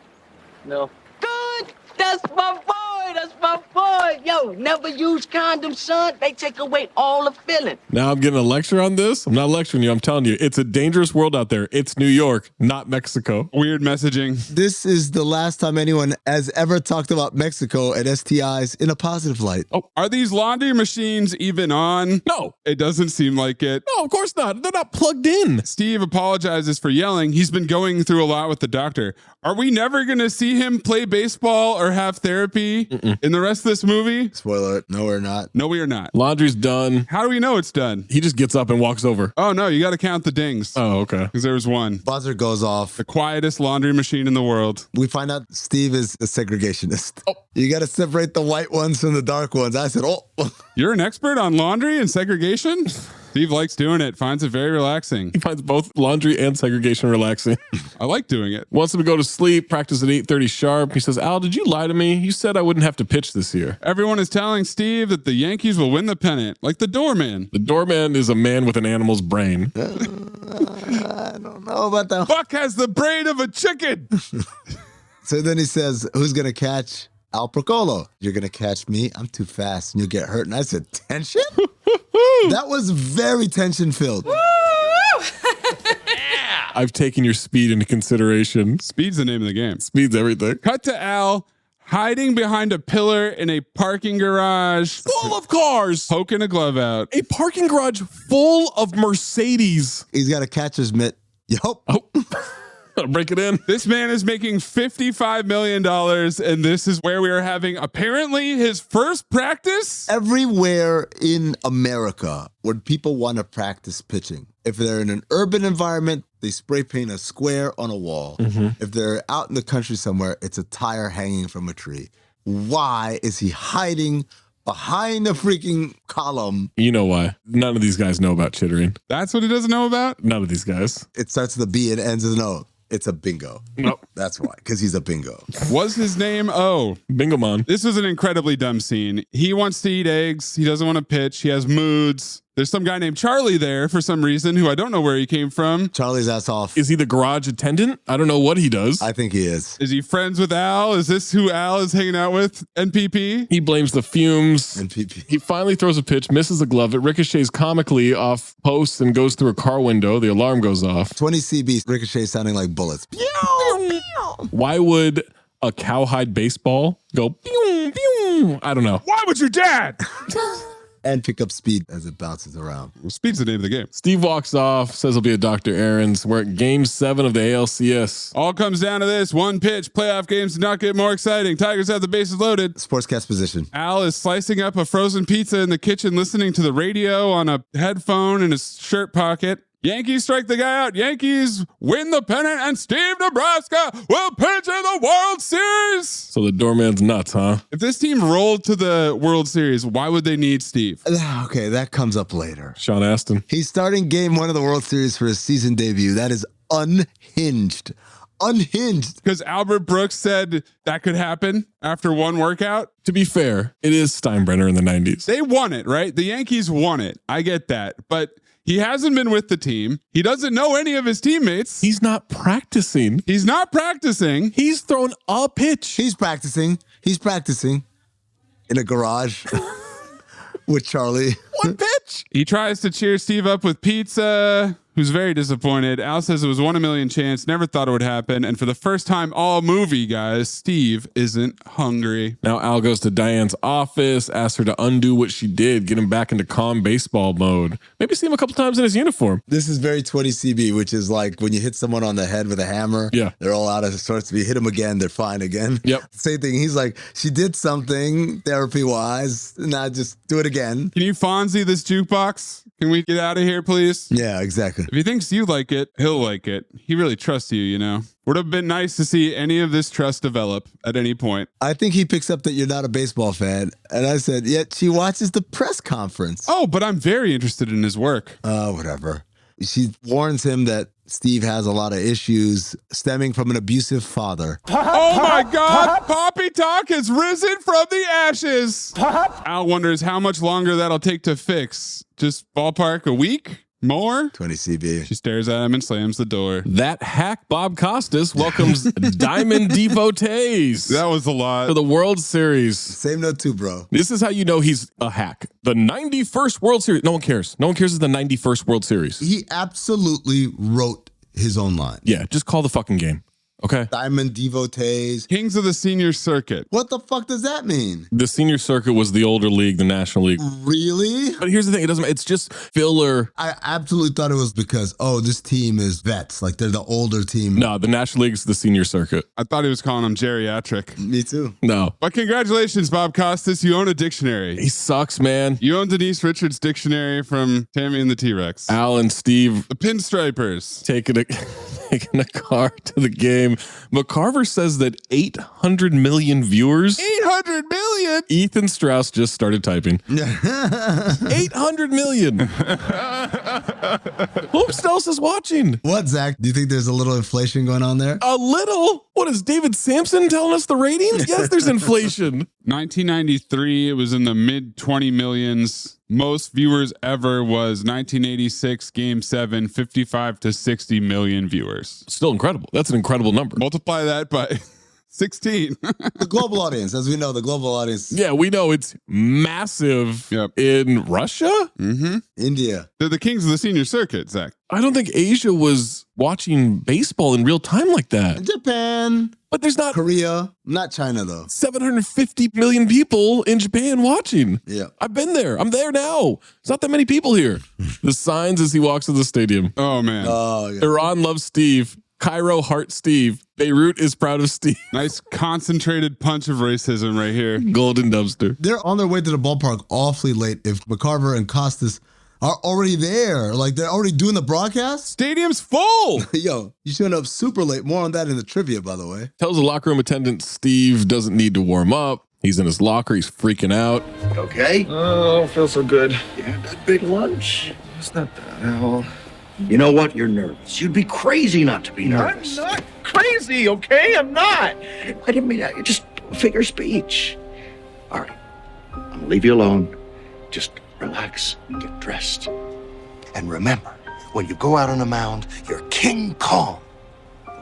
No. Good. That's my boy. That's my boy. Yo, never use condoms, son. They take away all the feeling. Now I'm getting a lecture on this. I'm not lecturing you. I'm telling you, it's a dangerous world out there. It's New York, not Mexico. Weird messaging. This is the last time anyone has ever talked about Mexico and STIs in a positive light. Oh, are these laundry machines even on? No. It doesn't seem like it. No, of course not. They're not plugged in. Steve apologizes for yelling. He's been going through a lot with the doctor. Are we never going to see him play baseball or have therapy in the rest of this movie? Spoiler alert, no, we're not. No, we are not. Laundry's done. How do we know it's done? He just gets up and walks over. Oh, no, you got to count the dings. Oh, okay. Because there was one. Buzzer goes off. The quietest laundry machine in the world. We find out Steve is a segregationist. Oh. You got to separate the white ones from the dark ones. I said, oh. You're an expert on laundry and segregation? Steve likes doing it, finds it very relaxing. He finds both laundry and segregation relaxing. I like doing it. Wants him to go to sleep, practice at 8:30 sharp. He says, Al, did you lie to me? You said I wouldn't have to pitch this year. Everyone is telling Steve that the Yankees will win the pennant, like the doorman. The doorman is a man with an animal's brain. I don't know about that. Buck has the brain of a chicken. So then he says, who's going to catch Al Procolo? You're going to catch me. I'm too fast and you'll get hurt. And I said, tension? That was very tension filled. I've taken your speed into consideration. Speed's the name of the game. Speed's everything. Cut to Al hiding behind a pillar in a parking garage full of cars, poking a glove out. A parking garage full of Mercedes. He's got a catcher's mitt. Yup. Oh. Break it in. This man is making $55 million, and this is where we are having apparently his first practice. Everywhere in America where people want to practice pitching, if they're in an urban environment, they spray paint a square on a wall. If they're out in the country somewhere, it's a tire hanging from a tree. Why is he hiding behind the freaking column? You know why? None of these guys know about chittering. That's what he doesn't know about? None of these guys. It starts with a B and ends with an O. It's a bingo. Nope. That's why, because he's a bingo. Was his name O? Bingo Man. This was an incredibly dumb scene. He wants to eat eggs. He doesn't want to pitch. He has moods. There's some guy named Charlie there for some reason who I don't know where he came from. Charlie's ass off. Is he the garage attendant? I don't know what he does. I think he is. Is he friends with Al? Is this who Al is hanging out with? NPP? He blames the fumes. NPP. He finally throws a pitch, misses a glove. It ricochets comically off posts and goes through a car window. The alarm goes off. 20 CB ricochet sounding like bullets. Why would a cowhide baseball go pew, pew? I don't know. Why would your dad? And pick up speed as it bounces around. Speed's the name of the game. Steve walks off, says he'll be at Dr. Aaron's. We're at game 7 of the ALCS. All comes down to this. One pitch. Playoff games do not get more exciting. Tigers have the bases loaded. Sportscast position. Al is slicing up a frozen pizza in the kitchen, listening to the radio on a headphone in his shirt pocket. Yankees strike the guy out. Yankees win the pennant, and Steve Nebraska will pitch in the World Series. So the doorman's nuts, huh? If this team rolled to the World Series, why would they need Steve? Okay, that comes up later. Sean Astin. He's starting game 1 of the World Series for his season debut. That is unhinged. Unhinged. Because Albert Brooks said that could happen after one workout. To be fair, it is Steinbrenner in the 90s. They won it, right? The Yankees won it. I get that. But he hasn't been with the team. He doesn't know any of his teammates. He's not practicing. He's not practicing. He's thrown a pitch. He's practicing. He's practicing in a garage with Charlie. One pitch. He tries to cheer Steve up with pizza, who's very disappointed. Al says it was 1 in a million chance. Never thought it would happen. And for the first time all movie, guys, Steve isn't hungry. Now Al goes to Diane's office, asks her to undo what she did, get him back into calm baseball mode. Maybe see him a couple times in his uniform. This is very 20 CB, which is like when you hit someone on the head with a hammer. Yeah. They're all out of sorts. If you hit them again, they're fine again. Yep. Same thing. He's like, she did something therapy-wise. Now just do it again. Can you Fonzie this jukebox? Can we get out of here, please? Yeah, exactly. If he thinks you like it, he'll like it. He really trusts you, you know? Would have been nice to see any of this trust develop at any point. I think he picks up that you're not a baseball fan. And I said, yet she watches the press conference. Oh, but I'm very interested in his work. Whatever. She warns him that Steve has a lot of issues stemming from an abusive father. Oh my God! Poppy Talk has risen from the ashes. Al wonders how much longer that'll take to fix. Just ballpark a week? More? 20 CB. She stares at him and slams the door. That hack Bob Costas welcomes Diamond devotees. That was a lot. To the World Series. Same note too, bro. This is how you know he's a hack. The 91st World Series. No one cares. No one cares it's the 91st World Series. He absolutely wrote his own line. Yeah, just call the fucking game. Okay. Diamond devotees. Kings of the Senior Circuit. What the fuck does that mean? The Senior Circuit was the older league, the National League. Really? But here's the thing. It's just filler. I absolutely thought it was because, this team is vets. Like they're the older team. No, the National League's the Senior Circuit. I thought he was calling them geriatric. Me too. No. But congratulations, Bob Costas. You own a dictionary. He sucks, man. You own Denise Richards' dictionary from Tammy and the T-Rex. Al and Steve. The Pinstripers. Taking a car to the game. McCarver says that 800 million viewers. 800 million? Ethan Strauss just started typing. 800 million. Who else is watching? What, Zach? Do you think there's a little inflation going on there? A little? What is David Sampson telling us the ratings? Yes, there's inflation. 1993, it was in the mid 20 millions. Most viewers ever was 1986 Game 7, 55 to 60 million viewers. Still incredible. That's an incredible number. Multiply that by 16. The global audience, as we know, the global audience. Yeah, we know it's massive in Russia. Mm-hmm. India. They're the kings of the senior circuit, Zach. I don't think Asia was watching baseball in real time like that. Japan. But there's not Korea, not China though. 750 million people in Japan watching. Yeah. I've been there. I'm there now. There's not that many people here. The signs as he walks to the stadium. Oh, man. Oh, yeah. Iran loves Steve. Cairo heart Steve. Beirut is proud of Steve. Nice concentrated punch of racism right here. Golden dumpster. They're on their way to the ballpark awfully late if McCarver and Costas are already there. Like, they're already doing the broadcast. Stadium's full. Yo, you showed up super late. More on that in the trivia, by the way. Tells the locker room attendant Steve doesn't need to warm up. He's in his locker. He's freaking out. Okay? Oh, I don't feel so good. You had that big lunch? It's not that at all. You know what? You're nervous. You'd be crazy not to be nervous. I'm not crazy, okay? I'm not. I didn't mean that. Just figure speech. All right. I'm going to leave you alone. Just relax, get dressed. And remember, when you go out on the mound, you're King Kong.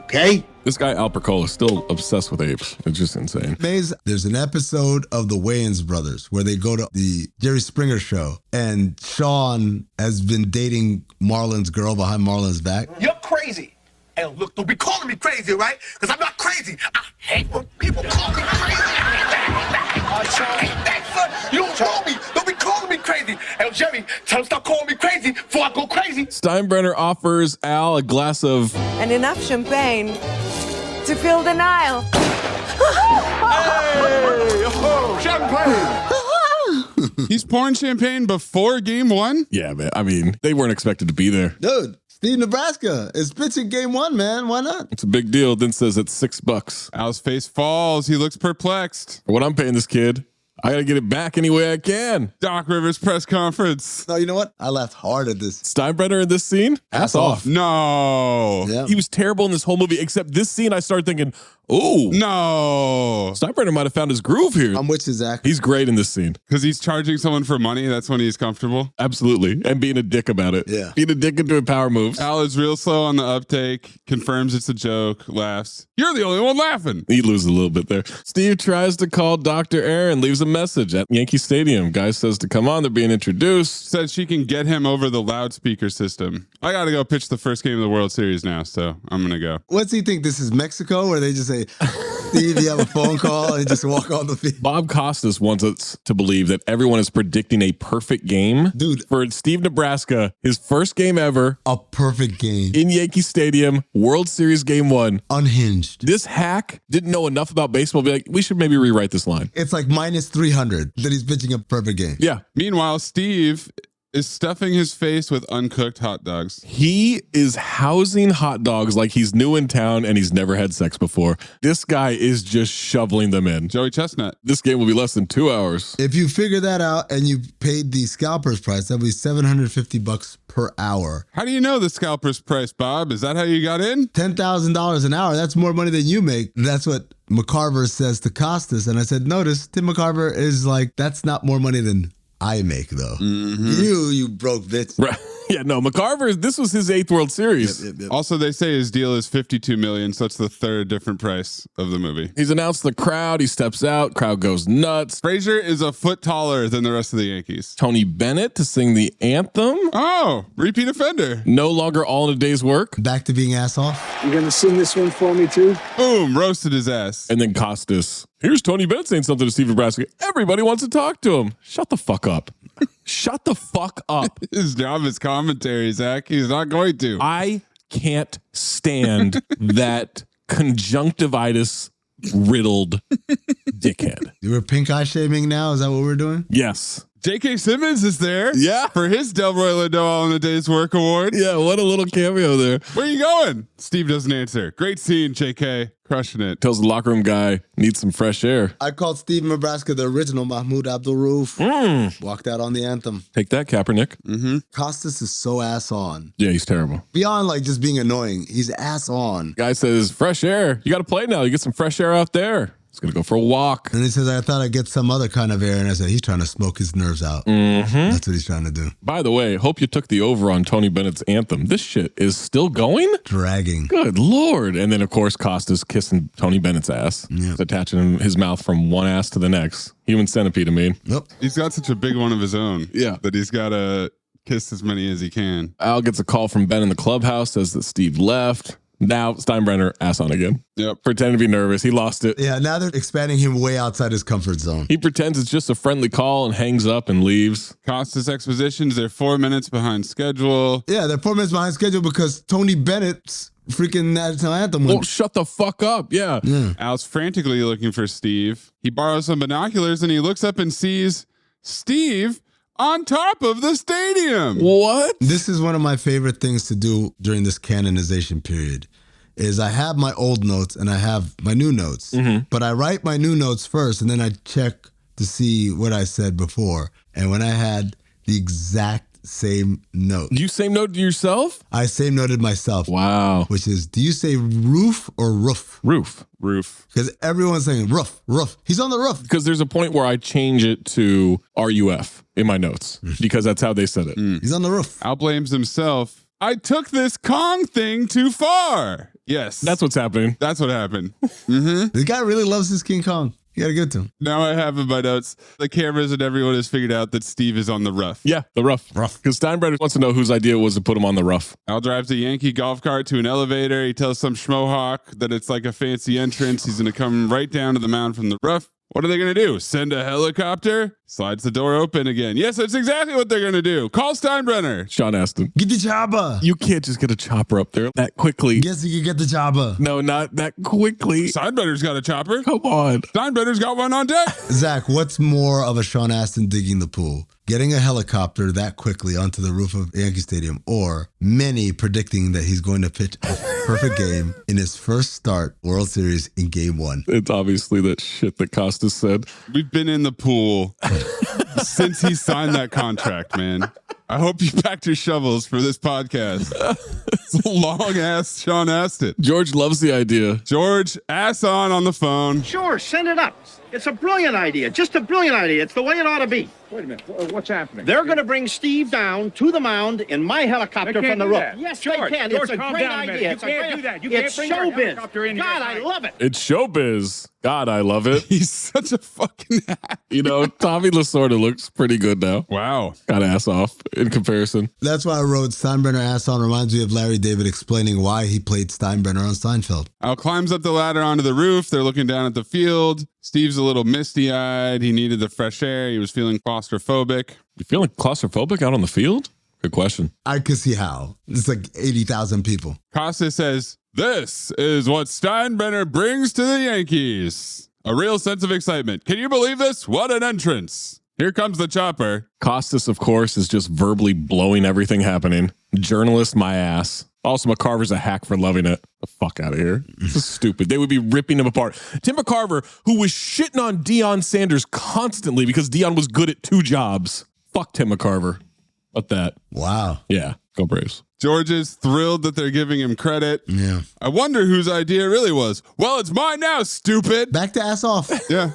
Okay? This guy, Al Percola, is still obsessed with apes. It's just insane. Maze, there's an episode of the Wayans brothers where they go to the Jerry Springer show, and Sean has been dating Marlon's girl behind Marlon's back. You're crazy. Hey, look, don't be calling me crazy, right? Because I'm not crazy. I hate when people call me crazy. I hate that, son. You don't know me. Don't be calling me crazy. Hey, Jerry, tell him stop calling me crazy before I go crazy. Steinbrenner offers Al a glass of... And enough champagne to fill the Nile. Hey, oh, champagne. He's pouring champagne before game one? Yeah, man. I mean, they weren't expected to be there. Dude, Steve Nebraska is pitching game one, man. Why not? It's a big deal. Then says it's $6. Al's face falls. He looks perplexed. For what I'm paying this kid, I got to get it back any way I can. Doc Rivers press conference. No, you know what? I laughed hard at this. Steinbrenner in this scene? Ass off. No. Yeah. He was terrible in this whole movie, except this scene I started thinking, oh. No. Steinbrenner might have found his groove here. I'm with you, Zach. He's great in this scene. Because he's charging someone for money. That's when he's comfortable. Absolutely. And being a dick about it. Yeah. Being a dick and doing power moves. Al is real slow on the uptake, confirms it's a joke, laughs. You're the only one laughing. He loses a little bit there. Steve tries to call Dr. Aaron, leaves a message at Yankee Stadium. Guy says to come on, they're being introduced. Says she can get him over the loudspeaker system. I got to go pitch the first game of the World Series now, so I'm going to go. What's he think? This is Mexico where they just say, Steve, you have a phone call and just walk on the field. Bob Costas wants us to believe that everyone is predicting a perfect game. Dude. For Steve Nebraska, his first game ever. A perfect game. In Yankee Stadium, World Series game one. Unhinged. This hack didn't know enough about baseball. Be like, we should maybe rewrite this line. It's like minus 300 that he's pitching a perfect game. Yeah. Meanwhile, Steve is stuffing his face with uncooked hot dogs. He is housing hot dogs like he's new in town and he's never had sex before. This guy is just shoveling them in. Joey Chestnut. This game will be less than 2 hours. If you figure that out and you paid the scalper's price, that'd be $750 per hour. How do you know the scalper's price, Bob? Is that how you got in? $10,000 an hour. That's more money than you make. That's what McCarver says to Costas. And I said, notice, Tim McCarver is like, that's not more money than I make, though. Mm-hmm. You broke bitch. Right. Yeah, no, McCarver, this was his 8th World Series. Yep. Also, they say his deal is $52 million, so that's the third different price of the movie. He's announced the crowd. He steps out. Crowd goes nuts. Frazier is a foot taller than the rest of the Yankees. Tony Bennett to sing the anthem. Oh, repeat offender. No longer all in a day's work. Back to being ass off. You gonna sing this one for me too? Boom, roasted his ass. And then Costas. Here's Tony Bennett saying something to Steve Nebraska. Everybody wants to talk to him. Shut the fuck up. Shut the fuck up. His job is commentary, Zach. He's not going to. I can't stand that conjunctivitis riddled dickhead. You were pink eye shaming now? Is that what we're doing? Yes. J.K. Simmons is there. Yeah. For his Delroy Lindo All in a Day's Work Award. Yeah, what a little cameo there. Where are you going? Steve doesn't answer. Great scene, J.K. Crushing it. Tells the locker room guy, needs some fresh air. I called Steve Nebraska the original Mahmoud Abdul-Rauf. Walked out on the anthem. Take that, Kaepernick. Mm-hmm. Costas is so ass on. Yeah, he's terrible. Beyond like just being annoying, he's ass on. Guy says, fresh air. You got to play now. You get some fresh air out there. He's going to go for a walk. And he says, I thought I'd get some other kind of air. And I said, he's trying to smoke his nerves out. Mm-hmm. That's what he's trying to do. By the way, hope you took the over on Tony Bennett's anthem. This shit is still going? Dragging. Good Lord. And then, of course, Costa's kissing Tony Bennett's ass. Yep. He's attaching his mouth from one ass to the next. Human centipede, I mean. Yep. He's got such a big one of his own. Yeah. That he's got to kiss as many as he can. Al gets a call from Ben in the clubhouse, says that Steve left. Now Steinbrenner ass on again. Yep. Pretending to be nervous. He lost it. Yeah, now they're expanding him way outside his comfort zone. He pretends it's just a friendly call and hangs up and leaves. Costas expositions, they're 4 minutes behind schedule. Yeah, they're 4 minutes behind schedule because Tony Bennett's freaking national anthem went. Oh, shut the fuck up. Yeah. Al's frantically looking for Steve. He borrows some binoculars and he looks up and sees Steve on top of the stadium. What? This is one of my favorite things to do during this canonization period. Is I have my old notes and I have my new notes. Mm-hmm. But I write my new notes first and then I check to see what I said before. And when I had the exact same note. You same note to yourself? I same noted myself. Wow. Which is, do you say roof or roof? Roof. Because everyone's saying roof. He's on the roof. Because there's a point where I change it to RUF in my notes because that's how they said it. He's on the roof. Al blames himself. I took this Kong thing too far. Yes. That's what's happening. That's what happened. The guy really loves his King Kong. You gotta give it to him. Now I have in my notes, the cameras and everyone has figured out that Steve is on the rough. Yeah, the rough. Because Steinbrenner wants to know whose idea it was to put him on the rough. Al drives a Yankee golf cart to an elevator. He tells some schmohawk that it's like a fancy entrance. He's going to come right down to the mound from the rough. What are they going to do? Send a helicopter? Slides the door open again. Yes, that's exactly what they're going to do. Call Steinbrenner. Sean Astin. Get the chopper. You can't just get a chopper up there that quickly. Yes, you can get the chopper. No, not that quickly. Steinbrenner's got a chopper. Come on. Steinbrenner's got one on deck. Zach, what's more of a Sean Astin digging the pool? Getting a helicopter that quickly onto the roof of Yankee Stadium, or many predicting that he's going to pitch a perfect game in his first start World Series in Game 1. It's obviously that shit that Costas said. We've been in the pool since he signed that contract, man. I hope you packed your shovels for this podcast. It's a long ass Sean Astin. George loves the idea. George, ass on the phone. Sure, send it up. It's a brilliant idea. Just a brilliant idea. It's the way it ought to be. Wait a minute. What's happening? They're going to bring Steve down to the mound in my helicopter from the roof. Yes, George, they can. George, It's a calm great down a minute. idea. You It's can't do that. You it's can't bring your helicopter showbiz. in God, here. I love it. It's showbiz. God, I love it. He's such a fucking ass. You know, Tommy Lasorda looks pretty good now. Wow. Got ass off in comparison. That's why I wrote Steinbrenner ass on reminds me of Larry David explaining why he played Steinbrenner on Seinfeld. Al climbs up the ladder onto the roof. They're looking down at the field. Steve's a little misty-eyed. He needed the fresh air. He was feeling claustrophobic. You feeling claustrophobic out on the field? Good question. I could see how. It's like 80,000 people. Costa says, "This is what Steinbrenner brings to the Yankees. A real sense of excitement. Can you believe this? What an entrance. Here comes the chopper." Costas, of course, is just verbally blowing everything happening. Journalist, my ass. Also, McCarver's a hack for loving it. The fuck out of here. This is stupid. They would be ripping him apart. Tim McCarver, who was shitting on Deion Sanders constantly because Deion was good at 2 jobs. Fuck Tim McCarver. What that? Wow. Yeah. Go Braves. George is thrilled that they're giving him credit. Yeah. I wonder whose idea it really was. Well, it's mine now, stupid. Back to ass off. Yeah.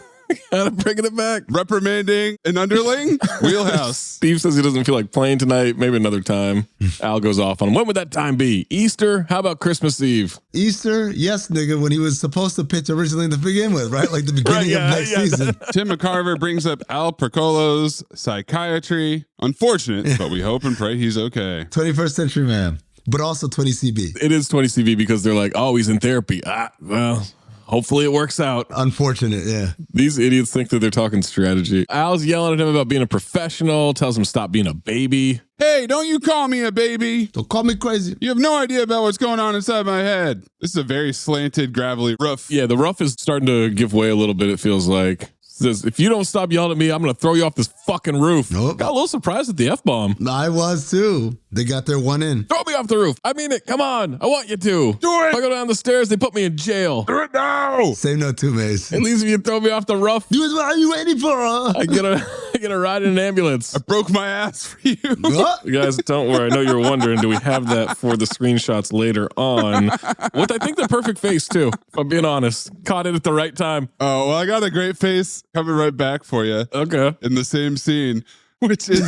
Gotta bringing it back. Reprimanding an underling. Wheelhouse. Steve says he doesn't feel like playing tonight. Maybe another time. Al goes off on him. When would that time be? Easter? How about Christmas Eve? Easter? Yes, nigga, when he was supposed to pitch originally to begin with, right? Like the beginning of next season. Tim McCarver brings up Al Procolo's psychiatry. Unfortunate, but we hope and pray he's okay. 21st century man, but also 20 CB. It is 20 CB because they're like, oh, he's in therapy. Well, hopefully it works out. Unfortunate, yeah. These idiots think that they're talking strategy. Al's yelling at him about being a professional, tells him stop being a baby. Hey, don't you call me a baby. Don't call me crazy. You have no idea about what's going on inside my head. This is a very slanted, gravelly roof. Yeah, the roof is starting to give way a little bit, it feels like. Says, if you don't stop yelling at me, I'm going to throw you off this fucking roof. Nope. Got a little surprised at the F-bomb. I was too. They got their one in. Throw me off the roof. I mean it. Come on. I want you to. Do it. If I go down the stairs, they put me in jail. Do it now. Same note too, Mace. At least if you throw me off the roof. What are you waiting for? I get Get a ride in an ambulance. I broke my ass for you. You guys, don't worry. I know you're wondering, do we have that for the screenshots later on? With, I think, the perfect face, too, if I'm being honest. Caught it at the right time. Oh, well, I got a great face coming right back for you. Okay. In the same scene, which is,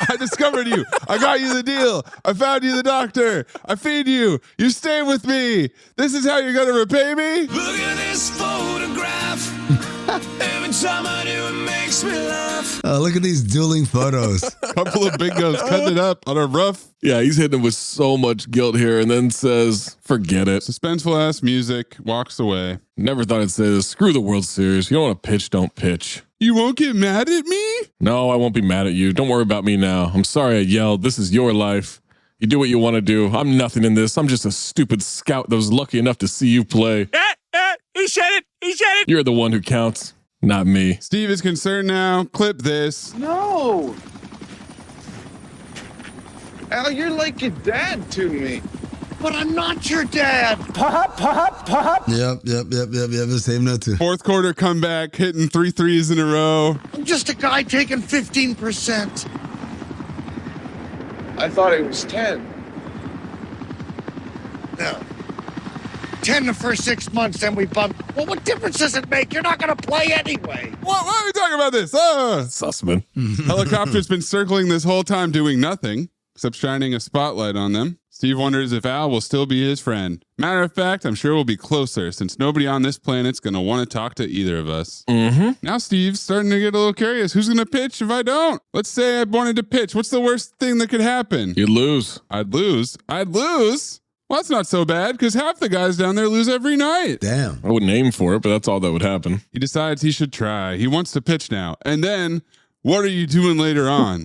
I discovered you. I got you the deal. I found you the doctor. I feed you. You stay with me. This is how you're going to repay me? Look at this photograph. Every time I do, it makes me laugh. Look at these dueling photos. Couple of bingos cutting it up on a rough. Yeah, he's hitting him with so much guilt here and then says, forget it. Suspenseful ass music, walks away. Never thought I'd say this. Screw the World Series. You don't want to pitch, don't pitch. You won't get mad at me? No, I won't be mad at you. Don't worry about me now. I'm sorry I yelled. This is your life. You do what you want to do. I'm nothing in this. I'm just a stupid scout that was lucky enough to see you play. He said it. He said it. You're the one who counts, not me. Steve is concerned now. Clip this. No. Al, you're like your dad to me. But I'm not your dad. Yep. The same note too. Fourth quarter comeback, hitting 3 threes in a row. I'm just a guy taking 15%. I thought it was 10. No. 10 the first 6 months, then we bumped. Well, what difference does it make? You're not going to play anyway. Why are we talking about this? Sussman. Helicopter's been circling this whole time doing nothing except shining a spotlight on them. Steve wonders if Al will still be his friend. Matter of fact, I'm sure we'll be closer since nobody on this planet's going to want to talk to either of us. Now Steve's starting to get a little curious. Who's going to pitch if I don't? Let's say I wanted to pitch. What's the worst thing that could happen? You'd lose. I'd lose? Well, that's not so bad because half the guys down there lose every night. Damn. I wouldn't aim for it, but that's all that would happen. He decides he should try. He wants to pitch now. And then, what are you doing later on?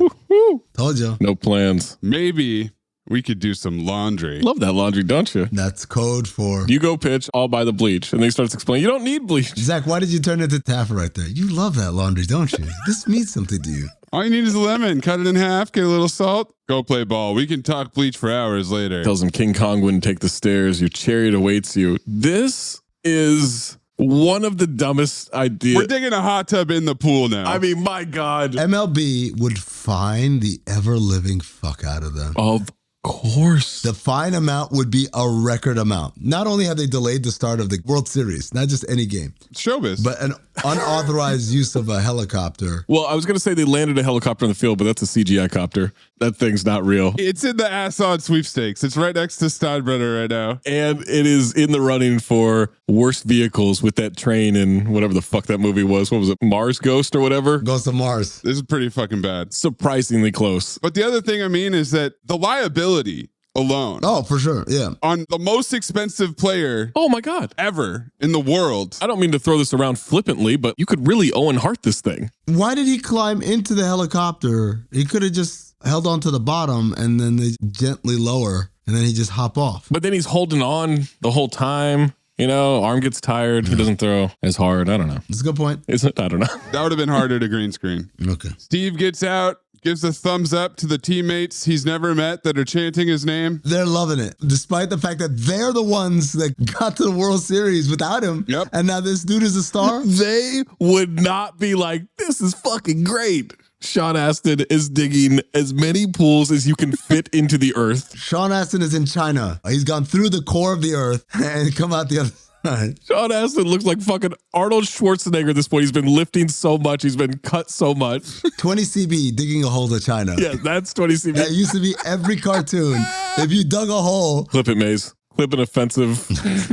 Told you. No plans. Maybe we could do some laundry. Love that laundry, don't you? That's code for... You go pitch, I'll buy the bleach. And then he starts explaining, you don't need bleach. Zach, why did you turn into Taffer right there? You love that laundry, don't you? This means something to you. All you need is a lemon. Cut it in half, get a little salt, go play ball. We can talk bleach for hours later. Tells him King Kong wouldn't take the stairs. Your chariot awaits you. This is one of the dumbest ideas. We're digging a hot tub in the pool now. I mean, my God. MLB would fine the ever-living fuck out of them. Of course. The fine amount would be a record amount. Not only have they delayed the start of the World Series, not just any game. Showbiz. But an unauthorized use of a helicopter. Well, I was going to say they landed a helicopter on the field, but that's a CGI copter. That thing's not real. It's in the ass-on sweepstakes. It's right next to Steinbrenner right now. And it is in the running for worst vehicles with that train and whatever the fuck that movie was. What was it? Mars Ghost or whatever? Ghost of Mars. This is pretty fucking bad. Surprisingly close. But the other thing I mean is that the liability alone. Oh, for sure. Yeah. On the most expensive player. Oh my God. Ever in the world. I don't mean to throw this around flippantly, but you could really Owen Hart this thing. Why did he climb into the helicopter? He could have just held on to the bottom and then they gently lower and then he just hop off. But then he's holding on the whole time. You know, arm gets tired. He doesn't throw as hard. I don't know. That's a good point. Is it? I don't know. That would have been harder to green screen. Okay. Steve gets out, gives a thumbs up to the teammates he's never met that are chanting his name. They're loving it, despite the fact that they're the ones that got to the World Series without him. Yep. And now this dude is a star. They would not be like, this is fucking great. Sean Astin is digging as many pools as you can fit into the earth. Sean Astin is in China. He's gone through the core of the earth and come out the other side. Sean Astin looks like fucking Arnold Schwarzenegger at this point. He's been lifting so much. He's been cut so much. 20 CB digging a hole to China. Yeah, that's 20 CB. That used to be every cartoon. If you dug a hole. Clip it, Maze. Clip an offensive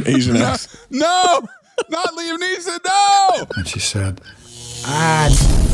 Asian ass. No! Not Liam Neeson, no! And she said,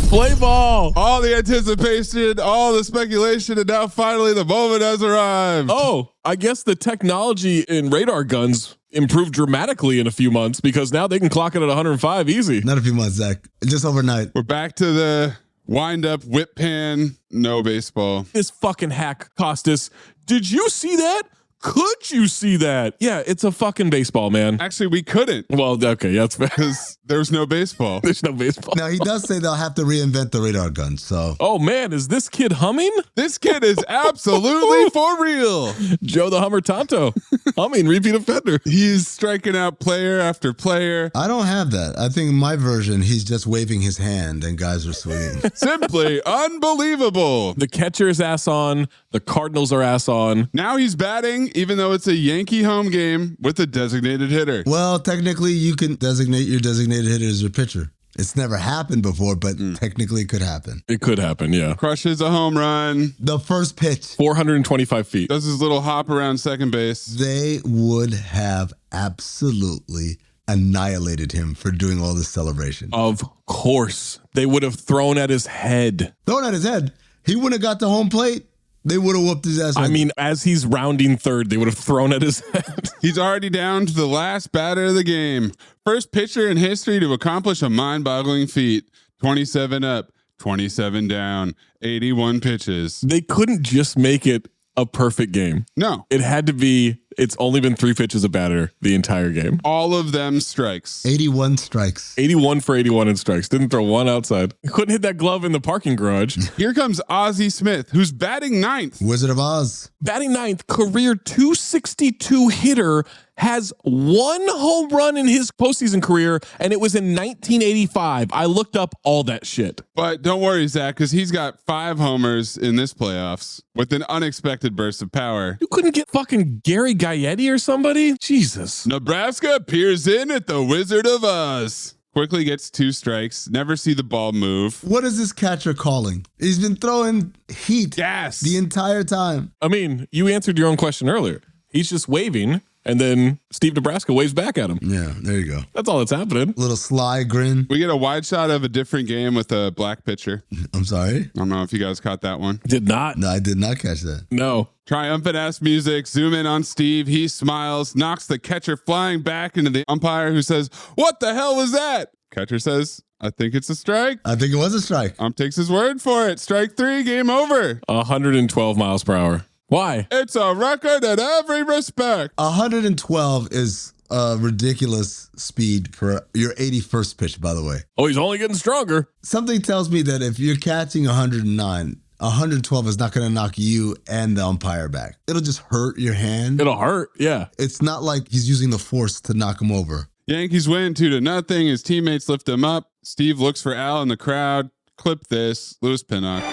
play ball. All the anticipation, all the speculation, and now finally the moment has arrived. Oh, I guess the technology in radar guns improved dramatically in a few months because now they can clock it at 105 easy. Not a few months, Zach. Just overnight. We're back to the wind-up whip pan, no baseball. This fucking hack, Costas. Did you see that? Could you see that? Yeah, it's a fucking baseball, man. Actually, we couldn't. Well, okay, that's fair. Because There's no baseball. There's no baseball. Now, he does say they'll have to reinvent the radar gun, so. Oh, man, is this kid humming? This kid is absolutely for real. Joe the Hummer Tonto. Humming, repeat offender. He's striking out player after player. I don't have that. I think in my version, he's just waving his hand and guys are swinging. Simply unbelievable. The catcher's ass on. The Cardinals are ass on. Now he's batting, even though it's a Yankee home game with a designated hitter. Well, technically, you can designate your designated hitter as your pitcher. It's never happened before, but technically it could happen. It could happen, yeah. Crushes a home run. The first pitch. 425 feet. Does his little hop around second base. They would have absolutely annihilated him for doing all this celebration. Of course. They would have thrown at his head. Thrown at his head? He wouldn't have got to home plate. They would have whooped his ass. I mean, as he's rounding third, they would have thrown at his head. He's already down to the last batter of the game. First pitcher in history to accomplish a mind-boggling feat. 27 up, 27 down, 81 pitches. They couldn't just make it a perfect game. No. It had to be, it's only been 3 pitches a batter the entire game. All of them strikes. 81 strikes. 81 for 81 in strikes. Didn't throw one outside. Couldn't hit that glove in the parking garage. Here comes Ozzie Smith, who's batting ninth. Wizard of Oz. Batting ninth, career 262 hitter, has 1 home run in his postseason career, and it was in 1985. I looked up all that shit. But don't worry, Zach, because he's got 5 homers in this playoffs with an unexpected burst of power. You couldn't get fucking Gary Gaetti or somebody? Jesus. Nebraska peers in at the Wizard of Oz. Quickly gets 2 strikes. Never see the ball move. What is this catcher calling? He's been throwing heat. Gas. The entire time. I mean, you answered your own question earlier. He's just waving, and then Steve Nebraska waves back at him. Yeah, there you go. That's all that's happening. Little sly grin. We get a wide shot of a different game with a black pitcher. I'm sorry? I don't know if you guys caught that one. Did not. No, I did not catch that. No. Triumphant ass music. Zoom in on Steve. He smiles, knocks the catcher flying back into the umpire, who says, "What the hell was that?" Catcher says, "I think it's a strike." I think it was a strike. Takes his word for it. Strike 3, game over. 112 miles per hour. Why? It's a record in every respect. 112 is a ridiculous speed for your 81st pitch, by the way. Oh, he's only getting stronger. Something tells me that if you're catching 109, 112 is not going to knock you and the umpire back. It'll just hurt your hand. It'll hurt, yeah. It's not like he's using the force to knock him over. Yankees win 2-0. His teammates lift him up. Steve looks for Al in the crowd. Clip this. Louis Pinnock.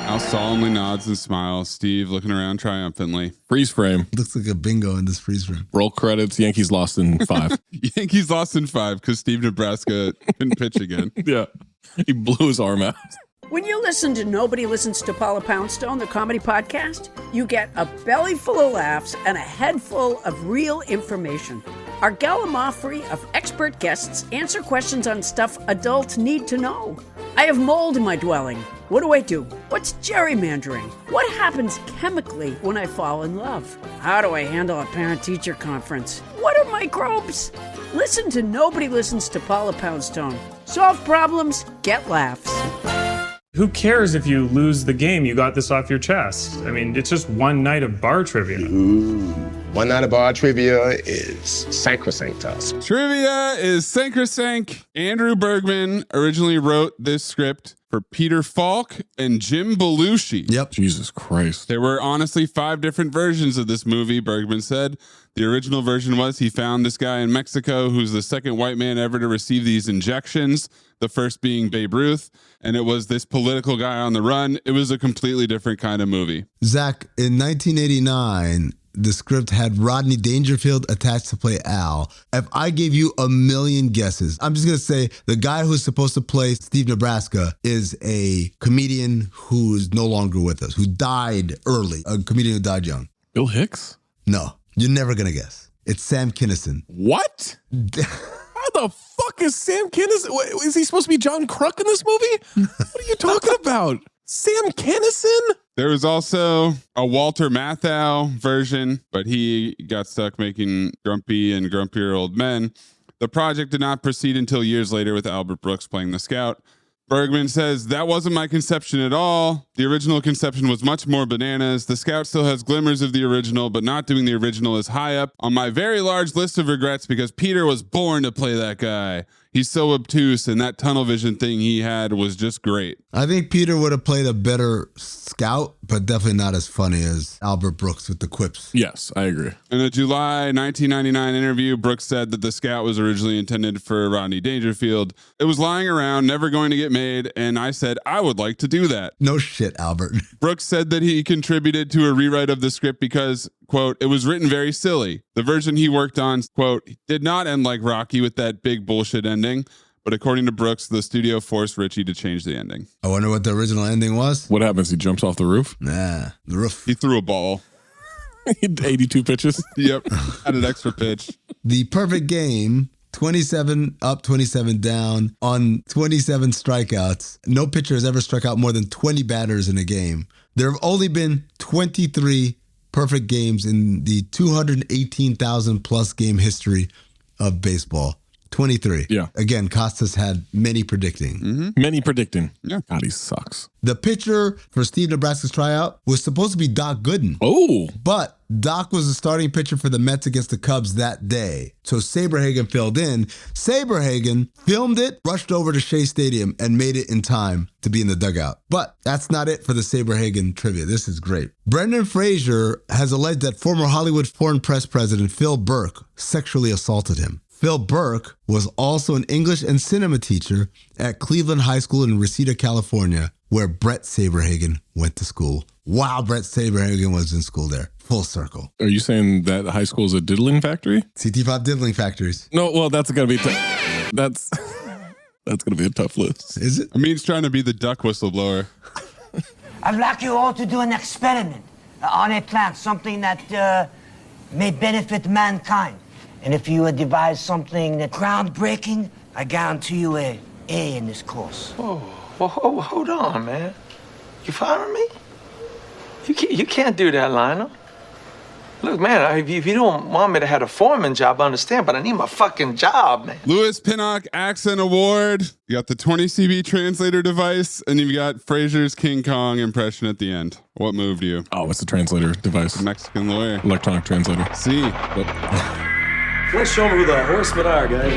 Al solemnly nods and smiles. Steve looking around triumphantly. Freeze frame. Looks like a bingo in this freeze frame. Roll credits. Yankees lost in 5. Yankees lost in 5 because Steve Nebraska couldn't pitch again. Yeah. He blew his arm out. When you listen to Nobody Listens to Paula Poundstone, the comedy podcast, you get a belly full of laughs and a head full of real information. Our gallimaufry of expert guests answer questions on stuff adults need to know. I have mold in my dwelling. What do I do? What's gerrymandering? What happens chemically when I fall in love? How do I handle a parent-teacher conference? What are microbes? Listen to Nobody Listens to Paula Poundstone. Solve problems, get laughs. Who cares if you lose the game? You got this off your chest. I mean, it's just one night of bar trivia. Ooh. One night of bar trivia is sacrosanct to us. Trivia is sacrosanct. Andrew Bergman originally wrote this script for Peter Falk and Jim Belushi. Yep. Jesus Christ. There were honestly 5 different versions of this movie, Bergman said. The original version was he found this guy in Mexico who's the second white man ever to receive these injections, the first being Babe Ruth, and it was this political guy on the run. It was a completely different kind of movie. Zach, in 1989, the script had Rodney Dangerfield attached to play Al. If I gave you a million guesses, I'm just going to say the guy who's supposed to play Steve Nebraska is a comedian who is no longer with us, who died early, a comedian who died young. Bill Hicks? No, you're never going to guess. It's Sam Kinison. What? How the fuck is Sam Kinison? Is he supposed to be John Kruk in this movie? What are you talking about? Sam Kinison? There was also a Walter Matthau version, but he got stuck making grumpy and grumpier old men. The project did not proceed until years later with Albert Brooks playing the scout. Bergman says, that wasn't my conception at all. The original conception was much more bananas. The Scout still has glimmers of the original, but not doing the original is high up on my very large list of regrets because Peter was born to play that guy. He's so obtuse, and that tunnel vision thing he had was just great. I think Peter would have played a better Scout, but definitely not as funny as Albert Brooks with the quips. Yes, I agree. In a July 1999 interview, Brooks said that the Scout was originally intended for Rodney Dangerfield. It was lying around, never going to get made, and I said, I would like to do that. No shit, Albert. Brooks said that he contributed to a rewrite of the script because, quote, it was written very silly. The version he worked on, quote, did not end like Rocky with that big bullshit ending. But according to Brooks, the studio forced Richie to change the ending. I wonder what the original ending was. What happens? He jumps off the roof? Nah, the roof. He threw a ball. 82 pitches? Yep. Had an extra pitch. The perfect game, 27 up, 27 down on 27 strikeouts. No pitcher has ever struck out more than 20 batters in a game. There have only been 23 perfect games in the 218,000 plus game history of baseball. 23. Yeah. Again, Costas had many predicting. Many predicting. Yeah. God, he sucks. The pitcher for Steve Nebraska's tryout was supposed to be Doc Gooden. Oh. But Doc was the starting pitcher for the Mets against the Cubs that day. So Saberhagen filled in. Saberhagen filmed it, rushed over to Shea Stadium, and made it in time to be in the dugout. But that's not it for the Saberhagen trivia. This is great. Brendan Fraser has alleged that former Hollywood Foreign Press president Phil Burke sexually assaulted him. Phil Burke was also an English and cinema teacher at Cleveland High School in Reseda, California, where Brett Saberhagen went to school. Wow, Brett Saberhagen was in school there. Full circle. Are you saying that high school is a diddling factory? CT5 diddling factories. No, well, that's going to be that's going to be a tough list. Is it? I mean, he's trying to be the duck whistleblower. I'd like you all to do an experiment on a plant, something that may benefit mankind. And if you devise something that's groundbreaking, I guarantee you a A in this course. Oh, well, hold on, man. You following me? You can't do that, Lionel. Look, man, if you don't want me to have a foreman job, I understand, but I need my fucking job, man. Lewis Pinnock Accent Award. You got the 20CB translator device, and you've got Fraser's King Kong impression at the end. What moved you? Oh, what's the translator device? Mexican lawyer. Electronic translator. See. Let's show them who the horsemen are, guys.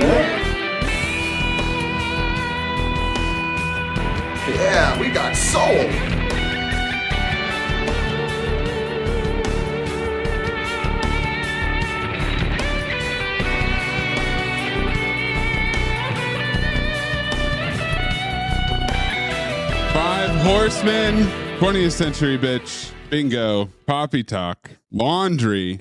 Yeah, we got soul. Five Horsemen, 20th century bitch, bingo, poppy talk, laundry,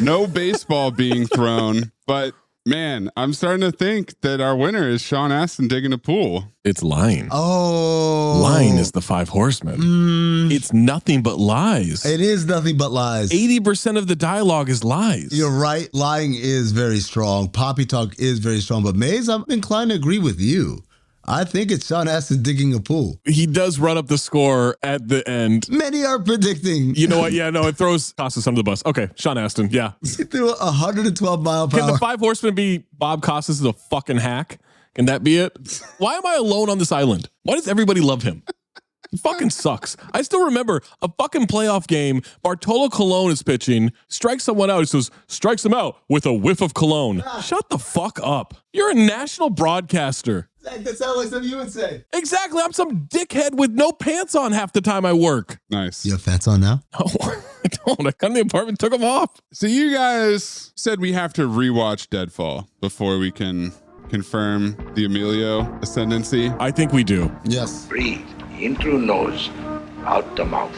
no baseball being thrown, but man, I'm starting to think that our winner is Sean Astin digging a pool. It's lying. Oh. Lying is the five horsemen. It's nothing but lies. It is nothing but lies. 80% of the dialogue is lies. You're right. Lying is very strong. Poppy talk is very strong. But Mays, I'm inclined to agree with you. I think it's Sean Astin digging a pool. He does run up the score at the end. Many are predicting. You know what? Yeah, no, it throws Costas under the bus. Okay, Sean Astin, yeah. He threw 112 mile per hour. Can the five horsemen be Bob Costas is a fucking hack? Can that be it? Why am I alone on this island? Why does everybody love him? He fucking sucks. I still remember a fucking playoff game. Bartolo Colon is pitching, strikes someone out. He says, strikes him out with a whiff of cologne. Shut the fuck up. You're a national broadcaster. That sounds like something you would say. Exactly. I'm some dickhead with no pants on half the time I work. Nice. You have pants on now? No, I don't. I got in the apartment, took them off. So you guys said we have to rewatch Deadfall before we can confirm the Emilio ascendancy. I think we do. Yes. Breathe in through nose, out the mouth.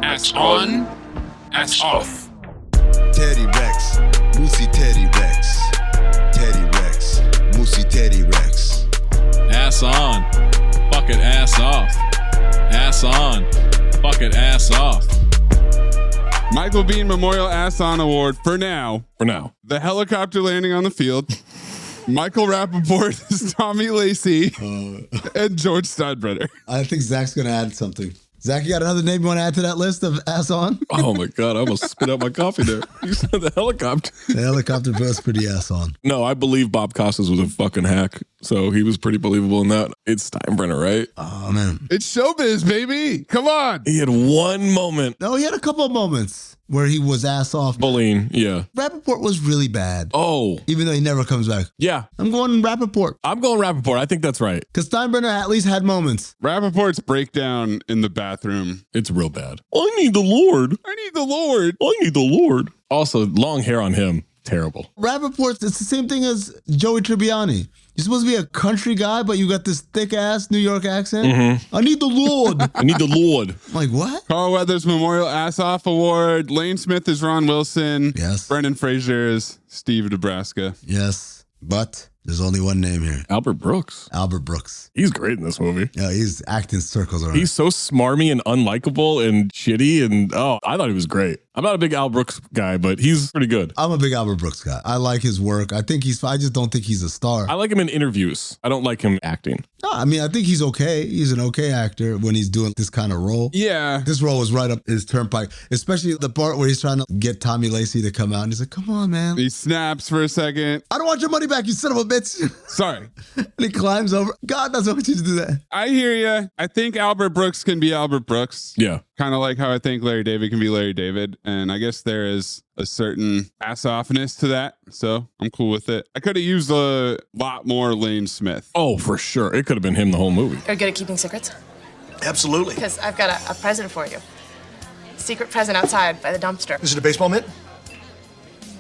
Ass on, ass off. Teddy Rex, Moosey Teddy Rex. Teddy Rex, Moosey Teddy Rex. Ass on, fuck it, ass off. Ass on, fuck it, ass off. Michael Bean Memorial Ass On Award for now. For now. The helicopter landing on the field. Michael Rappaport is Tommy Lacey and George Steinbrenner. I think Zach's going to add something. Zach, you got another name you want to add to that list of ass on? Oh my God, I almost spit out my coffee there. You said the helicopter. The helicopter was pretty ass on. No, I believe Bob Costas was a fucking hack. So he was pretty believable in that. It's Steinbrenner, right? Oh, man. It's showbiz, baby. Come on. He had one moment. No, he had a couple of moments where he was ass off. Bullying, yeah. Rappaport was really bad. Oh. Even though he never comes back. Yeah. I'm going Rappaport. I'm going Rappaport. I think that's right. Because Steinbrenner at least had moments. Rappaport's breakdown in the bathroom. It's real bad. I need the Lord. I need the Lord. I need the Lord. Also, long hair on him. Terrible. Rappaport, it's the same thing as Joey Tribbiani. You're supposed to be a country guy, but you got this thick-ass New York accent. Mm-hmm. I need the Lord. I need the Lord. I'm like, what? Carl Weathers Memorial Ass Off Award. Lane Smith is Ron Wilson. Yes. Brendan Fraser is Steve Nebraska. Yes, but there's only one name here. Albert Brooks. Albert Brooks. He's great in this movie. Yeah, he's acting circles around. He's so smarmy and unlikable and shitty. And I thought he was great. I'm not a big Al Brooks guy, but he's pretty good. I'm a big Albert Brooks guy. I like his work. I just don't think he's a star. I like him in interviews. I don't like him acting. No, I mean, I think he's okay. He's an okay actor when he's doing this kind of role. Yeah. This role was right up his turnpike, especially the part where he's trying to get Tommy Lacey to come out. And he's like, come on, man. He snaps for a second. I don't want your money back, you son of a bitch. Sorry. And he climbs over. God doesn't want you to do that. I hear you. I think Albert Brooks can be Albert Brooks. Yeah. Kind of like how I think Larry David can be Larry David. And I guess there is a certain ass-offness to that. So I'm cool with it. I could have used a lot more Lane Smith. Oh, for sure. It could have been him the whole movie. Are you good at keeping secrets? Absolutely. Because I've got a present for you. Secret present outside by the dumpster. Is it a baseball mitt?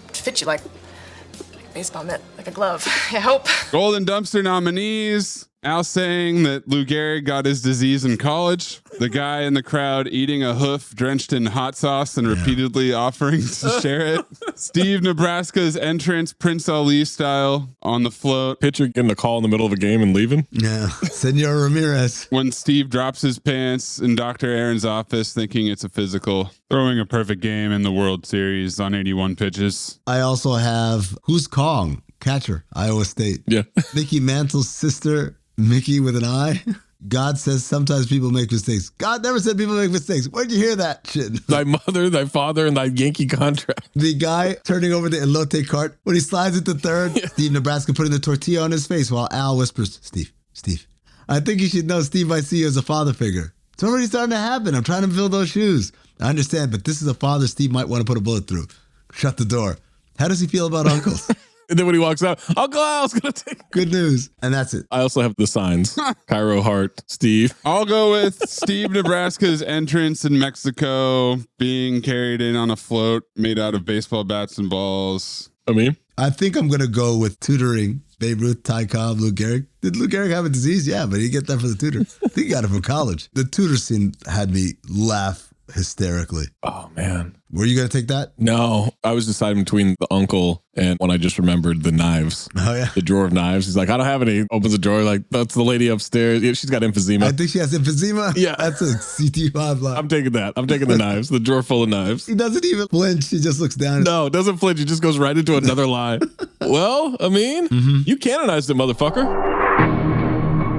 It fits you like a baseball mitt, like a glove, I hope. Golden Dumpster nominees. Al saying that Lou Gehrig got his disease in college. The guy in the crowd eating a hoof drenched in hot sauce and repeatedly offering to share it. Steve Nebraska's entrance, Prince Ali style, on the float. Pitcher getting a call in the middle of a game and leaving. Yeah. Senor Ramirez. When Steve drops his pants in Dr. Aaron's office thinking it's a physical. Throwing a perfect game in the World Series on 81 pitches. I also have, who's Kong? Catcher, Iowa State. Yeah. Mickey Mantle's sister, Mickey with an I. God says sometimes people make mistakes. God never said people make mistakes. Where'd you hear that shit? Thy mother, thy father, and thy Yankee contract. The guy turning over the elote cart when he slides into third. Yeah. Steve Nebraska putting the tortilla on his face while Al whispers, Steve. I think you should know Steve might see you as a father figure. It's already starting to happen. I'm trying to fill those shoes. I understand, but this is a father Steve might want to put a bullet through. Shut the door. How does he feel about uncles? And then when he walks out, Uncle Al's going to take... Good news. And that's it. I also have the signs. Cairo Hart, Steve. I'll go with Steve Nebraska's entrance in Mexico, being carried in on a float made out of baseball bats and balls. Amin? I think I'm going to go with tutoring Babe Ruth, Ty Cobb, Lou Gehrig. Did Lou Gehrig have a disease? Yeah, but he get that for the tutor. I think he got it from college. The tutor scene had me laugh hysterically. Oh, man. Were you going to take that? No, I was deciding between the uncle and when I just remembered the knives. Oh, yeah. The drawer of knives. He's like, I don't have any. Opens the drawer, like, that's the lady upstairs. Yeah, she's got emphysema. I think she has emphysema? Yeah. That's a CT5 line. I'm taking that. I'm taking the knives. The drawer full of knives. He doesn't even flinch. He just looks down. No, doesn't flinch. He just goes right into another line. Well, Amin, you canonized it, motherfucker.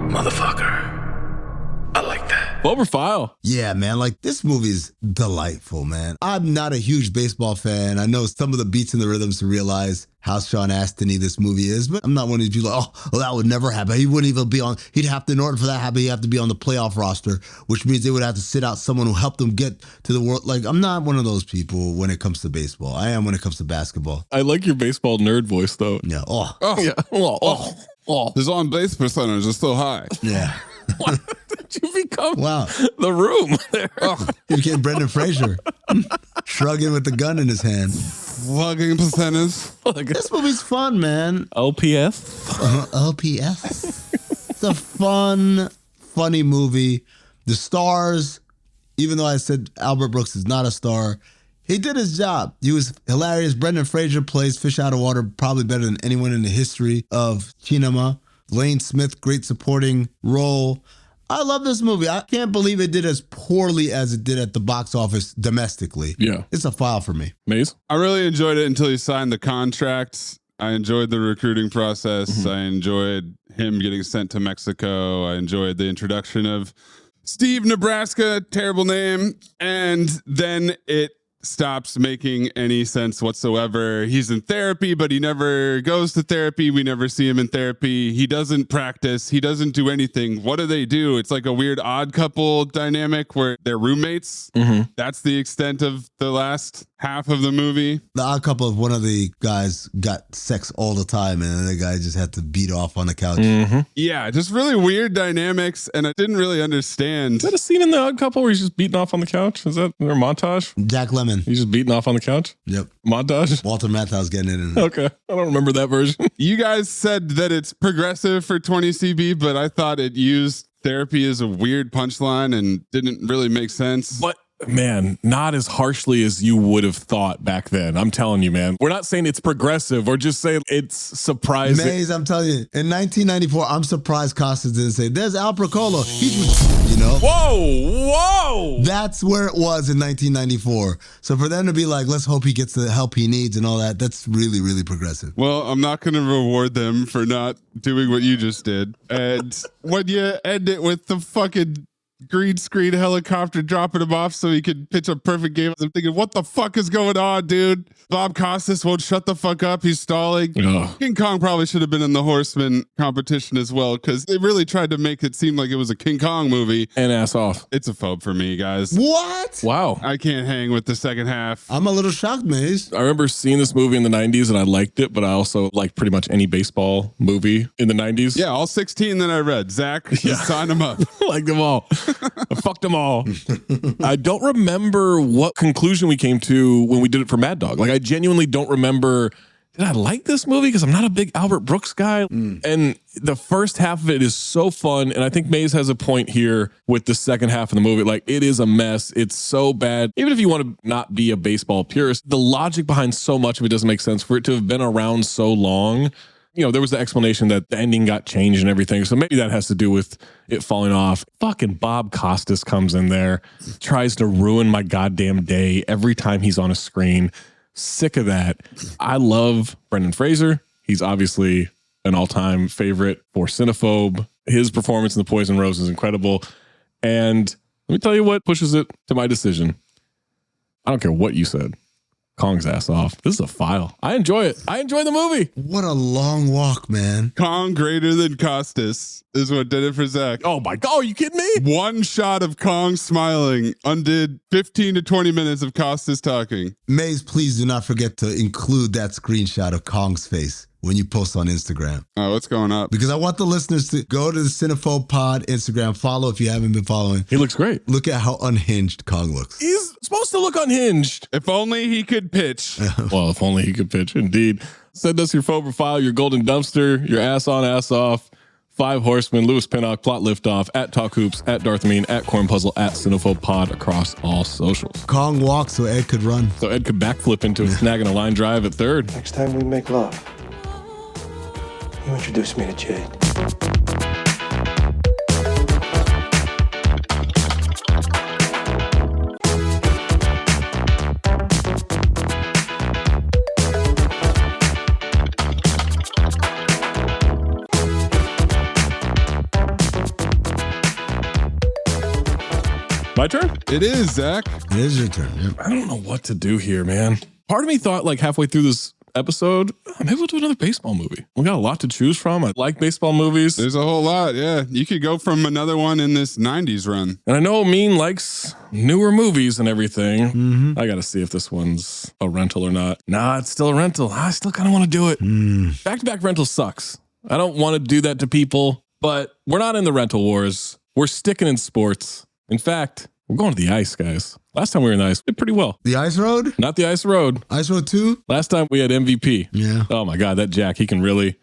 Motherfucker. I like that. Over file. Yeah, man. Like, this movie is delightful, man. I'm not a huge baseball fan. I know some of the beats and the rhythms to realize how Sean Astin-y this movie is, but I'm not one of these people like, oh, that would never happen. He wouldn't even be on, he'd have to, in order for that to happen, he'd have to be on the playoff roster, which means they would have to sit out someone who helped them get to the world. Like, I'm not one of those people when it comes to baseball. I am when it comes to basketball. I like your baseball nerd voice, though. Yeah. Oh. Yeah. Oh. His on base percentage is so high. Yeah. What did you become? Wow. The Room there. Oh, he became Brendan Fraser. Shrugging with the gun in his hand. Slugging percentage. This movie's fun, man. LPS? LPS. It's a fun, funny movie. The stars, even though I said Albert Brooks is not a star, he did his job. He was hilarious. Brendan Fraser plays Fish Out of Water probably better than anyone in the history of cinema. Lane Smith, great supporting role. I love this movie. I can't believe it did as poorly as it did at the box office domestically. Yeah. It's a file for me. Maze? I really enjoyed it until he signed the contract. I enjoyed the recruiting process. I enjoyed him getting sent to Mexico. I enjoyed the introduction of Steve, Nebraska, terrible name. And then it stops making any sense whatsoever. He's in therapy, but he never goes to therapy. We never see him in therapy. He doesn't practice. He doesn't do anything. What do? It's like a weird odd couple dynamic where they're roommates. That's the extent of the last half of the movie. The odd couple of one of the guys got sex all the time and the other guy just had to beat off on the couch. Yeah, just really weird dynamics, and I didn't really understand. Is that a scene in The Odd Couple where he's just beating off on the couch? Is that their montage? Jack Lemmon. He's just beating off on the couch? Yep. Montage? Walter Matthau's getting it in. Okay. I don't remember that version. You guys said that it's progressive for 20CB, but I thought it used therapy as a weird punchline and didn't really make sense. But man, not as harshly as you would have thought back then. I'm telling you, man. We're not saying it's progressive. We're just saying it's surprising. Maze, I'm telling you, in 1994, I'm surprised Costas didn't say, there's Al Procolo. He's, you know? Whoa! That's where it was in 1994. So for them to be like, let's hope he gets the help he needs and all that, that's really, really progressive. Well, I'm not going to reward them for not doing what you just did. And when you end it with the fucking green screen helicopter dropping him off so he could pitch a perfect game, I'm thinking, what the fuck is going on, dude? Bob Costas won't shut the fuck up. He's stalling. Ugh. King Kong probably should have been in the Horseman competition as well, because they really tried to make it seem like it was a King Kong movie. And ass off. It's a phobe for me, guys. What? Wow. I can't hang with the second half. I'm a little shocked, Maze. I remember seeing this movie in the 90s and I liked it, but I also liked pretty much any baseball movie in the 90s. Yeah, all 16 that I read. Zach, just sign them up. Like them all. I fucked them all. I don't remember what conclusion we came to when we did it for Mad Dog. Like, I genuinely don't remember, did I like this movie? Because I'm not a big Albert Brooks guy. And the first half of it is so fun. And I think Maze has a point here with the second half of the movie. Like, it is a mess. It's so bad. Even if you want to not be a baseball purist, the logic behind so much of it doesn't make sense. For it to have been around so long, you know, there was the explanation that the ending got changed and everything. So maybe that has to do with it falling off. Fucking Bob Costas comes in there, tries to ruin my goddamn day every time he's on a screen. Sick of that. I love Brendan Fraser. He's obviously an all-time favorite for Cinephobe. His performance in The Poison Rose is incredible. And let me tell you what pushes it to my decision. I don't care what you said. Kong's ass off. This is a file. I enjoy it. I enjoy the movie. What a long walk, man. Kong greater than Costas is what did it for Zach. Oh my God, are you kidding me? One shot of Kong smiling undid 15 to 20 minutes of Costas talking. Maze, please do not forget to include that screenshot of Kong's face when you post on Instagram. Oh, what's going up? Because I want the listeners to go to the Cinephobe Pod Instagram, follow if you haven't been following. He looks great. Look at how unhinged Kong looks. He's supposed to look unhinged. If only he could pitch. Well, if only he could pitch, indeed. Send us your phobe file, your golden dumpster, your ass on, ass off. 5 Horsemen, Louis Pinnock, Plot Liftoff, at Talk Hoops, at Darth Mean, at Corn Puzzle, at Cinephobe Pod across all socials. Kong walked so Ed could run. So Ed could backflip into a snagging a line drive at third. Next time we make love, you introduce me to Jade. My turn? It is, Zach. It is your turn. Yep. I don't know what to do here, man. Part of me thought like halfway through this episode, maybe we'll do another baseball movie. We got a lot to choose from. I like baseball movies. There's a whole lot, yeah. You could go from another one in this 90s run. And I know Mean likes newer movies and everything. I got to see if this one's a rental or not. Nah, it's still a rental. I still kind of want to do it. Back-to-back rental sucks. I don't want to do that to people, but we're not in the rental wars. We're sticking in sports. In fact, we're going to the ice, guys. Last time we were in the ice, we did pretty well. The Ice Road? Not the Ice Road. Ice Road 2? Last time we had MVP. Yeah. Oh my God, that Jack, he can really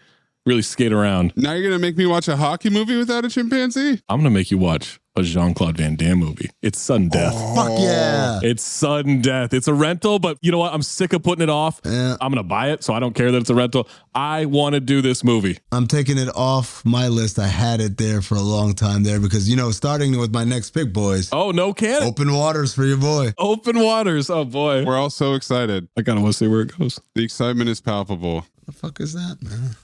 skate around. Now you're going to make me watch a hockey movie without a chimpanzee? I'm going to make you watch a Jean-Claude Van Damme movie. It's sudden death. Fuck yeah. It's sudden death. It's a rental, but you know what? I'm sick of putting it off. Yeah. I'm going to buy it, so I don't care that it's a rental. I want to do this movie. I'm taking it off my list. I had it there for a long time there because, you know, starting with my next pick, boys. Oh, no can. Open waters for your boy. Open waters. Oh, boy. We're all so excited. I kind of want to see where it goes. The excitement is palpable. What the fuck is that, man?